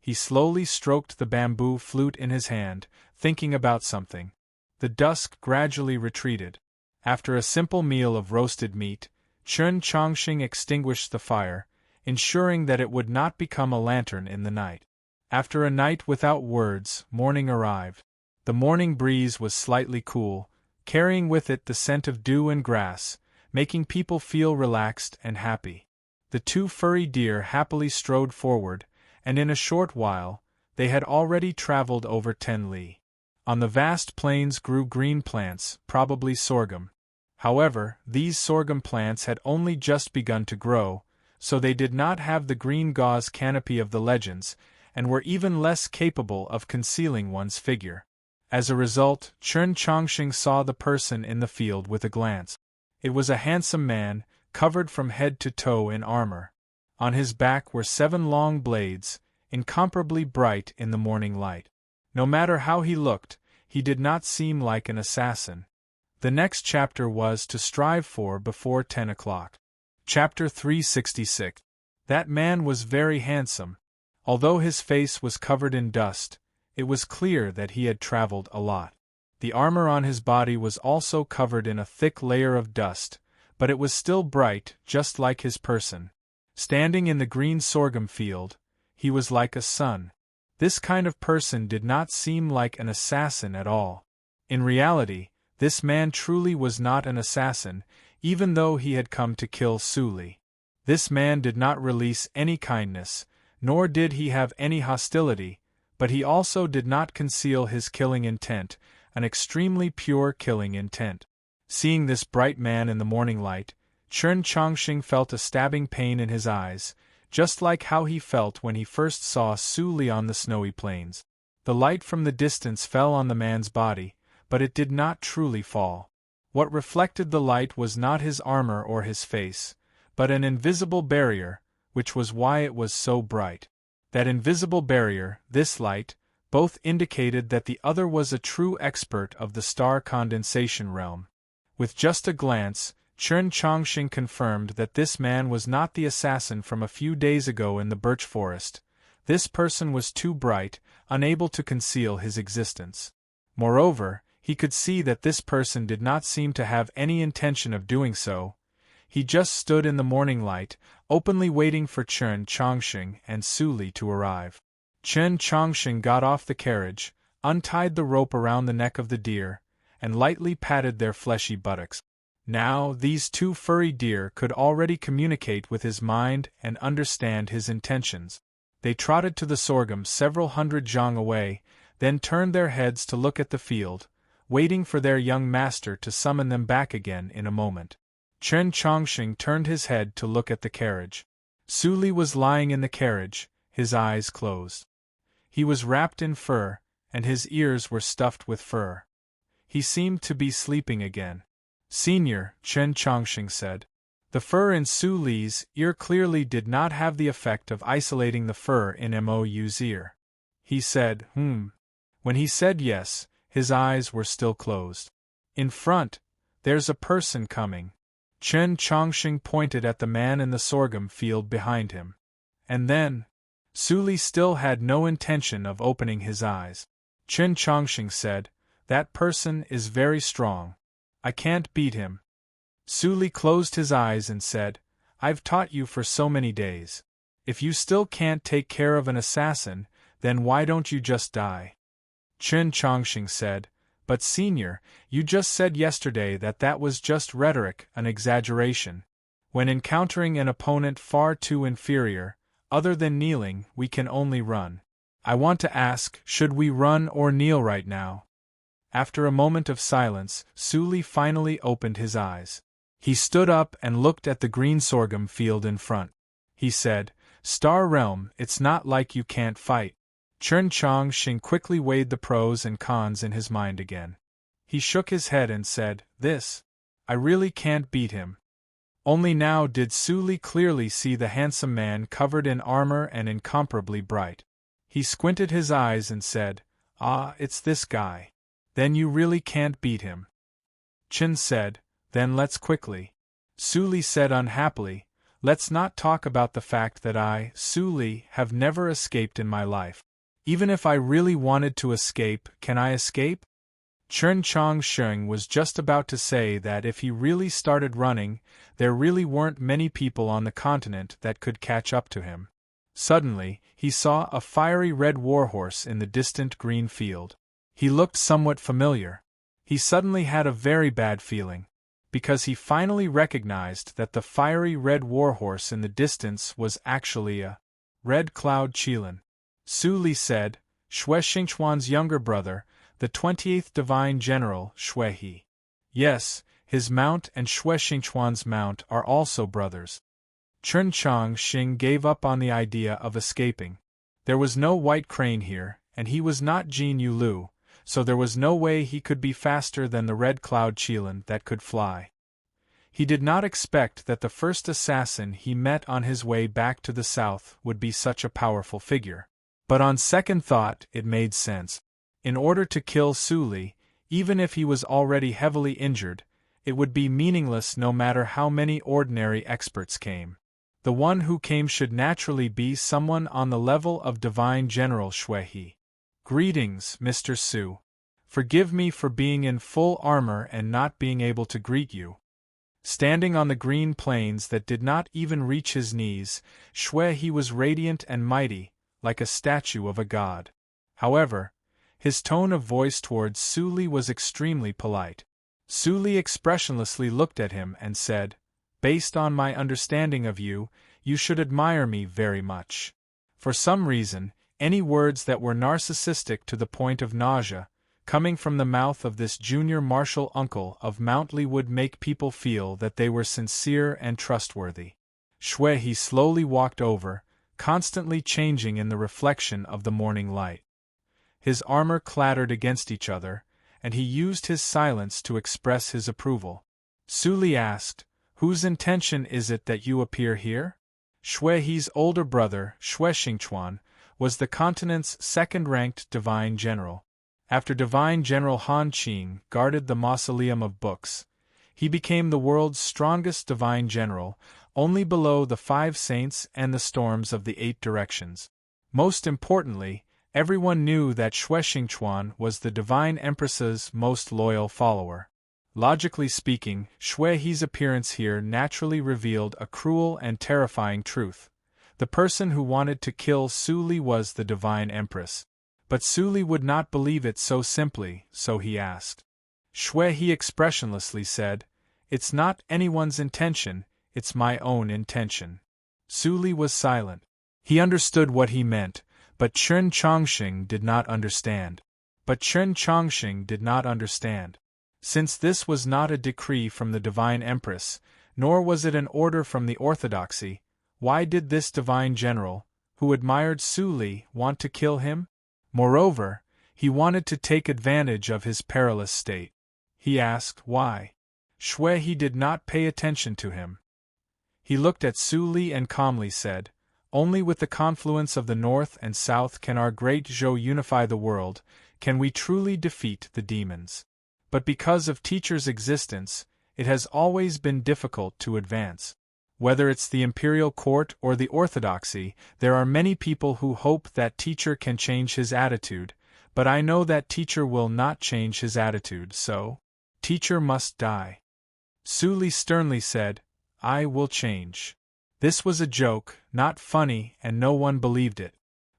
He slowly stroked the bamboo flute in his hand, thinking about something. The dusk gradually retreated. After a simple meal of roasted meat, Chen Chongqing extinguished the fire, ensuring that it would not become a lantern in the night. After a night without words, morning arrived. The morning breeze was slightly cool, carrying with it the scent of dew and grass, making people feel relaxed and happy. The two furry deer happily strode forward, and in a short while, they had already traveled over 10 li. On the vast plains grew green plants, probably sorghum. However, these sorghum plants had only just begun to grow, so they did not have the green gauze canopy of the legends, and were even less capable of concealing one's figure. As a result, Chen Chongqing saw the person in the field with a glance. It was a handsome man, covered from head to toe in armor. On his back were 7 long blades, incomparably bright in the morning light. No matter how he looked, he did not seem like an assassin. The next chapter was to strive for before 10 o'clock. Chapter 366. That man was very handsome. Although his face was covered in dust, it was clear that he had traveled a lot. The armor on his body was also covered in a thick layer of dust, but it was still bright, just like his person. Standing in the green sorghum field, he was like a sun. This kind of person did not seem like an assassin at all. In reality, this man truly was not an assassin, even though he had come to kill Su Li. This man did not release any kindness, nor did he have any hostility, but he also did not conceal his killing intent, an extremely pure killing intent. Seeing this bright man in the morning light, Chen Chongqing felt a stabbing pain in his eyes, just like how he felt when he first saw Su Li on the snowy plains. The light from the distance fell on the man's body, but it did not truly fall. What reflected the light was not his armor or his face, but an invisible barrier, which was why it was so bright. That invisible barrier, this light, both indicated that the other was a true expert of the star condensation realm. With just a glance, Chen Chongqing confirmed that this man was not the assassin from a few days ago in the birch forest. This person was too bright, unable to conceal his existence. Moreover, he could see that this person did not seem to have any intention of doing so. He just stood in the morning light, openly waiting for Chen Chongqing and Su Li to arrive. Chen Chongqing got off the carriage, untied the rope around the neck of the deer, and lightly patted their fleshy buttocks. Now, these two furry deer could already communicate with his mind and understand his intentions. They trotted to the sorghum several hundred zhang away, then turned their heads to look at the field, waiting for their young master to summon them back again in a moment. Chen Chongqing turned his head to look at the carriage. Su Li was lying in the carriage, his eyes closed. He was wrapped in fur, and his ears were stuffed with fur. He seemed to be sleeping again. "Senior," Chen Chongqing said. The fur in Su Li's ear clearly did not have the effect of isolating the fur in Mou's ear. He said, When he said yes, his eyes were still closed. "In front, there's a person coming." Chen Chongqing pointed at the man in the sorghum field behind him. And then, Su Li still had no intention of opening his eyes. Chen Chongqing said, "That person is very strong. I can't beat him." Su Li closed his eyes and said, "I've taught you for so many days. If you still can't take care of an assassin, then why don't you just die?" Chen Chongqing said, "But senior, you just said yesterday that that was just rhetoric, an exaggeration. When encountering an opponent far too inferior, other than kneeling, we can only run. I want to ask, should we run or kneel right now?" After a moment of silence, Su Li finally opened his eyes. He stood up and looked at the green sorghum field in front. He said, "Star Realm, it's not like you can't fight." Chen Chongqing quickly weighed the pros and cons in his mind again. He shook his head and said, I really can't beat him." Only now did Su Li clearly see the handsome man covered in armor and incomparably bright. He squinted his eyes and said, "It's this guy. Then you really can't beat him." Chen said, "Then let's quickly." Su Li said unhappily, "Let's not talk about the fact that I, Su Li, have never escaped in my life. Even if I really wanted to escape, can I escape?" Chen Chongqing was just about to say that if he really started running, there really weren't many people on the continent that could catch up to him. Suddenly, he saw a fiery red warhorse in the distant green field. He looked somewhat familiar. He suddenly had a very bad feeling, because he finally recognized that the fiery red warhorse in the distance was actually a Red Cloud Qilin. Su Li said, "Xue Xingchuan's younger brother, the 28th Divine General, Xue He. Yes, his mount and Xue Xingchuan's mount are also brothers." Chen Chongqing gave up on the idea of escaping. There was no white crane here, and he was not Jin Yulu, so there was no way he could be faster than the Red Cloud Qilin that could fly. He did not expect that the first assassin he met on his way back to the south would be such a powerful figure. But on second thought, it made sense. In order to kill Su Li, even if he was already heavily injured, it would be meaningless no matter how many ordinary experts came. The one who came should naturally be someone on the level of Divine General Xue He. "Greetings, Mr. Su. Forgive me for being in full armor and not being able to greet you." Standing on the green plains that did not even reach his knees, Xue He was radiant and mighty, like a statue of a god. However, his tone of voice towards Su Li was extremely polite. Su Li expressionlessly looked at him and said, "Based on my understanding of you, you should admire me very much." For some reason, any words that were narcissistic to the point of nausea, coming from the mouth of this junior martial uncle of Mountley would make people feel that they were sincere and trustworthy. Shui He slowly walked over, constantly changing in the reflection of the morning light. His armor clattered against each other, and he used his silence to express his approval. Su Li asked, "Whose intention is it that you appear here?" Shui He's older brother, Shui Xingchuan, was the continent's second-ranked divine general. After Divine General Han Qing guarded the Mausoleum of Books, he became the world's strongest divine general, only below the 5 saints and the storms of the 8 directions. Most importantly, everyone knew that Shui Xingchuan was the Divine Empress's most loyal follower. Logically speaking, Shui He's appearance here naturally revealed a cruel and terrifying truth. The person who wanted to kill Su Li was the Divine Empress. But Su Li would not believe it so simply, so he asked. Shui He expressionlessly said, "It's not anyone's intention, it's my own intention." Su Li was silent. He understood what he meant, but Chen Chongqing did not understand. Since this was not a decree from the Divine Empress, nor was it an order from the Orthodoxy, why did this divine general, who admired Su Li, want to kill him? Moreover, he wanted to take advantage of his perilous state. He asked why. Shui He did not pay attention to him. He looked at Su Li and calmly said, "Only with the confluence of the North and South can our great Zhou unify the world, can we truly defeat the demons. But because of Teacher's existence, it has always been difficult to advance. Whether it's the imperial court or the orthodoxy, there are many people who hope that Teacher can change his attitude, but I know that Teacher will not change his attitude, so Teacher must die." Su Li sternly said, "I will change." This was a joke, not funny, and no one believed it.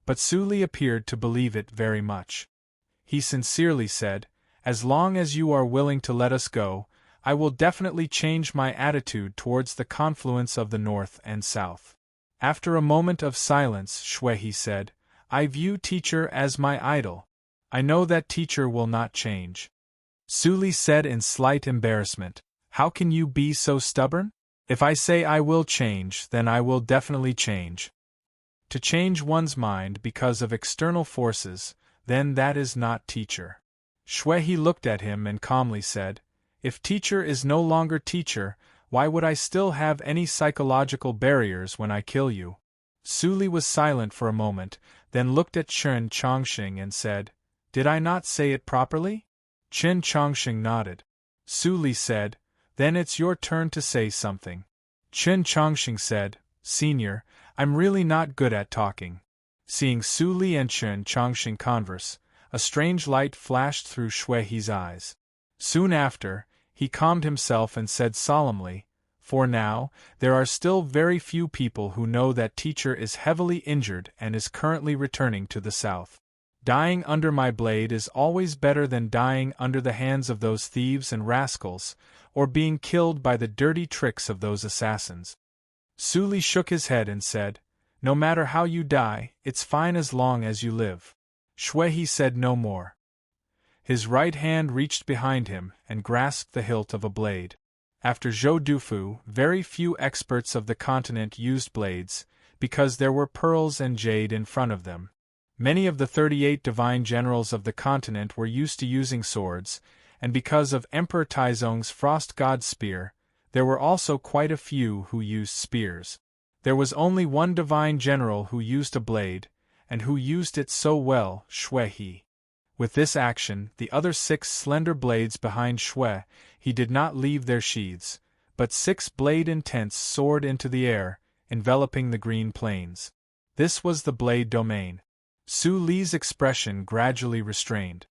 But Su Li appeared to believe it very much. He sincerely said, "As long as you are willing to let us go, I will definitely change my attitude towards the confluence of the North and South." After a moment of silence, Shui He said, "I view Teacher as my idol. I know that Teacher will not change." Su Li said in slight embarrassment, "How can you be so stubborn? If I say I will change, then I will definitely change. To change one's mind because of external forces, then that is not Teacher." Shui He looked at him and calmly said, "If Teacher is no longer Teacher, why would I still have any psychological barriers when I kill you?" Su Li was silent for a moment, then looked at Chen Chongqing and said, "Did I not say it properly?" Chen Chongqing nodded. Su Li said, "Then it's your turn to say something." Chen Chongqing said, "Senior, I'm really not good at talking." Seeing Su Li and Chen Chongqing converse, a strange light flashed through Shui He's eyes. Soon after, he calmed himself and said solemnly, "For now, there are still very few people who know that Teacher is heavily injured and is currently returning to the south. Dying under my blade is always better than dying under the hands of those thieves and rascals, or being killed by the dirty tricks of those assassins." Su Li shook his head and said, "No matter how you die, it's fine as long as you live." Shui He said no more. His right hand reached behind him and grasped the hilt of a blade. After Zhou Dufu, very few experts of the continent used blades, because there were pearls and jade in front of them. Many of the 38 divine generals of the continent were used to using swords, and because of Emperor Taizong's frost god spear, there were also quite a few who used spears. There was only one divine general who used a blade, and who used it so well, Shui He. With this action, the other 6 slender blades behind Shui He did not leave their sheaths, but 6 blade intents soared into the air, enveloping the green plains. This was the blade domain. Su Li's expression gradually restrained.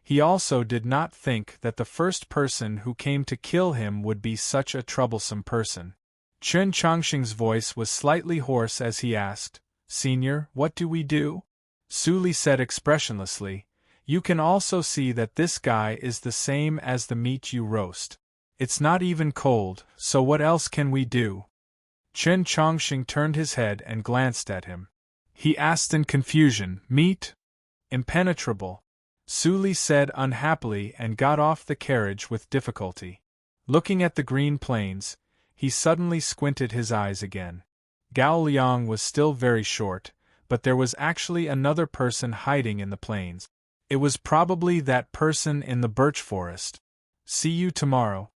He also did not think that the first person who came to kill him would be such a troublesome person. Chen Chongqing's voice was slightly hoarse as he asked, Senior, what do we do? Su Li said expressionlessly. You can also see that this guy is the same as the meat you roast. It's not even cold, so what else can we do? Chen Chongqing turned his head and glanced at him. He asked in confusion, meat? Impenetrable. Su Li said unhappily and got off the carriage with difficulty. Looking at the green plains, he suddenly squinted his eyes again. Gao Liang was still very short, but there was actually another person hiding in the plains. It was probably that person in the birch forest. See you tomorrow.